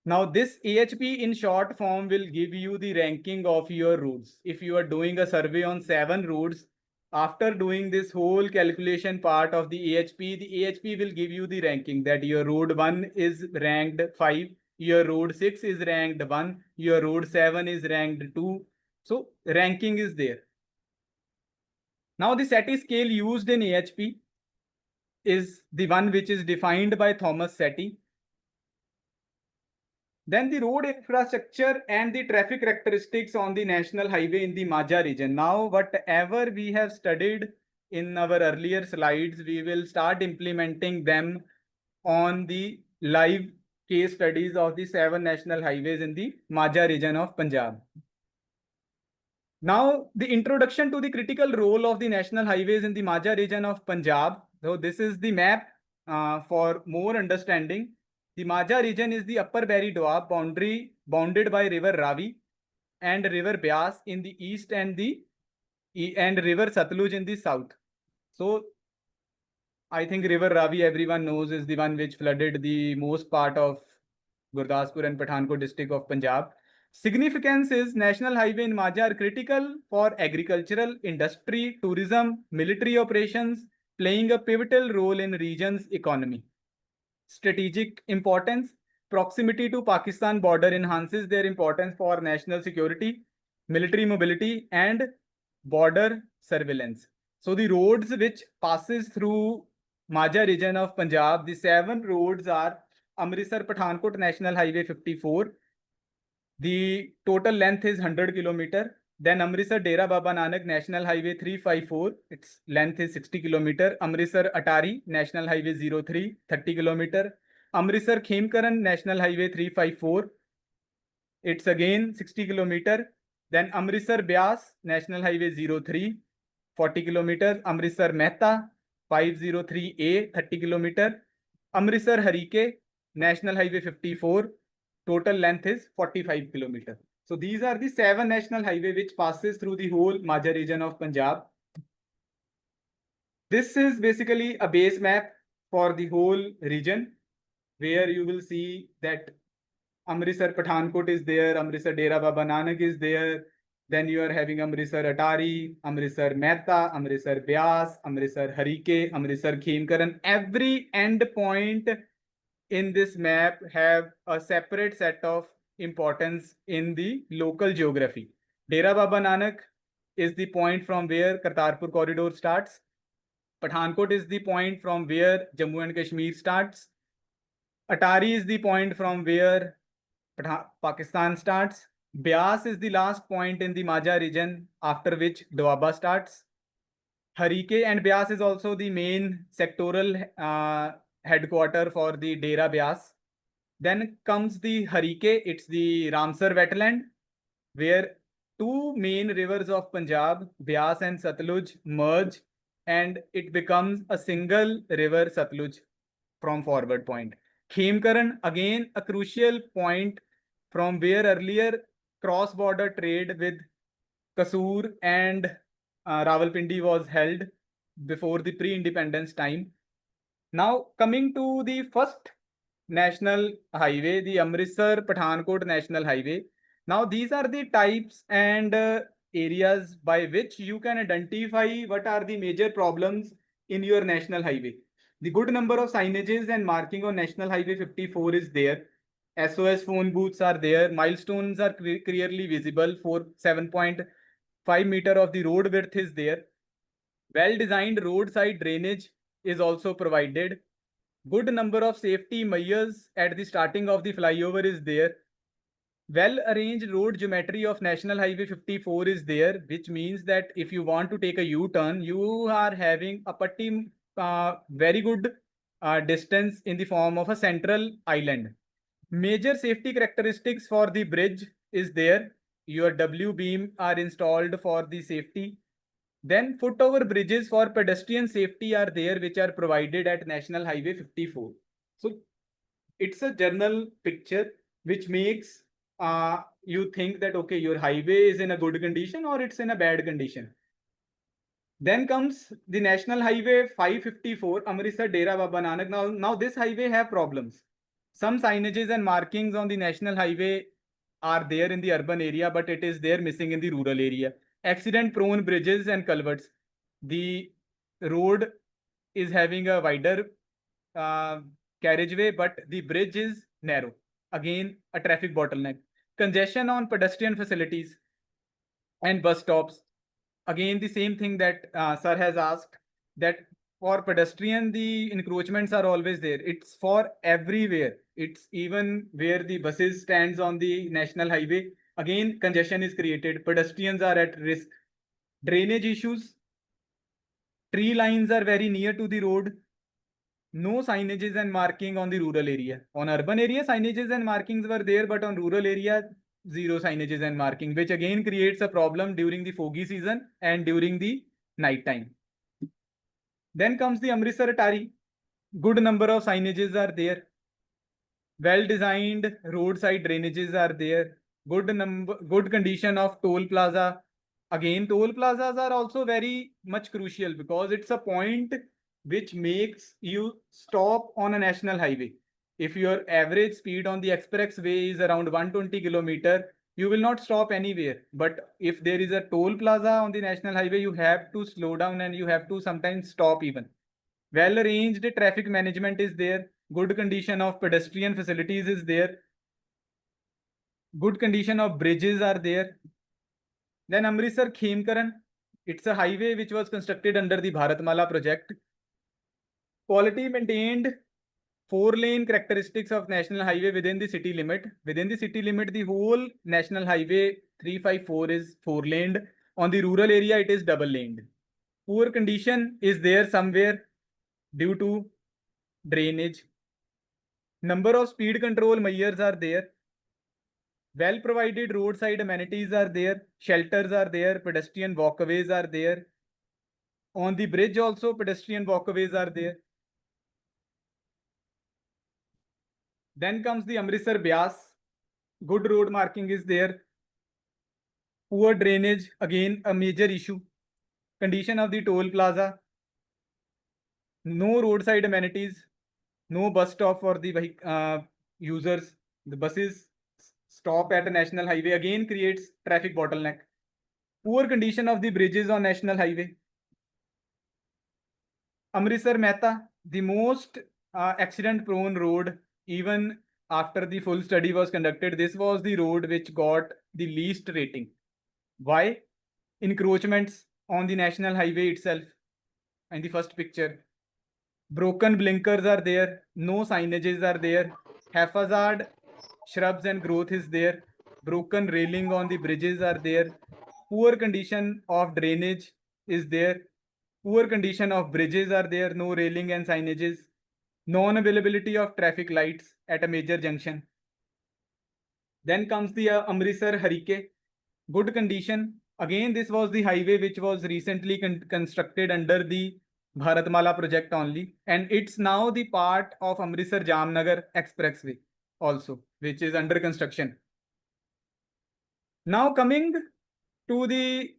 Now this AHP in short form will give you the ranking of your roads. If you are doing a survey on 7 roads, after doing this whole calculation part of the AHP will give you the ranking that your road 1 is ranked 5, your road 6 is ranked 1, your road 7 is ranked 2. So ranking is there. Now the SETI scale used in AHP is the one which is defined by Thomas Setti. Then the road infrastructure and the traffic characteristics on the national highway in the Majha region. Now, whatever we have studied in our earlier slides, we will start implementing them on the live case studies of the 7 national highways in the Majha region of Punjab. Now, the introduction to the critical role of the national highways in the Majha region of Punjab. So this is the map for more understanding. The Majha region is the upper Barry Doab boundary bounded by river Ravi and river Beas in the east and river Satluj in the south. So I think river Ravi, everyone knows, is the one which flooded the most part of Gurdaspur and Pathankot district of Punjab. Significance is national highway in Majha are critical for agricultural, industry, tourism, military operations, playing a pivotal role in region's economy. Strategic importance, proximity to Pakistan border enhances their importance for national security, military mobility, and border surveillance. So the roads which passes through Majha region of Punjab, the 7 roads are Amritsar Pathankot National Highway 54. The total length is 100 kilometer. Then Amritsar Dera Baba Nanak National Highway 354. Its length is 60 kilometer. Amritsar Atari National Highway 03, 30 kilometer. Amritsar Khemkaran National Highway 354. It's again 60 kilometer. Then Amritsar Beas National Highway 03, 40 kilometer. Amritsar Mehta 503A, 30 kilometer. Amritsar Harike National Highway 54. Total length is 45 kilometer. So these are the 7 national highway which passes through the whole Majha region of Punjab. This is basically a base map for the whole region, where you will see that Amritsar Pathankot is there, Amritsar Dera Baba Nanak is there. Then you are having Amritsar Atari, Amritsar Mehta, Amritsar Beas, Amritsar Harike, Amritsar Khemkaran. Every end point in this map have a separate set of importance in the local geography. Dera Baba Nanak is the point from where Kartarpur corridor starts. Pathankot is the point from where Jammu and Kashmir starts. Atari is the point from where Pakistan starts. Beas is the last point in the Majha region, after which Doaba starts. Harike and Beas is also the main sectoral headquarter for the Dera Beas. Then comes the Harike, it's the Ramsar wetland, where 2 main rivers of Punjab, Beas and Satluj, merge, and it becomes a single river, Satluj, from forward point. Khemkaran, again a crucial point from where earlier cross-border trade with Kasur and Rawalpindi was held before the pre-independence time. Now coming to the first national highway, the Amritsar Pathankot National Highway. Now these are the types and areas by which you can identify what are the major problems in your national highway. The good number of signages and marking on National Highway 54 is there. SOS phone booths are there. Milestones are clearly visible. 7.5 meter of the road width is there. Well-designed roadside drainage is also provided. Good number of safety measures at the starting of the flyover is there. Well-arranged road geometry of National Highway 54 is there, which means that if you want to take a U-turn, you are having a pretty very good distance in the form of a central island. Major safety characteristics for the bridge is there. Your W-beam are installed for the safety. Then footover bridges for pedestrian safety are there, which are provided at National Highway 54. So it's a general picture which makes you think that, okay, your highway is in a good condition or it's in a bad condition. Then comes the National Highway 554, Amritsar Dera Baba Nanak. Now this highway have problems. Some signages and markings on the national highway are there in the urban area, but it is there missing in the rural area. Accident-prone bridges and culverts. The road is having a wider carriageway, but the bridge is narrow. Again, a traffic bottleneck. Congestion on pedestrian facilities and bus stops. Again, the same thing that sir has asked, that for pedestrian, the encroachments are always there. It's for everywhere. It's even where the buses stands on the national highway. Again, congestion is created. Pedestrians are at risk. Drainage issues. Tree lines are very near to the road. No signages and marking on the rural area. On urban area, signages and markings were there, but on rural area, zero signages and marking, which again creates a problem during the foggy season and during the night time. Then comes the Amritsar Atari. Good number of signages are there. Well-designed roadside drainages are there. Good condition of toll plaza. Again, toll plazas are also very much crucial because it's a point which makes you stop on a national highway. If your average speed on the expressway is around 120 kilometer, you will not stop anywhere. But if there is a toll plaza on the national highway, you have to slow down and you have to sometimes stop even. Well-arranged traffic management is there. Good condition of pedestrian facilities is there. Good condition of bridges are there. Then Amritsar Khemkaran. It's a highway which was constructed under the Bharatmala project. Quality maintained 4-lane characteristics of national highway within the city limit. Within the city limit, the whole national highway 354 is 4-laned. On the rural area, it is double-laned. Poor condition is there somewhere due to drainage. Number of speed control measures are there. Well provided roadside amenities are there. Shelters are there. Pedestrian walkways are there. On the bridge also, pedestrian walkways are there. Then comes the Amritsar Byas. Good road marking is there. Poor drainage, again a major issue. Condition of the toll plaza. No roadside amenities. No bus stop for the users. The buses stop at a national highway, again creates traffic bottleneck. Poor condition of the bridges on national highway. Amritsar Mehta, the most accident prone road, even after the full study was conducted, this was the road which got the least rating. Why? Encroachments on the national highway itself. In the first picture, broken blinkers are there, no signages are there, haphazard shrubs and growth is there, broken railing on the bridges are there, poor condition of drainage is there, poor condition of bridges are there, no railing and signages, non-availability of traffic lights at a major junction. Then comes the Amritsar Harike, good condition. Again, this was the highway which was recently constructed under the Bharatmala project only, and it's now the part of Amritsar Jamnagar Expressway also, which is under construction. Now coming to the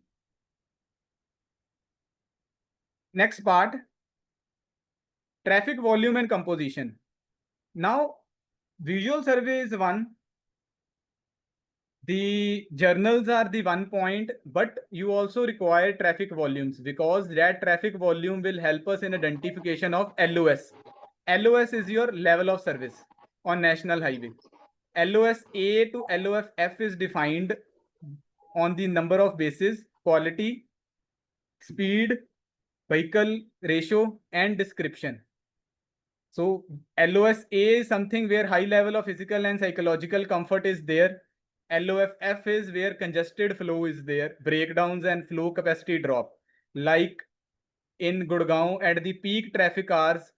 next part, traffic volume and composition. Now, visual survey is one. The journals are the one point, but you also require traffic volumes because that traffic volume will help us in identification of LOS. LOS is your level of service on national highway. LOS A to LOS F is defined on the number of bases, quality, speed, vehicle ratio, and description. So LOS A is something where high level of physical and psychological comfort is there. LOFF is where congested flow is there, breakdowns and flow capacity drop. Like in Gurgaon at the peak traffic hours,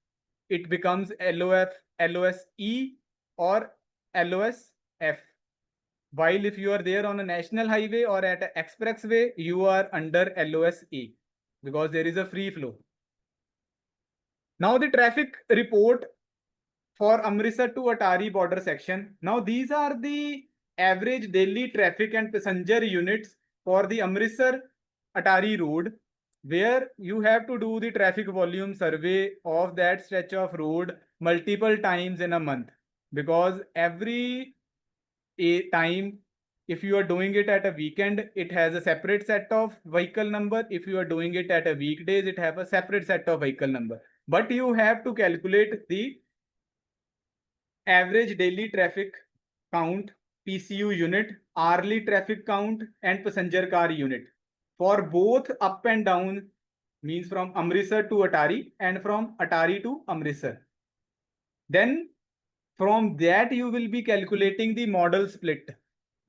it becomes LOSE or LOSF. While if you are there on a national highway or at an expressway, you are under LOSA because there is a free flow. Now the traffic report for Amritsar to Atari border section. Now these are the average daily traffic and passenger units for the Amritsar Atari road, where you have to do the traffic volume survey of that stretch of road multiple times in a month, because every time, if you are doing it at a weekend, it has a separate set of vehicle number. If you are doing it at a weekdays, it have a separate set of vehicle number. But you have to calculate the average daily traffic count, PCU unit, hourly traffic count, and passenger car unit for both up and down, means from Amritsar to Atari and from Atari to Amritsar. Then from that you will be calculating the model split.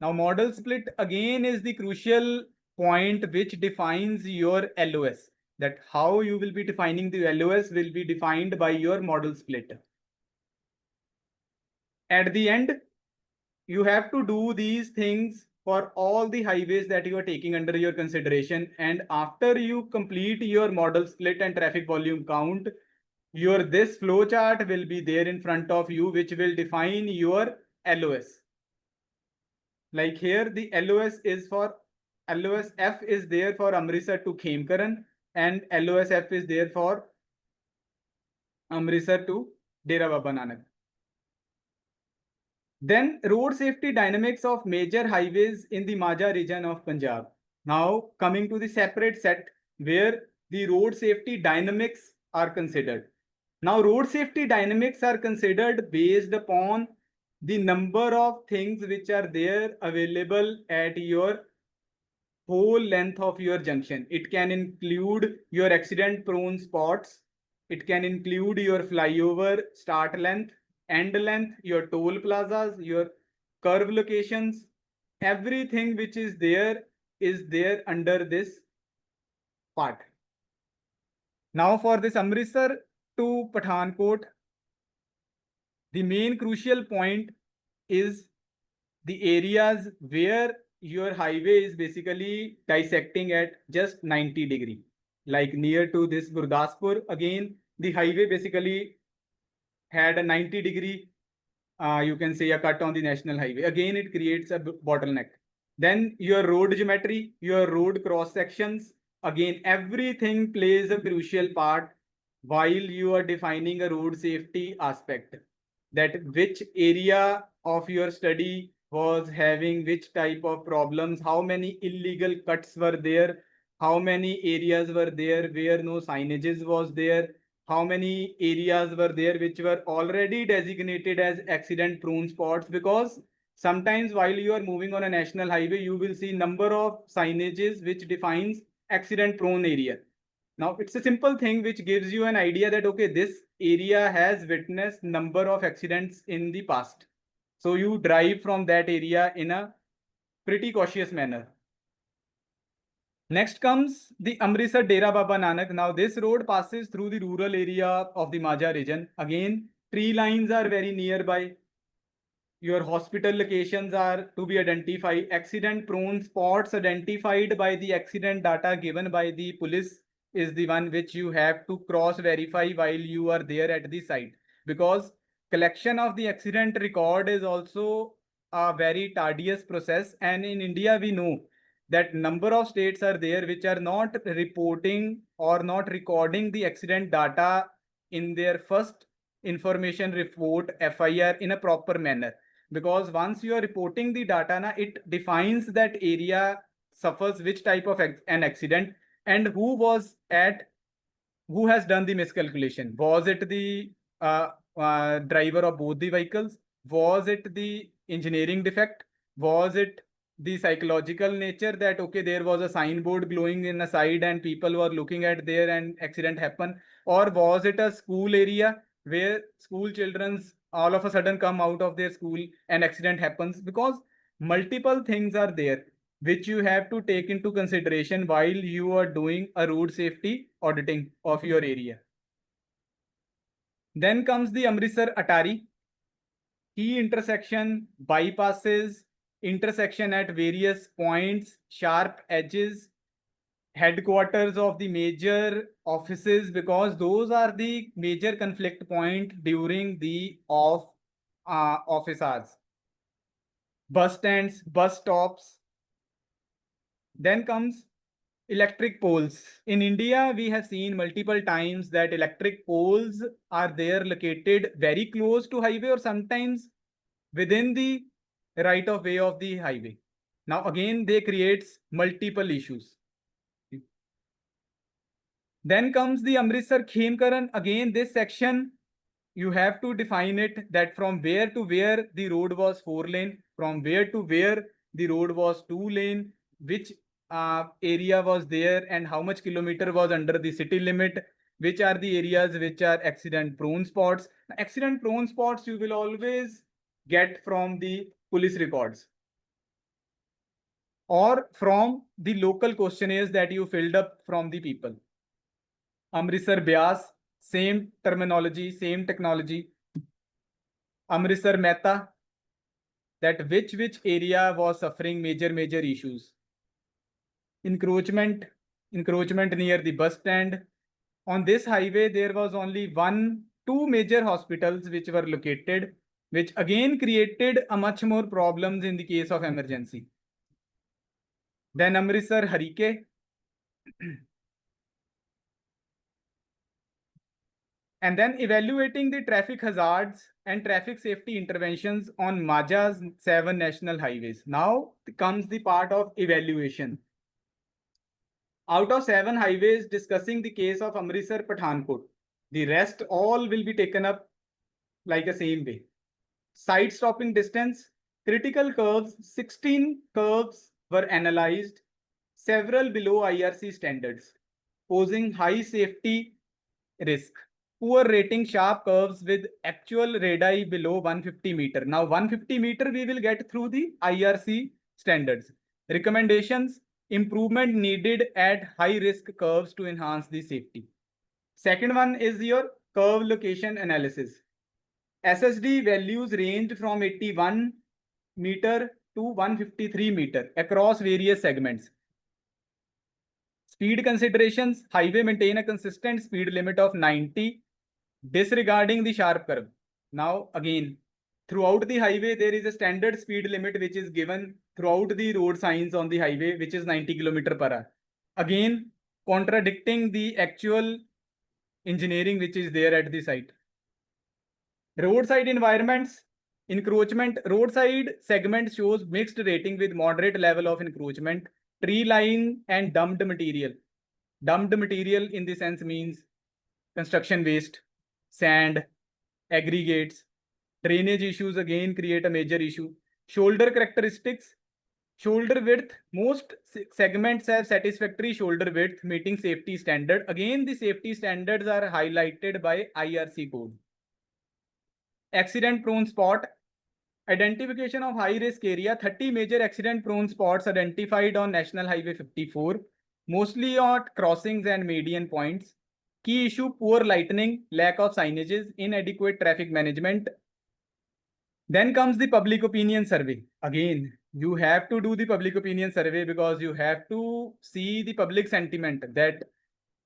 Now model split again is the crucial point which defines your LOS. That how you will be defining the LOS will be defined by your model split. At the end, you have to do these things for all the highways that you are taking under your consideration. And after you complete your model split and traffic volume count, your this flow chart will be there in front of you, which will define your LOS. Like here, the LOS is for LOSF is there for Amritsar to Khemkaran, and LOSF is there for Amritsar to Dera Baba Nanak. Then road safety dynamics of major highways in the Majha region of Punjab. Now coming to the separate set where the road safety dynamics are considered. Now road safety dynamics are considered based upon the number of things which are there available at your whole length of your junction. It can include your accident prone spots. It can include your flyover start length, end length, your toll plazas, your curve locations. Everything which is there under this part. Now for this Amritsar to Pathankot, the main crucial point is the areas where your highway is basically dissecting at just 90°. Like near to this Gurdaspur, again, the highway basically had a 90°, you can say a cut on the national highway. Again, it creates a bottleneck. Then your road geometry, your road cross sections, again, everything plays a crucial part while you are defining a road safety aspect. That which area of your study was having which type of problems, how many illegal cuts were there, how many areas were there where no signages was there, how many areas were there which were already designated as accident prone spots, because sometimes while you are moving on a national highway, you will see number of signages which defines accident prone area. Now it's a simple thing which gives you an idea that, okay, this area has witnessed number of accidents in the past. So you drive from that area in a pretty cautious manner. Next comes the Amritsar Dera Baba Nanak. Now this road passes through the rural area of the Majha region. Again, tree lines are very nearby. Your hospital locations are to be identified. Accident prone spots identified by the accident data given by the police is the one which you have to cross verify while you are there at the site, because collection of the accident record is also a very tedious process. And in India, we know that number of states are there which are not reporting or not recording the accident data in their first information report FIR in a proper manner. Because once you are reporting the data, it defines that area suffers which type of an accident and who has done the miscalculation. Was it the driver of both the vehicles? Was it the engineering defect? Was it the psychological nature that, okay, there was a signboard glowing in the side and people were looking at there and accident happened? Or was it a school area where school children's all of a sudden come out of their school and accident happens? Because multiple things are there which you have to take into consideration while you are doing a road safety auditing of your area. Then comes the Amritsar Atari. Key intersection, bypasses, intersection at various points, sharp edges, headquarters of the major offices, because those are the major conflict point during the office hours. Bus stands, bus stops. Then comes electric poles. In India, we have seen multiple times that electric poles are there located very close to highway or sometimes within the right of way of the highway. Now again, they creates multiple issues. Then comes the Amritsar Khemkaran. Again, this section, you have to define it that from where to where the road was 4-lane, from where to where the road was 2-lane, which area was there and how much kilometer was under the city limit, which are the areas which are accident prone spots. Accident prone spots you will always get from the police records or from the local questionnaires that you filled up from the people. Amritsar Byas, same terminology, same technology. Amritsar Mehta, that which area was suffering major issues. Encroachment near the bus stand. On this highway, there was only 2 major hospitals which were located, which again created a much more problems in the case of emergency. Then Amritsar Harike. And then evaluating the traffic hazards and traffic safety interventions on Majha's 7 national highways. Now comes the part of evaluation. Out of 7 highways discussing the case of Amritsar Pathankot, the rest all will be taken up like a same way. Side stopping distance, critical curves, 16 curves were analyzed. several below IRC standards, posing high safety risk. Poor rating, sharp curves with actual radii below 150 meter. Now 150 meter we will get through the IRC standards. Recommendations: improvement needed at high risk curves to enhance the safety. Second one is your curve location analysis. SSD values ranged from 81 meter to 153 meter across various segments. Speed considerations: highway maintain a consistent speed limit of 90, disregarding the sharp curve. Now again, throughout the highway, there is a standard speed limit which is given throughout the road signs on the highway, which is 90 km/h. Again, contradicting the actual engineering which is there at the site. Roadside environments, encroachment. Roadside segment shows mixed rating with moderate level of encroachment, tree line and dumped material. Dumped material in the sense means construction waste, sand, aggregates. Drainage issues again create a major issue. Shoulder characteristics. Shoulder width. Most segments have satisfactory shoulder width meeting safety standard. Again, the safety standards are highlighted by IRC code. Accident prone spot. Identification of high risk area. 30 major accident prone spots identified on National Highway 54, mostly at crossings and median points. Key issue: poor lighting, lack of signages, inadequate traffic management. Then comes the public opinion survey. Again, you have to do the public opinion survey because you have to see the public sentiment, that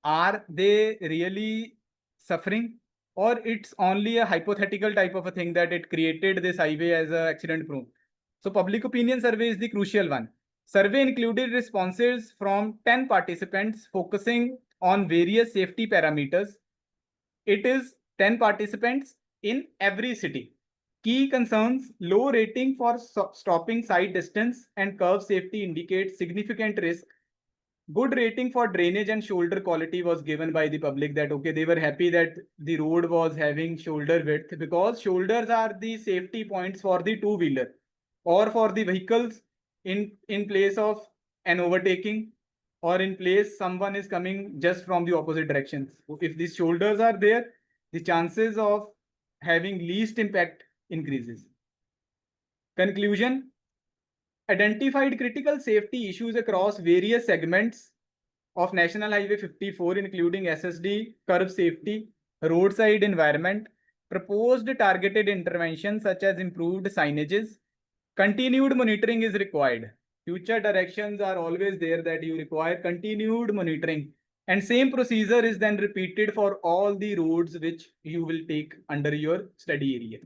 are they really suffering, or it's only a hypothetical type of a thing that it created this highway as a accident prone. So public opinion survey is the crucial one. Survey included responses from 10 participants focusing on various safety parameters. It is 10 participants in every city. Key concerns: low rating for stopping side distance and curve safety indicates significant risk. Good rating for drainage and shoulder quality was given by the public, that okay, they were happy that the road was having shoulder width, because shoulders are the safety points for the two-wheeler or for the vehicles in place of an overtaking, or in place someone is coming just from the opposite direction. If these shoulders are there, the chances of having least impact increases. Conclusion: identified critical safety issues across various segments of National Highway 54, including SSD, curb safety, roadside environment. Proposed targeted interventions such as improved signages. Continued monitoring is required. Future directions are always there that you require continued monitoring, and same procedure is then repeated for all the roads which you will take under your study area.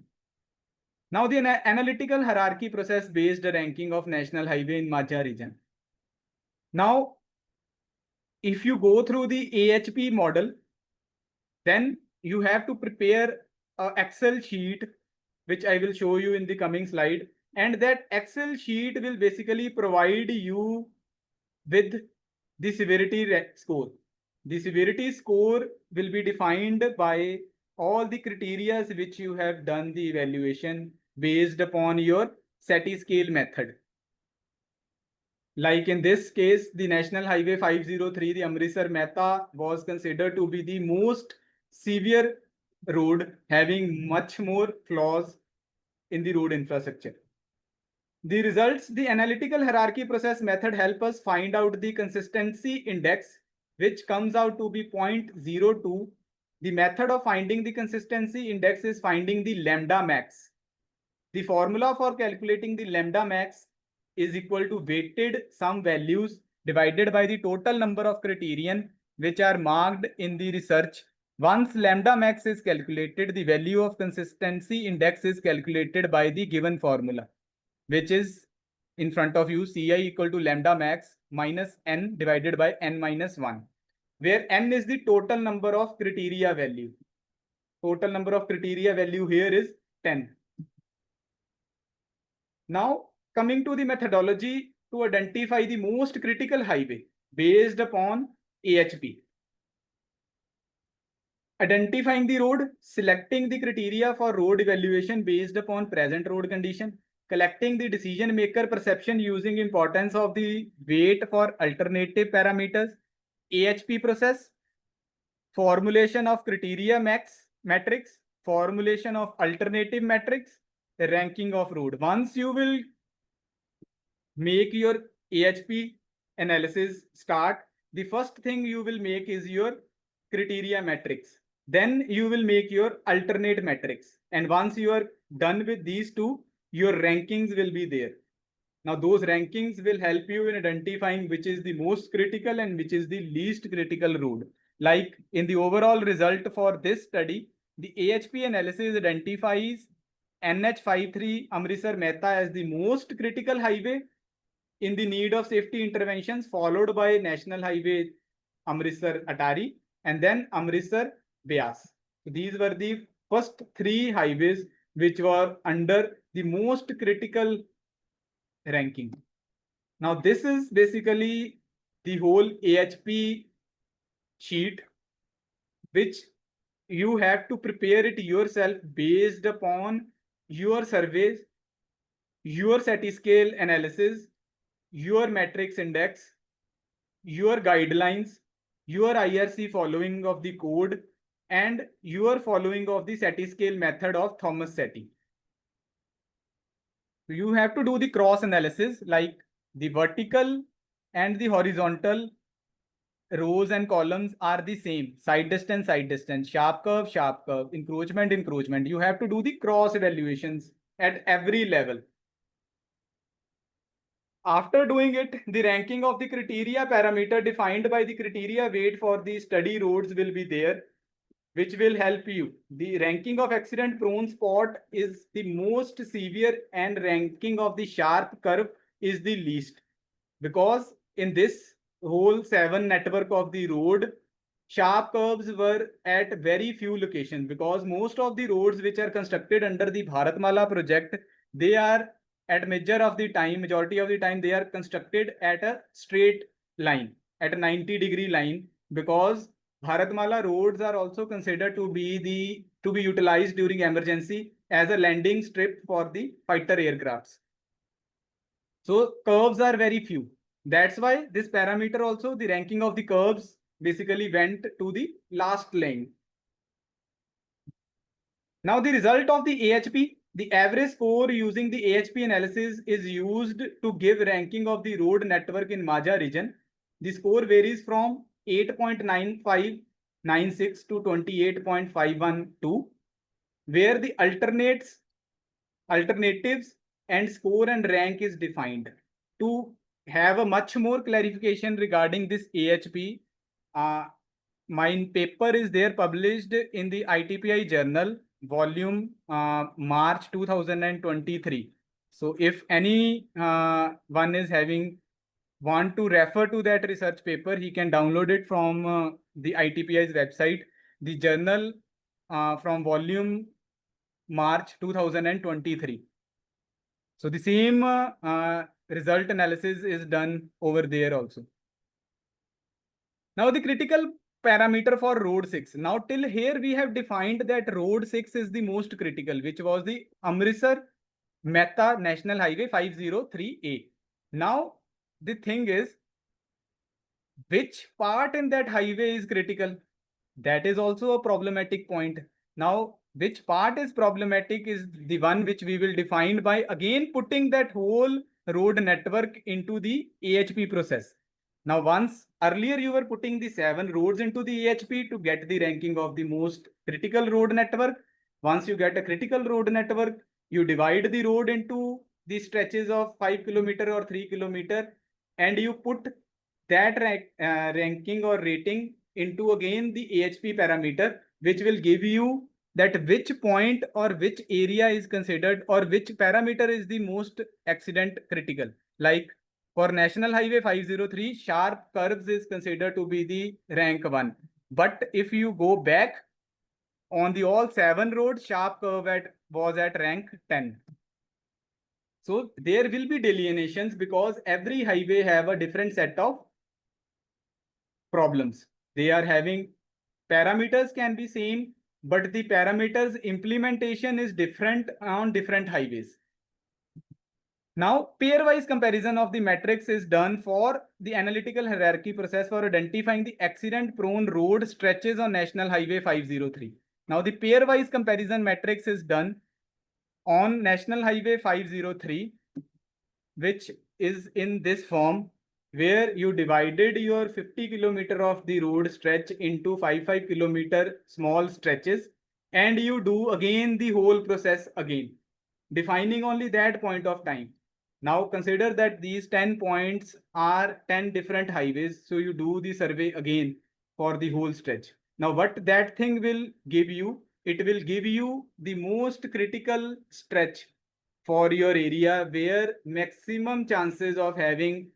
Now the analytical hierarchy process based ranking of national highway in Majha region. Now, if you go through the AHP model, then you have to prepare an Excel sheet, which I will show you in the coming slide. And that Excel sheet will basically provide you with the severity score. The severity score will be defined by all the criteria which you have done the evaluation based upon your SATI scale method. Like in this case, the National Highway 503, the Amritsar Mehta, was considered to be the most severe road, having much more flaws in the road infrastructure. The results: the analytical hierarchy process method help us find out the consistency index, which comes out to be 0.02. The method of finding the consistency index is finding the lambda max. The formula for calculating the lambda max is equal to weighted sum values divided by the total number of criterion which are marked in the research. Once lambda max is calculated, the value of consistency index is calculated by the given formula, which is in front of you, Ci equal to lambda max minus n divided by n minus 1, where n is the total number of criteria value. Total number of criteria value here is 10. Now, coming to the methodology to identify the most critical highway based upon AHP. Identifying the road, selecting the criteria for road evaluation based upon present road condition, collecting the decision maker perception using importance of the weight for alternative parameters, AHP process, formulation of criteria metrics, formulation of alternative metrics, the ranking of road. Once you will make your AHP analysis start, the first thing you will make is your criteria metrics. Then you will make your alternate metrics. And once you are done with these two, your rankings will be there. Now, those rankings will help you in identifying which is the most critical and which is the least critical road. Like in the overall result for this study, the AHP analysis identifies NH53 Amritsar Mehta as the most critical highway in the need of safety interventions, followed by National Highway Amritsar Atari and then Amritsar Beas. So these were the first three highways which were under the most critical ranking. Now this is basically the whole AHP sheet which you have to prepare it yourself based upon your surveys, your SATI scale analysis, your matrix index, your guidelines, your IRC following of the code, and your following of the SATI scale method of Thomas SATI. So you have to do the cross analysis, like the vertical and the horizontal rows and columns are the same, side distance, sharp curve, encroachment. You have to do the cross evaluations at every level. After doing it, the ranking of the criteria parameter defined by the criteria weight for the study roads will be there, which will help you. The ranking of accident prone spot is the most severe and ranking of the sharp curve is the least. Because in this whole 7 network of the road, sharp curves were at very few locations, because most of the roads which are constructed under the Bharatmala project, they are at majority of the time, they are constructed at a straight line, at a 90-degree line, because Bharatmala roads are also considered to be utilized during emergency as a landing strip for the fighter aircrafts. So curves are very few. That's why this parameter also, the ranking of the curves, basically went to the last lane. Now the result of the AHP, the average score using the AHP analysis is used to give ranking of the road network in Majha region. The score varies from 8.9596 to 28.512, where the alternatives and score and rank is defined. To have a much more clarification regarding this AHP, my paper is there published in the ITPI journal, volume March 2023. So if any one is want to refer to that research paper, he can download it from the ITPI's website. The journal from volume March 2023. So the same result analysis is done over there also. Now the critical parameter for road 6. Now till here we have defined that road 6 is the most critical, which was the Amritsar Mehta National Highway 503A. Now the thing is, which part in that highway is critical? That is also a problematic point. Now, which part is problematic is the one which we will define by again putting that whole road network into the AHP process. Now, once earlier you were putting the 7 roads into the AHP to get the ranking of the most critical road network. Once you get a critical road network, you divide the road into the stretches of 5 kilometer or 3 kilometer, and you put that ranking or rating into again the AHP parameter, which will give you that which point or which area is considered or which parameter is the most accident critical. Like for National Highway 503, sharp curves is considered to be the rank 1. But if you go back on the all 7 roads, sharp curve was at rank 10. So there will be delineations because every highway have a different set of problems. They are having parameters can be same, but the parameters implementation is different on different highways. Now, pair-wise comparison of the metrics is done for the analytical hierarchy process for identifying the accident-prone road stretches on National Highway 503. Now, the pair-wise comparison matrix is done on National Highway 503, which is in this form, where you divided your 50 kilometer of the road stretch into 5 kilometer small stretches, and you do again the whole process again, defining only that point of time. Now consider that these 10 points are 10 different highways. So you do the survey again for the whole stretch. Now what that thing will give you, it will give you the most critical stretch for your area where maximum chances of having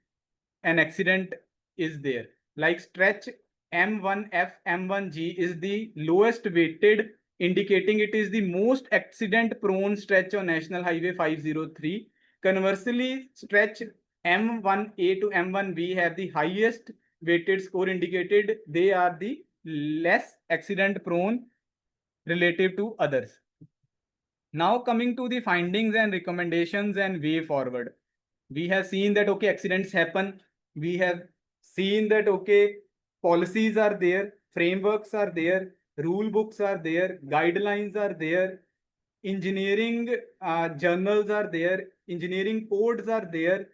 an accident is there. Like stretch M1F, M1G is the lowest weighted, indicating it is the most accident prone stretch on National Highway 503. Conversely, stretch M1A to M1B have the highest weighted score, indicated they are the less accident prone relative to others. Now coming to the findings and recommendations and way forward. We have seen that, okay, accidents happen. We have seen that, okay, policies are there, frameworks are there, rule books are there, guidelines are there, engineering journals are there, engineering codes are there.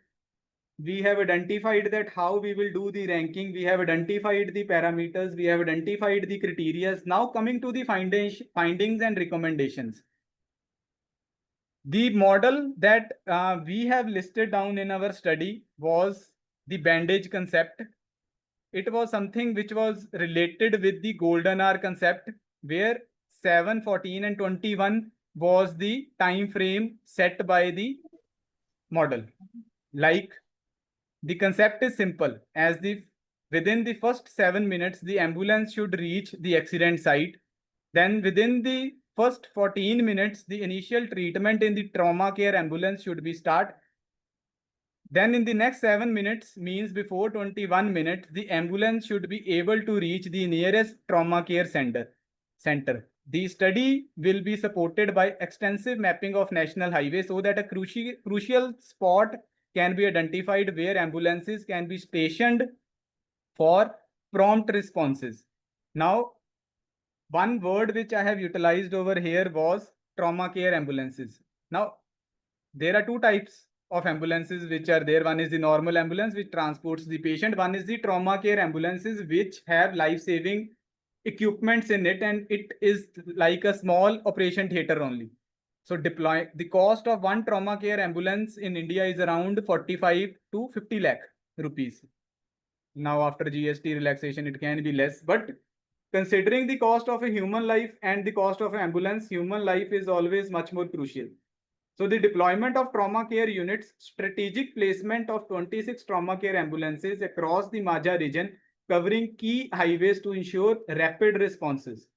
We have identified that how we will do the ranking. We have identified the parameters. We have identified the criteria. Now coming to the findings and recommendations. The model that we have listed down in our study was the bandage concept. It was something which was related with the golden hour concept, where 7, 14, and 21 was the time frame set by the model. Like the concept is simple, as the within the first 7 minutes, the ambulance should reach the accident site. Then within the first 14 minutes, the initial treatment in the trauma care ambulance should be start. Then in the next 7 minutes, means before 21 minutes, the ambulance should be able to reach the nearest trauma care center. The study will be supported by extensive mapping of national highways so that a crucial spot can be identified where ambulances can be stationed for prompt responses. Now, one word which I have utilized over here was trauma care ambulances. Now, there are two types of ambulances which are there. One is the normal ambulance which transports the patient. One is the trauma care ambulances which have life-saving equipments in it, and it is like a small operation theater only. So the cost of one trauma care ambulance in India is around 45 to 50 lakh rupees. Now after GST relaxation, it can be less, but considering the cost of a human life and the cost of an ambulance, human life is always much more crucial. So the deployment of trauma care units, strategic placement of 26 trauma care ambulances across the Majha region, covering key highways to ensure rapid responses.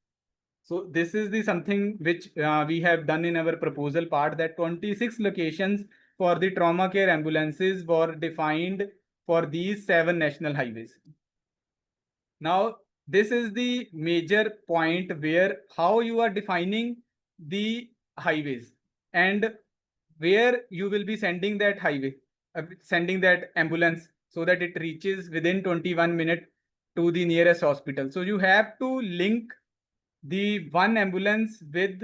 So this is the something which we have done in our proposal part, that 26 locations for the trauma care ambulances were defined for these 7 national highways. Now, this is the major point where how you are defining the highways and where you will be sending that highway, sending that ambulance so that it reaches within 21 minutes to the nearest hospital. So you have to link the one ambulance with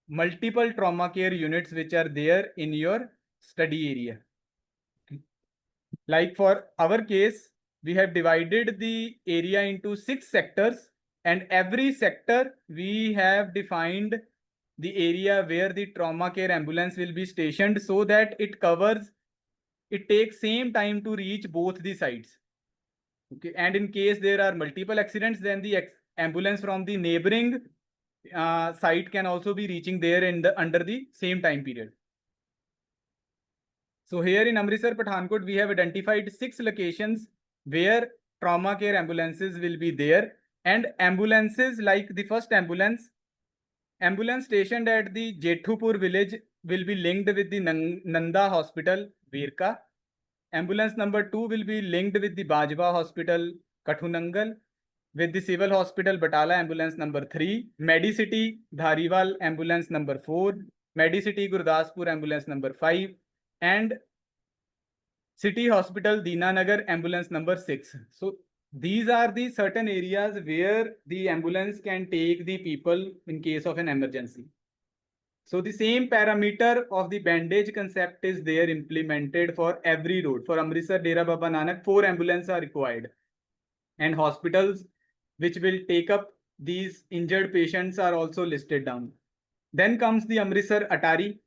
multiple trauma care units which are there in your study area. Like for our case, we have divided the area into 6 sectors, and every sector we have defined the area where the trauma care ambulance will be stationed so that it takes same time to reach both the sites. Okay, and in case there are multiple accidents, then the ambulance from the neighboring site can also be reaching there under the same time period. So here in Amritsar, Pathankot, we have identified 6 locations where trauma care ambulances will be there, and ambulances like the first ambulance stationed at the Jethupur village will be linked with the Nanda Hospital, Virka. Ambulance number 2 will be linked with the Bajwa Hospital, Kathunangal, with the Civil Hospital, Batala ambulance number 3, Medicity, Dhariwal ambulance number 4, Medicity, Gurdaspur ambulance number 5, and City Hospital, Dinanagar, ambulance number 6. So these are the certain areas where the ambulance can take the people in case of an emergency. So the same parameter of the bandage concept is there implemented for every road. For Amritsar, Dera Baba Nanak, 4 ambulances are required. And hospitals which will take up these injured patients are also listed down. Then comes the Amritsar Atari.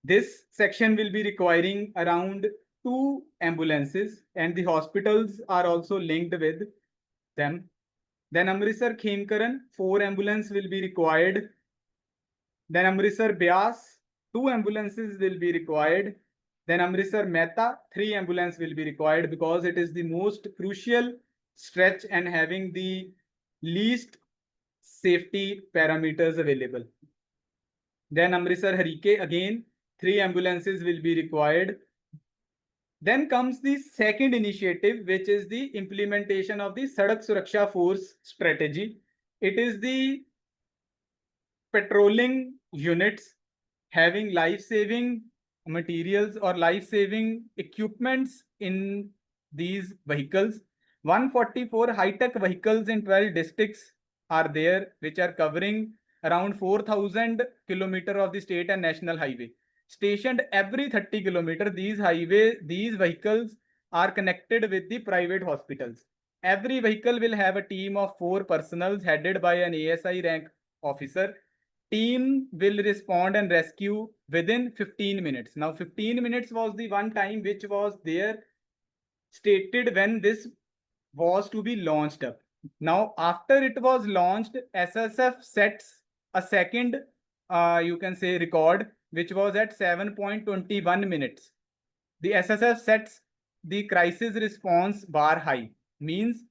This section will be requiring around 2 ambulances, and the hospitals are also linked with them. Then Amritsar Khemkaran, 4 ambulances will be required. Then Amritsar Beas, 2 ambulances will be required. Then Amritsar Mehta, 3 ambulances will be required because it is the most crucial stretch and having the least safety parameters available. Then Amritsar Harike, again 3 ambulances will be required. Then comes the second initiative, which is the implementation of the Sadak Suraksha Force strategy. It is the patrolling units having life-saving materials or life-saving equipments in these vehicles. 144 high-tech vehicles in 12 districts are there, which are covering around 4,000 kilometers of the state and national highway. Stationed every 30 kilometers, these vehicles are connected with the private hospitals. Every vehicle will have a team of 4 personnel headed by an ASI rank officer. Team will respond and rescue within 15 minutes. Now 15 minutes was the one time which was there stated when this was to be launched up. Now after it was launched, SSF sets a second you can say record, which was at 7.21 minutes. The SSF sets the crisis response bar high. Means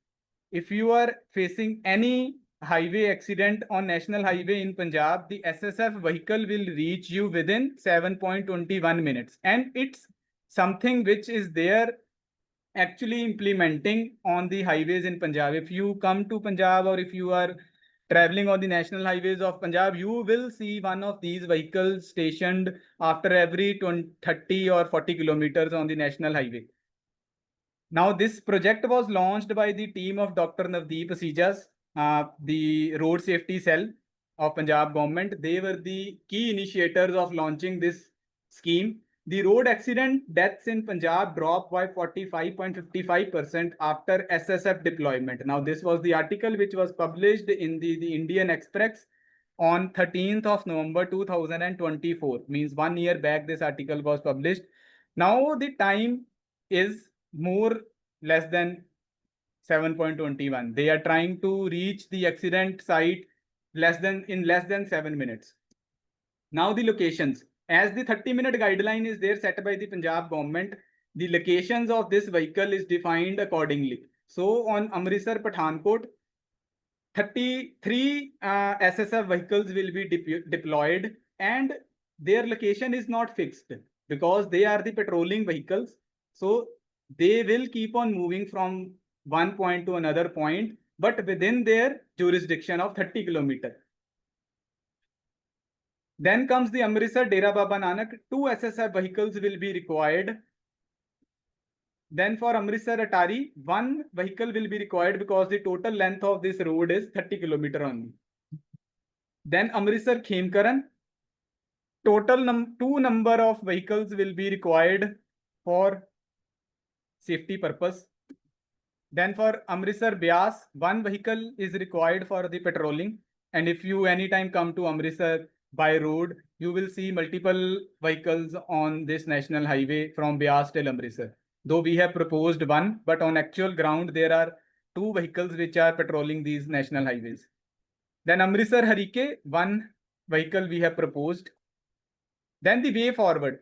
if you are facing any highway accident on national highway in Punjab, the SSF vehicle will reach you within 7.21 minutes. And it's something which is there actually implementing on the highways in Punjab. If you come to Punjab or if you are traveling on the national highways of Punjab, you will see one of these vehicles stationed after every 30 or 40 kilometers on the national highway. Now, this project was launched by the team of Dr. Navdeep Asijas, the road safety cell of Punjab government. They were the key initiators of launching this scheme. The road accident deaths in Punjab dropped by 45.55% after SSF deployment. Now, this was the article which was published in the Indian Express on 13th of November 2024. Means 1 year back this article was published. Now the time is more less than 7.21. They are trying to reach the accident site in less than 7 minutes. Now the locations. As the 30-minute guideline is there set by the Punjab government, the locations of this vehicle is defined accordingly. So on Amritsar Pathankot, 33 SSF vehicles will be deployed, and their location is not fixed because they are the patrolling vehicles. So they will keep on moving from one point to another point, but within their jurisdiction of 30 kilometers. Then comes the Amritsar Dera Baba Nanak. 2 SSF vehicles will be required. Then for Amritsar Atari, 1 vehicle will be required because the total length of this road is 30 kilometers only. Then Amritsar Khemkaran, total 2 number of vehicles will be required for safety purpose. Then for Amritsar Beas, 1 vehicle is required for the patrolling. And if you anytime come to Amritsar by road, you will see multiple vehicles on this national highway from Beas till Amritsar. Though we have proposed 1, but on actual ground, there are 2 vehicles which are patrolling these national highways. Then Amritsar Harike, 1 vehicle we have proposed. Then the way forward.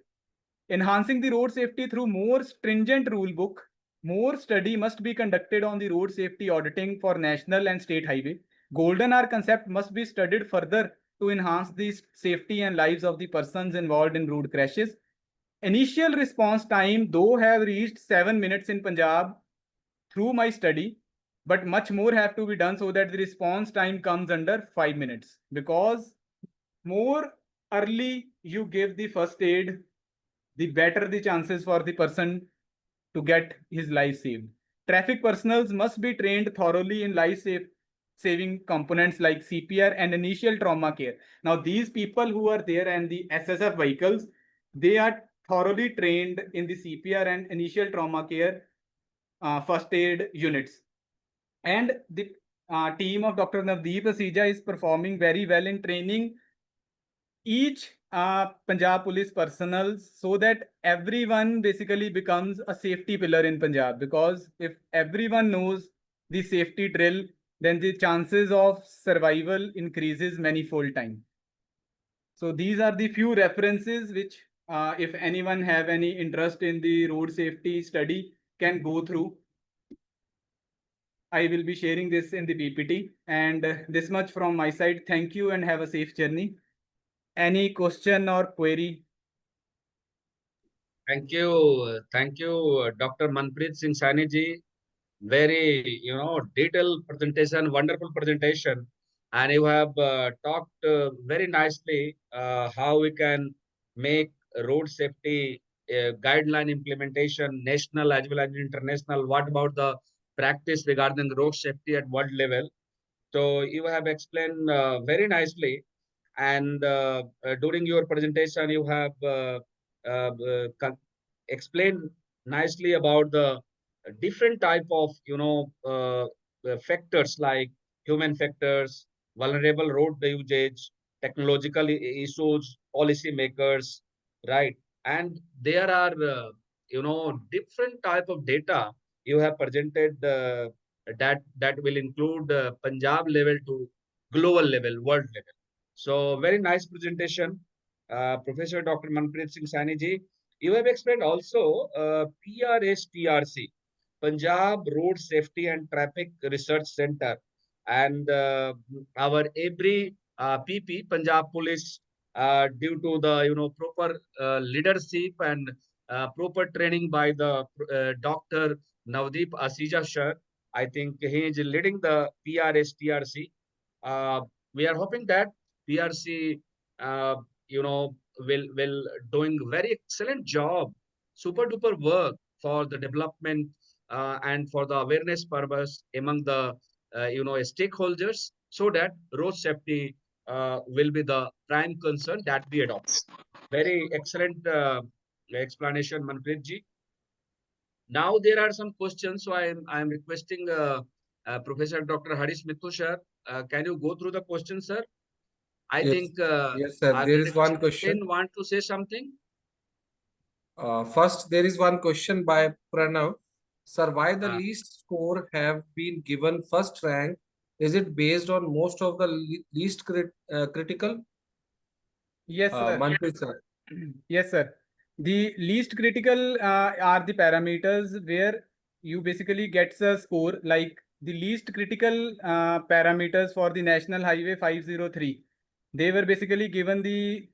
Enhancing the road safety through more stringent rule book. More study must be conducted on the road safety auditing for national and state highway. Golden hour concept must be studied further to enhance the safety and lives of the persons involved in road crashes. Initial response time, though, have reached 7 minutes in Punjab through my study, but much more have to be done so that the response time comes under 5 minutes. Because more early you give the first aid, the better the chances for the person to get his life saved. Traffic personnel must be trained thoroughly in saving components like CPR and initial trauma care. Now, these people who are there and the SSF vehicles, they are thoroughly trained in the CPR and initial trauma care first aid units. And the team of Dr. Navdeep Asija is performing very well in training each Punjab police personnel so that everyone basically becomes a safety pillar in Punjab. Because if everyone knows the safety drill, then the chances of survival increases many-fold time. So these are the few references which, if anyone have any interest in the road safety study, can go through. I will be sharing this in the PPT, and this much from my side. Thank you and have a safe journey. Any question or query? Thank you, Dr. Manpreet Singh Saini ji. Very, detailed presentation, wonderful presentation, and you have talked very nicely how we can make road safety guideline implementation national as well as international. What about the practice regarding road safety at world level? So you have explained very nicely, and during your presentation, you have explained nicely about the different type of factors like human factors, vulnerable road usage, technological issues, policy makers, right? And there are different type of data you have presented that will include Punjab level to global level, world level. So very nice presentation, Professor Dr. Manpreet Singh Saini ji. You have explained also PRSTRC, Punjab Road Safety and Traffic Research Center, and our every PP Punjab Police, due to the proper leadership and proper training by the Dr. Navdeep Asija sir. I think he is leading the PRSTRC. We are hoping that PRC, will doing very excellent job, super duper work for the development and for the awareness purpose among the stakeholders, so that road safety will be the prime concern that we adopt. Very excellent explanation, Manpreet ji. Now there are some questions, so I am requesting Professor Dr. Harish Mittu sir. Can you go through the questions, sir? I Yes, think yes, sir. There is one question. Want to say something? First, there is one question by Pranav. Sir, why the Uh, least score have been given first rank? Is it based on most of the least critical? Yes, sir. Manpreet sir. Yes, sir. The least critical are the parameters where you basically gets a score, like the least critical parameters for the National Highway 503. They were basically given the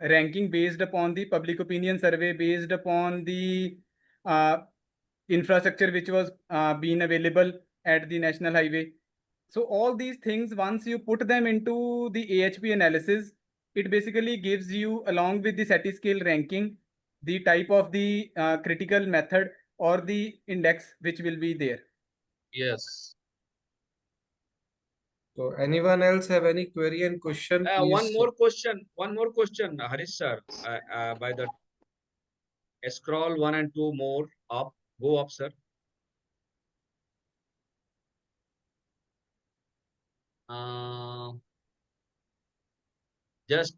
ranking based upon the public opinion survey, based upon the uh, infrastructure which was being available at the National Highway. So all these things, once you put them into the AHP analysis, it basically gives you, along with the SETI scale ranking, the type of the critical method or the index which will be there. yes. So anyone else have any query and question? One Please. more question, Harish sir. By the scroll 1 and 2 more up, go up, sir. Uh, just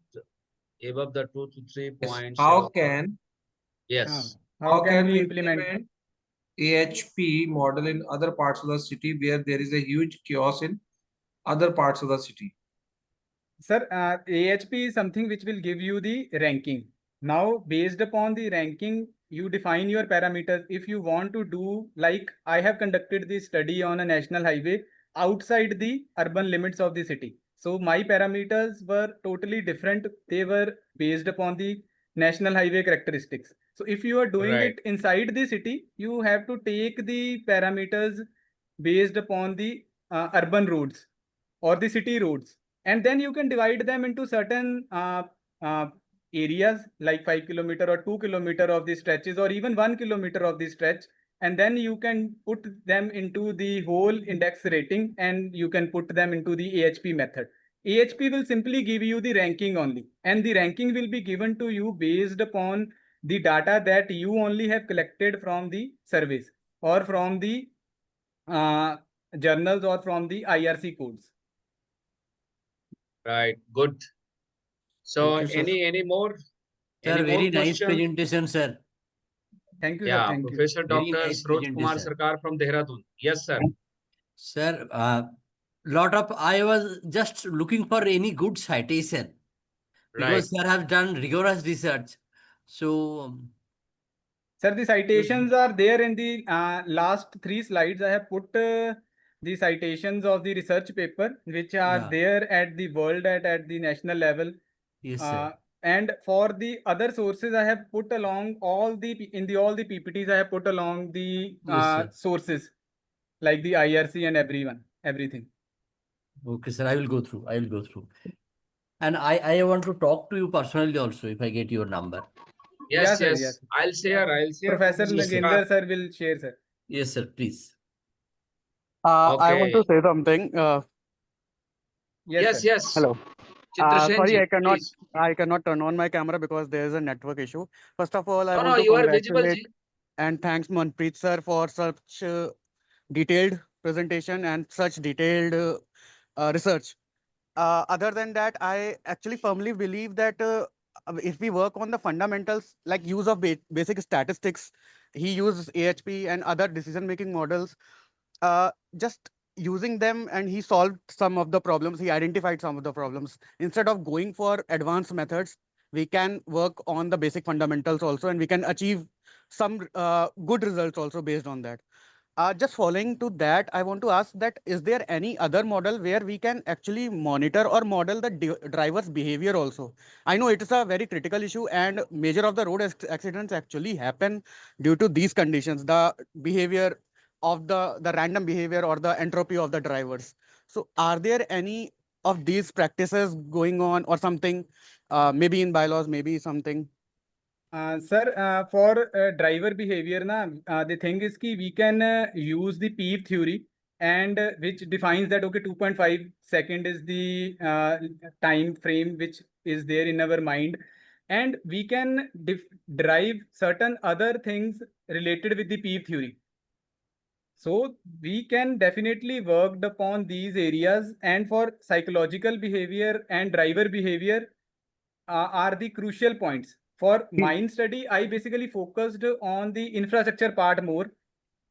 above the 2 to 3 Yes. points. How can Yes. How can we implement AHP model in other parts of the city where there is a huge chaos in other parts of the city? Sir, AHP is something which will give you the ranking. Now, based upon the ranking, you define your parameters. If you want to do, like I have conducted the study on a national highway outside the urban limits of the city. So my parameters were totally different. They were based upon the national highway characteristics. So if you are doing Right. it inside the city, you have to take the parameters based upon the urban roads or the city roads, and then you can divide them into certain areas like 5 kilometer or 2 kilometer of the stretches or even 1 kilometer of the stretch, and then you can put them into the whole index rating and you can put them into the AHP method. AHP will simply give you the ranking only, and the ranking will be given to you based upon the data that you only have collected from the surveys or from the journals or from the IRC codes. Right. Good. So Thank you, sir. any more? Sir, Any more very nice question? presentation, sir. Thank you, sir. Yeah, Thank you. Professor Very Dr. nice Sroj Kumar presentation. Sarkar from Dehradun. Yes, sir. Sir, I was just looking for any good citation Right. because sir have done rigorous research. So, Sir, the citations are there in the last 3 slides. I have put the citations of the research paper, which are yeah, there at the world at the national level. yes, sir. And for the other sources, I have put along all the all the PPTs. I have put along the Yes, sir. sources like the IRC and everything. Okay, sir, I will go through. I will go through. And I want to talk to you personally also if I get your number. Yes, Sir, yes. I'll share, Professor Yes, sir. Nagendra sir will share, sir. Yes, sir, please. I want to Okay. say something. Yes, sir. Yes. Hello. Chitra Sorry, Senji, I please. cannot turn on my camera because there is a network issue. First of all, I No, want no, to you are visible, congratulate Ji. and thanks Manpreet sir for such detailed presentation and such detailed research. Other than that, I actually firmly believe that if we work on the fundamentals like use of basic statistics, he uses AHP and other decision-making models, just using them, and he solved some of the problems, he identified some of the problems. Instead of going for advanced methods, we can work on the basic fundamentals also, and we can achieve some good results also based on that. Just following to that, I want to ask that is there any other model where we can actually monitor or model the driver's behavior also? I know it is a very critical issue and major of the road accidents actually happen due to these conditions, the behavior of the random behavior or the entropy of the drivers. So are there any of these practices going on or something, maybe in bylaws, maybe something? Sir, for driver behavior, the thing is ki we can use the PEEP theory, and which defines that okay, 2.5 second is the time frame which is there in our mind, and we can derive certain other things related with the PEEP theory. So we can definitely work upon these areas, and for psychological behavior and driver behavior are the crucial points. For mine study, I basically focused on the infrastructure part more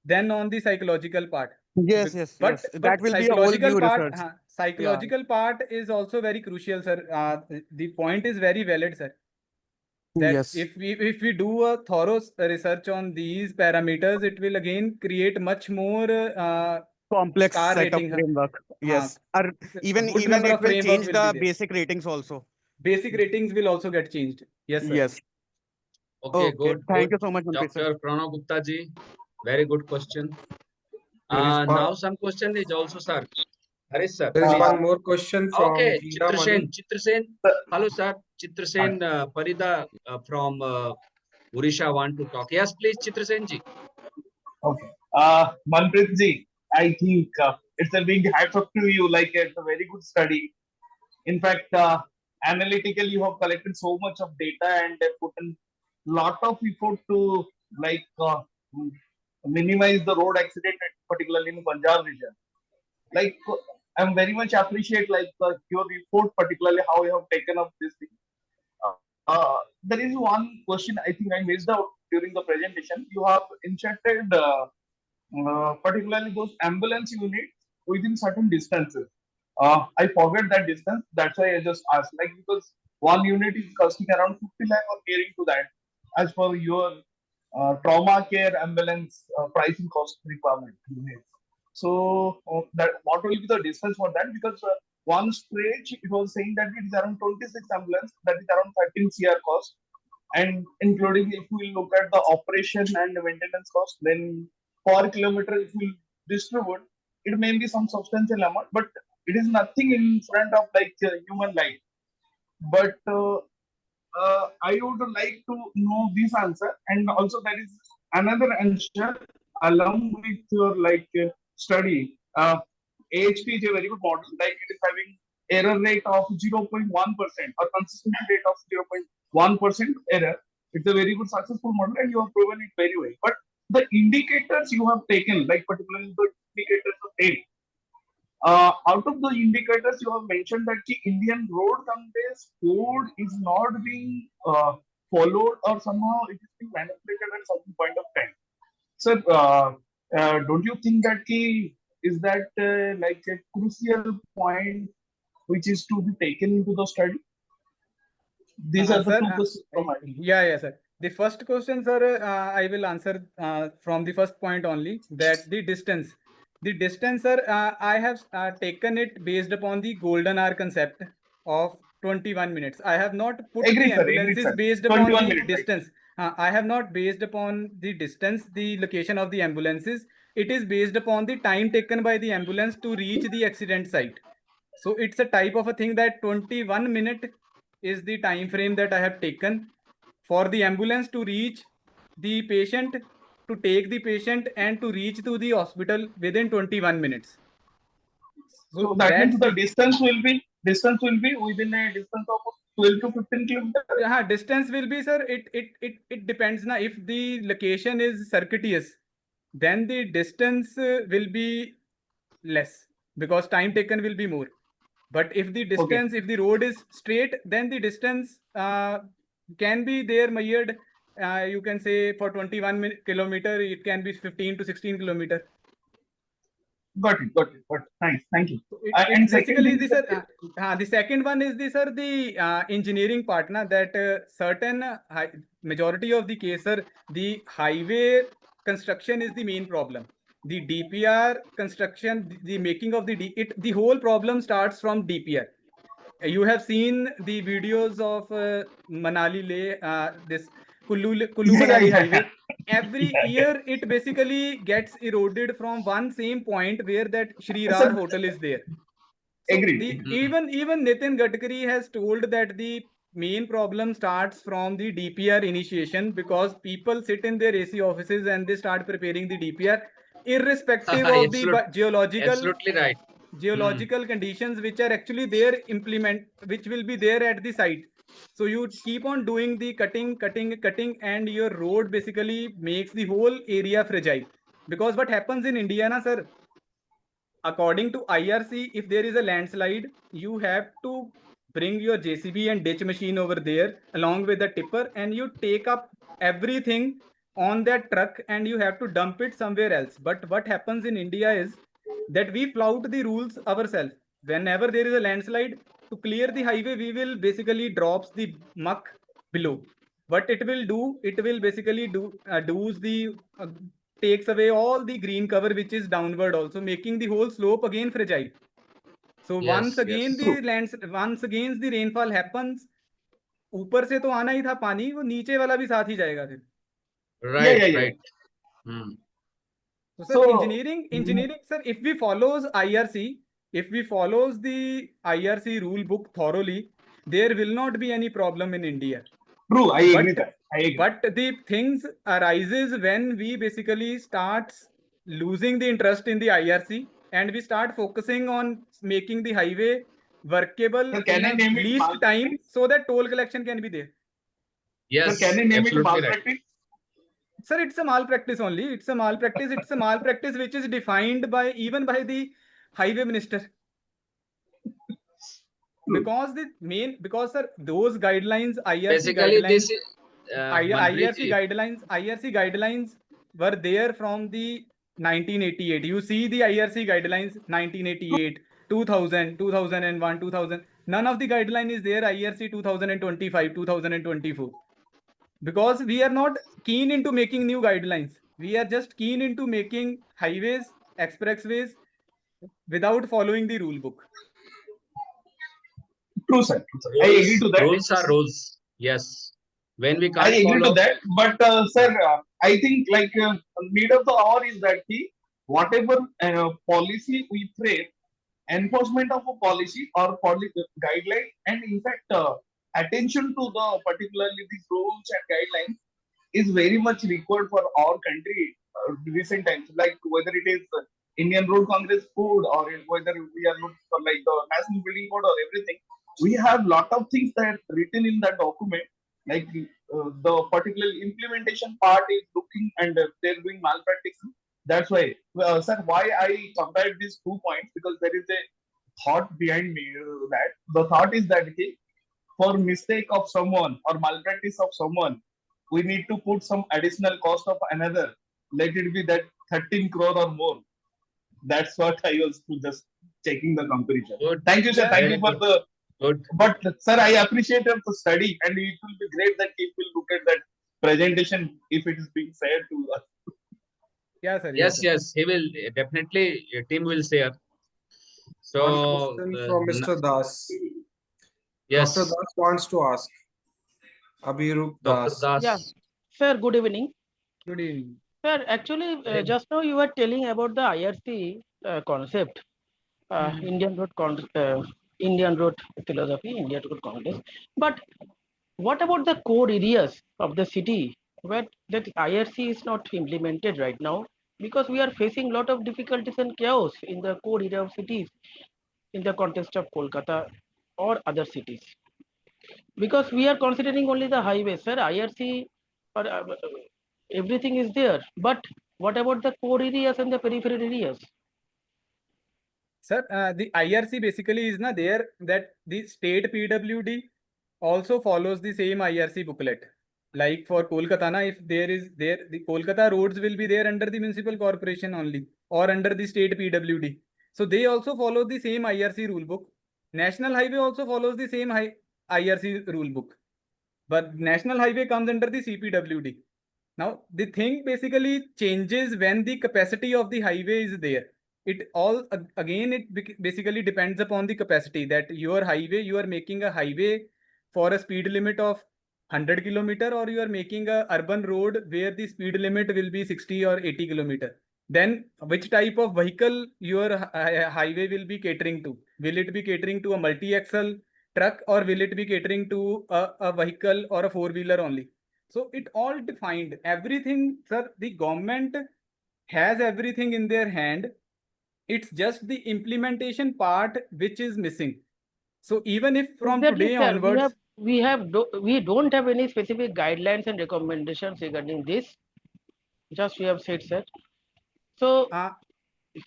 than on the psychological part. Yes, yes, But yes. That will be a whole psychological new part, research. Yeah. psychological part is also very crucial, sir. The point is very valid, sir. That Yes. if we do a thorough research on these parameters, it will again create much more Complex star set of rating. framework. Yes. Or A even good number it of will framework change will be the there. basic ratings also. Basic ratings will also get changed. Yes, sir. Yes. Okay, Okay. good, Thank good. you so much, Manpreet sir. Dr. Pranav Gupta ji, very good question. There is Now some question is also, sir. Harish, sir, there is please. one more question from Okay, Geeta Chitra Mani. Sen. Chitra Sen. Hello, sir. Chitra Sen Parida from Odisha want to talk. Yes, please, Chitra Sen ji. Okay. Manpreet ji, I think it's a big hats off to you. Like it's a very good study. In fact, analytically, you have collected so much of data and put in lot of effort to like minimize the road accident, particularly in Punjab region. Like I'm very much appreciate like your report, particularly how you have taken up this thing. There is one question I think I missed out during the presentation. You have injected particularly those ambulance units within certain distances. I forget that distance. That's why I just asked. Like because one unit is costing around 50 lakh or nearing to that, as per your trauma care ambulance pricing cost requirement units. So that what will be the distance for that? Because one stretch it was saying that it is around 26 ambulance, that is around 13 CR cost, and including if we look at the operation and the maintenance cost, then per kilometer if we distribute, it may be some substantial amount, but it is nothing in front of like human life. But I would like to know this answer, and also there is another answer along with your study. AHP is a very good model, like it is having error rate of 0.1% or consistency rate of 0.1% error. It's a very good successful model, and you have proven it very well. But the indicators you have taken, like particularly the indicators of 10, out of the indicators you have mentioned that the Indian road conveys code is not being followed, or somehow it is being manipulated at some point of time. Sir, don't you think that is that like a crucial point which is to be taken into the study? These are the Sir, two questions from my yeah, sir. The first question, sir, I will answer from the first point only, that the distance. The distance, sir, I have taken it based upon the golden hour concept of 21 minutes. I have not put the ambulances sir. based upon 21 the minutes, right. distance. I have not based upon the distance, the location of the ambulances. It is based upon the time taken by the ambulance to reach the accident site. So it's a type of a thing that 21 minute is the time frame that I have taken for the ambulance to reach the patient, to take the patient and to reach to the hospital within 21 minutes. So that that's means the the distance will be within a distance of 12 to 15 kilometers. Distance will be, sir, it depends na. If the location is circuitous, then the distance will be less because time taken will be more. But if the distance, if the road is straight, then the distance can be there measured. You can say for 21 kilometer, it can be 15 to 16 kilometer. Got it. Nice, thank you. It's And basically second the sir. The second one is the sir, the engineering partner, that certain majority of the case, sir, the highway construction is the main problem. The DPR construction, the making of the whole problem starts from DPR. You have seen the videos of Manali Leh, this Kullu Manali highway. Every year it basically gets eroded from one same point where that Shri Rar hotel is there. So even Nitin Gadkari has told that the main problem starts from the DPR initiation, because people sit in their AC offices and they start preparing the DPR irrespective of the Absolutely right. geological conditions which are actually there which will be there at the site. So you keep on doing the cutting, and your road basically makes the whole area fragile. Because what happens in India, na sir, according to IRC, if there is a landslide, you have to bring your JCB and ditch machine over there along with the tipper, and you take up everything on that truck and you have to dump it somewhere else. But what happens in India is that we flout the rules ourselves. Whenever there is a landslide, to clear the highway, we will basically drops the muck below. What it will do, it will basically does the takes away all the green cover which is downward, also making the whole slope again fragile. So once again the rainfall happens, ऊपर से तो आना ही था पानी, वो नीचे वाला भी साथ ही जाएगा फिर. Right. So sir, engineering, sir, if we follows IRC, if we follows the IRC rule book thoroughly, there will not be any problem in India. True, I agree that. But the things arises when we basically starts losing the interest in the IRC and we start focusing on making the highway workable in a least time so that toll collection can be there. Yes, can I name it absolutely malpractice? right. Sir, it's a malpractice only. It's a malpractice. It's a malpractice which is defined by even by the highway minister. Because sir, those guidelines, Basically, this is IRC guidelines were there from the 1988. You see the IRC guidelines 1988, 2000, 2001, 2000. None of the guideline is there IRC 2025, 2024. Because we are not keen into making new guidelines. We are just keen into making highways, expressways without following the rule book. True, sir. I agree to that. Rules are rules. Yes. When we can't I agree follow to that. But sir, I think need of the hour is that whatever policy we frame, enforcement of a policy or guideline, and in fact attention to the particularly these rules and guidelines is very much required for our country recent times, like whether it is Indian Road Congress code or whether we are looking for like the National Building Code or everything. We have lot of things that written in that document, like the particular implementation part is looking and they're doing malpractice. That's why, sir, why I compared these 2 points, because there is a thought behind me that the thought is that okay, for mistake of someone or malpractice of someone, we need to put some additional cost of another. Let it be that 13 crore or more. That's what I was just checking the comparison. Good. Thank you, sir. Yeah. Thank Very you for good. the. Good. But sir, I appreciate the study, and it will be great that he will look at that presentation if it is being shared to us. Yeah, sir. Yes, yes, he will definitely. Team will share. One So question from Mr. Das. yes, Dr. Das wants to ask. Abhirup Dr. Das. Das. Yeah, sir, good evening. Good evening. Sir, actually, just now you were telling about the IRC concept, Indian Road Philosophy, Indian Road Congress. But what about the core areas of the city where that IRC is not implemented right now? Because we are facing a lot of difficulties and chaos in the core area of cities in the context of Kolkata or other cities. Because we are considering only the highways, sir. IRC or everything is there, but what about the core areas and the peripheral areas? Sir, the IRC basically is not there that the state PWD also follows the same IRC booklet. Like for Kolkata, if the Kolkata roads will be there under the municipal corporation only or under the state PWD. So they also follow the same IRC rule book. National Highway also follows the same IRC rule book. But National Highway comes under the CPWD. Now, the thing basically changes when the capacity of the highway is there. It all, again, it basically depends upon the capacity that your highway, you are making a highway for a speed limit of 100 kilometer, or you are making a urban road where the speed limit will be 60 or 80 kilometer. Then which type of vehicle your highway will be catering to? Will it be catering to a multi-axle truck, or will it be catering to a vehicle or a four-wheeler only? So it all defined everything, sir. The government has everything in their hand. It's just the implementation part which is missing. So even if from Exactly, today sir. onwards, We don't have any specific guidelines and recommendations regarding this. Just we have said, sir. So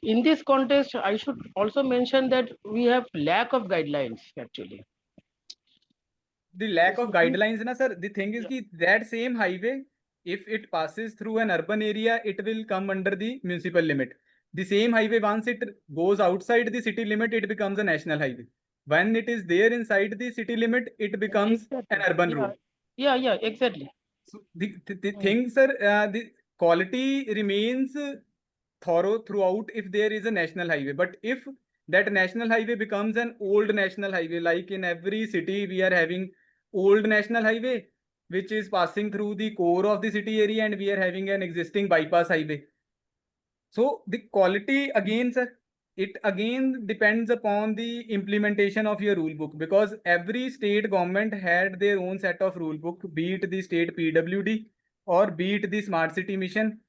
in this context, I should also mention that we have lack of guidelines actually. the lack of guidelines, na sir. The thing is that same highway, if it passes through an urban area, it will come under the municipal limit. The same highway, once it goes outside the city limit, it becomes a national highway. When it is there inside the city limit, it becomes an urban road. Yeah, exactly. So the thing, sir, the quality remains thorough throughout if there is a national highway. But if that national highway becomes an old national highway, like in every city we are having old national highway, which is passing through the core of the city area, and we are having an existing bypass highway. So the quality again, sir, it again depends upon the implementation of your rule book, because every state government had their own set of rule book, be it the state PWD or be it the smart city mission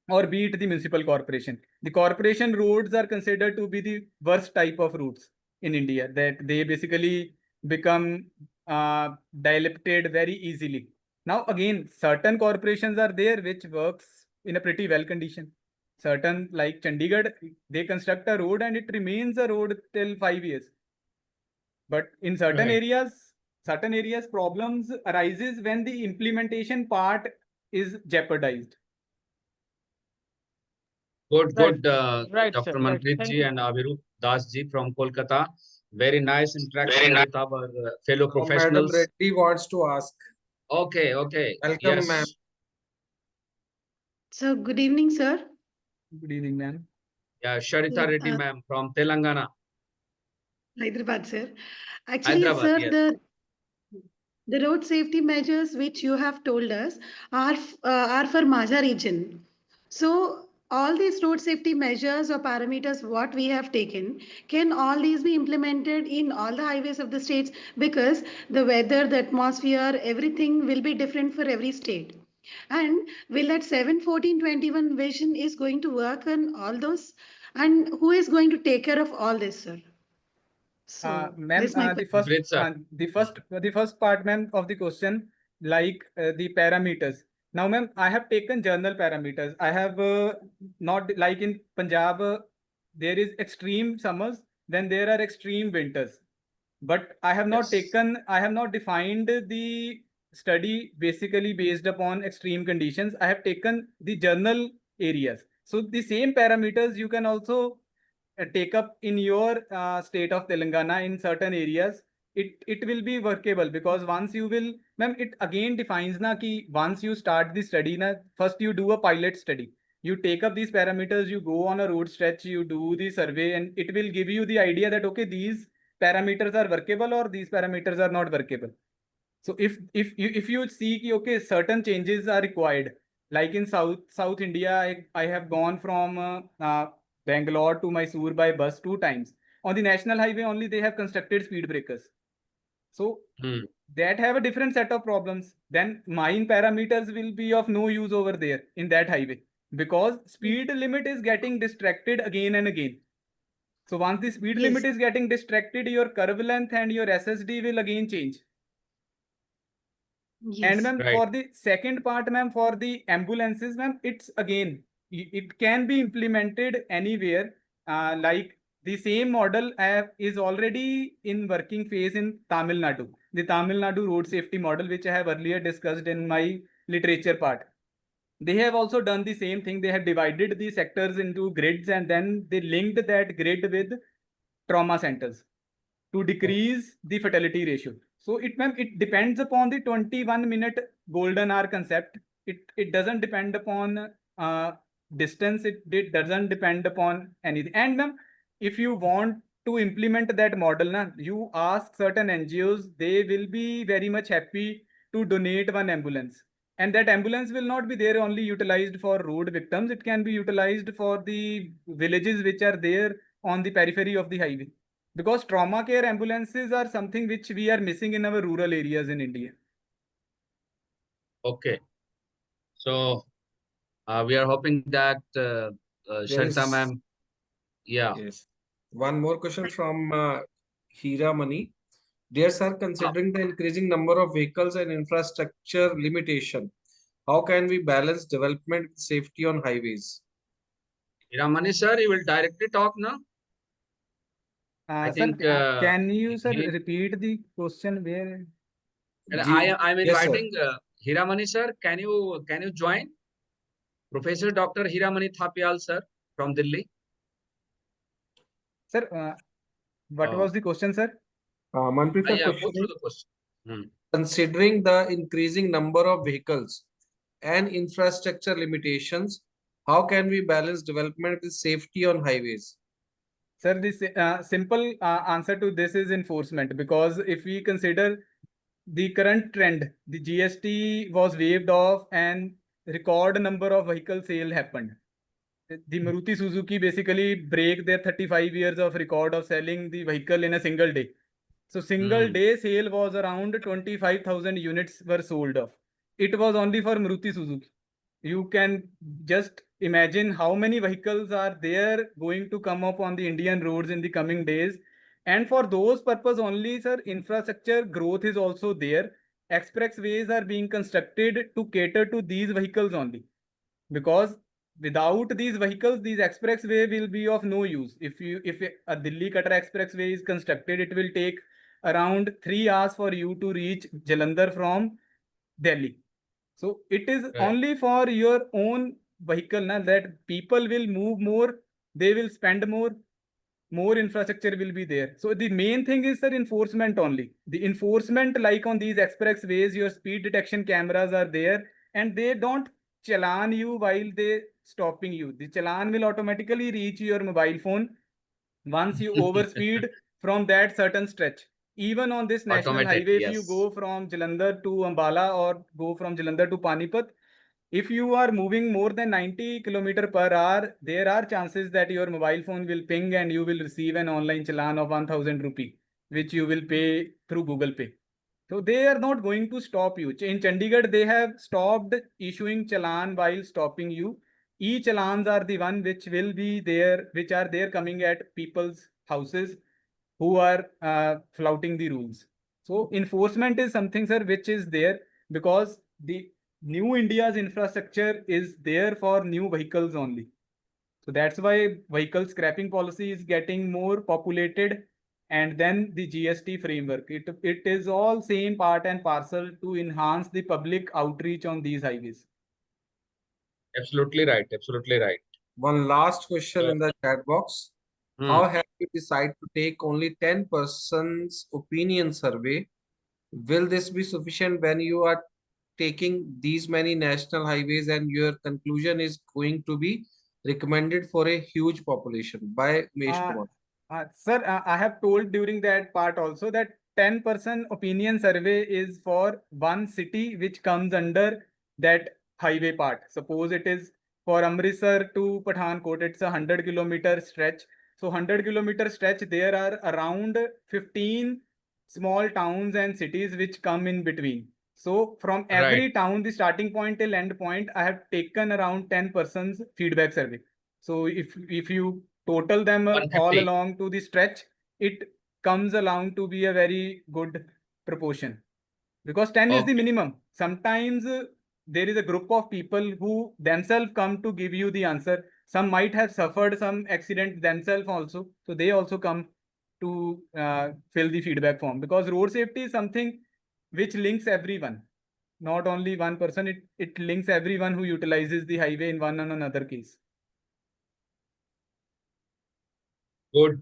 or be it the municipal corporation. The corporation roads are considered to be the worst type of routes in India, that they basically become dilapidated very easily. Now again, certain corporations are there which works in a pretty well condition. Certain, like Chandigarh, they construct a road and it remains a road till 5 years. But in certain areas, problems arises when the implementation part is jeopardized. Good, Right, Dr. sir. Manpreet Thank ji you. and Abhirup Das ji from Kolkata. Very nice interaction with our fellow Madam professionals. Reddy wants to ask. Okay. Welcome, ma'am. Yes. So, good evening, sir. Good evening, ma'am. Yeah, Sharita Reddy ma'am from Telangana. Hyderabad, sir. Actually, Hyderabad, sir, yes. the road safety measures which you have told us are for Majha region. So, all these road safety measures or parameters what we have taken, can all these be implemented in all the highways of the states? Because the weather, the atmosphere, everything will be different for every state. And will that 7-14-21 vision is going to work on all those? And who is going to take care of all this, sir? So Ma'am, this my the question. first part, ma'am, of the question, like the parameters. Now, ma'am, I have taken general parameters. I have not like in Punjab, there is extreme summers, then there are extreme winters. But I have not defined the study basically based upon extreme conditions. I have taken the general areas. So the same parameters you can also take up in your state of Telangana in certain areas. It will be workable, because once you will, ma'am, it again defines na ki once you start the study na, first you do a pilot study. You take up these parameters, you go on a road stretch, you do the survey, and it will give you the idea that okay, these parameters are workable or these parameters are not workable. So if you see ki, okay, certain changes are required, like in South India, I have gone from Bangalore to Mysore by bus 2 times. On the national highway only, they have constructed speed breakers. So that have a different set of problems. Then mine parameters will be of no use over there in that highway, because speed limit is getting distracted again and again. So once the speed limit is getting distracted, your curve length and your SSD will again change. And ma'am, for the second part, ma'am, for the ambulances, ma'am, it's again, it can be implemented anywhere. Like the same model is already in working phase in Tamil Nadu. The Tamil Nadu road safety model, which I have earlier discussed in my literature part. They have also done the same thing. They have divided the sectors into grids, and then they linked that grid with trauma centers to decrease the fatality ratio. So it depends upon the 21-minute golden hour concept. It doesn't depend upon distance. It doesn't depend upon anything. And ma'am, if you want to implement that model, na, you ask certain NGOs, they will be very much happy to donate one ambulance. And that ambulance will not be there only utilized for road victims. It can be utilized for the villages which are there on the periphery of the highway. Because trauma care ambulances are something which we are missing in our rural areas in India. Okay. So we are hoping that Sharita ma'am. Yeah. Yes. One more question from Hira Mani. Dear sir, considering the increasing number of vehicles and infrastructure limitation, how can we balance development with safety on highways? Hiramani sir, you will directly talk now. I think. Can you sir repeat the question where? I'm inviting Hiramani sir. Can you join? Professor Dr. Hiramani Thapiyal sir from Delhi. Sir, what was the question, sir? Manpreet sir, Go question through is, the question. considering the increasing number of vehicles and infrastructure limitations, how can we balance development with safety on highways? Sir, the simple answer to this is enforcement. Because if we consider the current trend, the GST was waived off and record number of vehicle sale happened. The Maruti Suzuki basically break their 35 years of record of selling the vehicle in a single day. So single day sale was around 25,000 units were sold off. It was only for Maruti Suzuki. You can just imagine how many vehicles are there going to come up on the Indian roads in the coming days. And for those purpose only, sir, infrastructure growth is also there. Expressways are being constructed to cater to these vehicles only. Because without these vehicles, these expressway will be of no use. If a Delhi Katra expressway is constructed, it will take around 3 hours for you to reach Jalandhar from Delhi. So it is only for your own vehicle na, that people will move more, they will spend more infrastructure will be there. So the main thing is, sir, enforcement only. The enforcement, like on these expressways, your speed detection cameras are there, and they don't challan you while they stopping you. The challan will automatically reach your mobile phone once you overspeed from that certain stretch. Even on this national highway, if you go from Jalandhar to Ambala or go from Jalandhar to Panipat, if you are moving more than 90 km per hour, there are chances that your mobile phone will ping and you will receive an online challan of 1000 rupee, which you will pay through Google Pay. So they are not going to stop you. In Chandigarh, they have stopped issuing challan while stopping you. E-challans are the one which will be there, which are there coming at people's houses who are flouting the rules. So enforcement is something, sir, which is there because the new India's infrastructure is there for new vehicles only. So that's why vehicle scrapping policy is getting more populated, and then the GST framework. It is all same part and parcel to enhance the public outreach on these highways. Absolutely right. Absolutely right. One last question in the chat box. How have you decided to take only 10 persons opinion survey? Will this be sufficient when you are taking these many national highways and your conclusion is going to be recommended for a huge population? By Mesh Kumar. Sir, I have told during that part also that 10% opinion survey is for one city which comes under that highway part. Suppose it is for Amritsar to Pathankot, it's a 100-kilometer stretch. So 100-kilometer stretch, there are around 15 small towns and cities which come in between. So from every town, the starting point till end point, I have taken around 10 persons feedback survey. So if you total them all along to the stretch, it comes along to be a very good proportion. Because 10 is the minimum. Sometimes there is a group of people who themselves come to give you the answer. Some might have suffered some accident themselves also. So they also come to fill the feedback form. Because road safety is something which links everyone. Not only one person, it links everyone who utilizes the highway in one and another case. Good.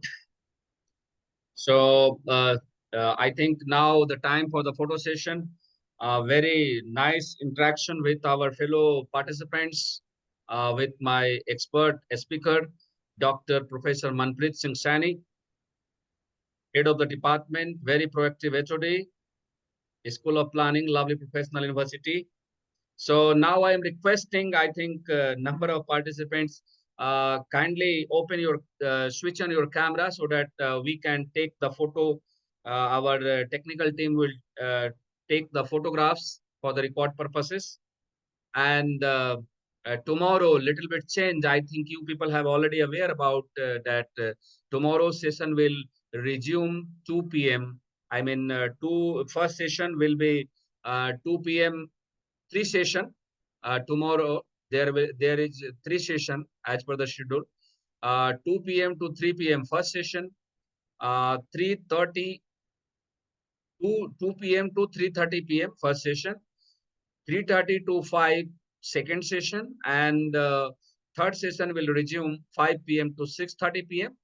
So I think now the time for the photo session. Very nice interaction with our fellow participants, with my expert speaker, Dr. Professor Manpreet Singh Saini, head of the department, very proactive HOD, School of Planning, lovely professional university. So now I am requesting, I think, number of participants, kindly open your, switch on your camera so that we can take the photo. Our technical team will take the photographs for the record purposes. And tomorrow, little bit change. I think you people have already aware about that tomorrow's session will resume 2 p.m. I mean, first session will be 2 p.m. 3 session. Tomorrow there is 3 session as per the schedule. 2 p.m. to 3 p.m. first session. 3:30 to 2 p.m. to 3:30 p.m. first session. 3:30 to 5 second session, and third session will resume 5 p.m. to 6:30 p.m.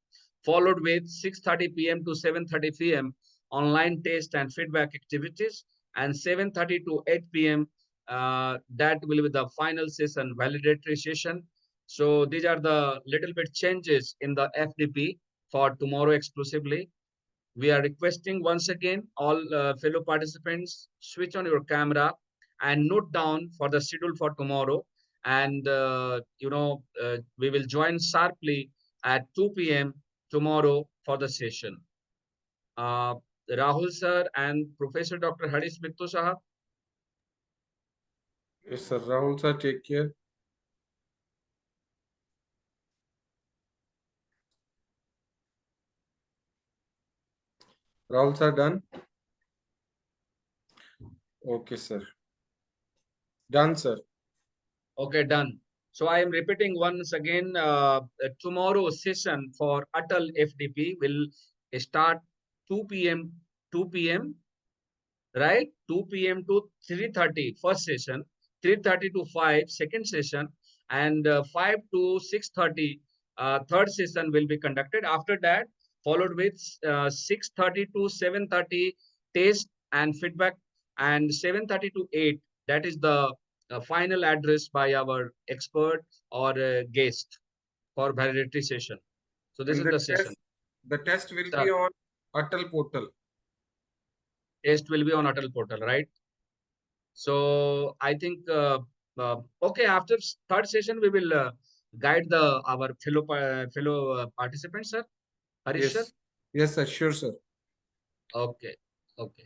followed with 6:30 p.m. to 7:30 p.m. online test and feedback activities, and 7:30 to 8 p.m. That will be the final session, validatory session. So these are the little bit changes in the FDP for tomorrow exclusively. We are requesting once again all fellow participants, switch on your camera and note down for the schedule for tomorrow. And, we will join sharply at 2 p.m. tomorrow for the session. Rahul sir and Professor Dr. Harish Mittu Sahab. Yes, sir. Rahul sir, take care. Rahul sir, done? Okay, sir. Done, sir. Okay, done. So I am repeating once again, tomorrow's session for ATAL FDP will start 2 p.m. 2 p.m. right? 2 p.m. to 3:30 first session, 3:30 to 5 second session, and 5 to 6:30 third session will be conducted. After that, followed with 6:30 to 7:30 test and feedback, and 7:30 to 8, that is the final address by our expert or guest for validatory session. So this And is the session. The test will be on ATAL portal. Test will be on ATAL portal, right? So I think Okay, after third session, we will guide our fellow participants, sir. Harish, sir. Yes, sir. Sure, sir. Okay. Okay.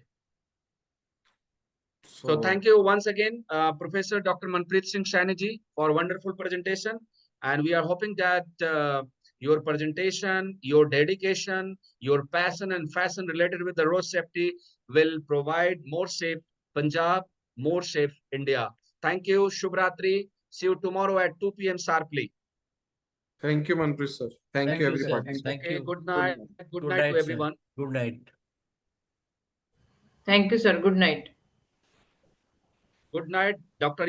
So So thank you once again, Professor Dr. Manpreet Singh Saini ji, for wonderful presentation. And we are hoping that your presentation, your dedication, your passion and fashion related with the road safety will provide more safe Punjab, more safe India. Thank you. Shubhratri. See you tomorrow at 2 p.m. sharply. thank you, Manpreet sir. Thank Thank you, you, every sir. participant. Thank Okay, you. good night. Good night to night, sir. everyone. Good night. Thank you, sir. Good night. Good night, Dr.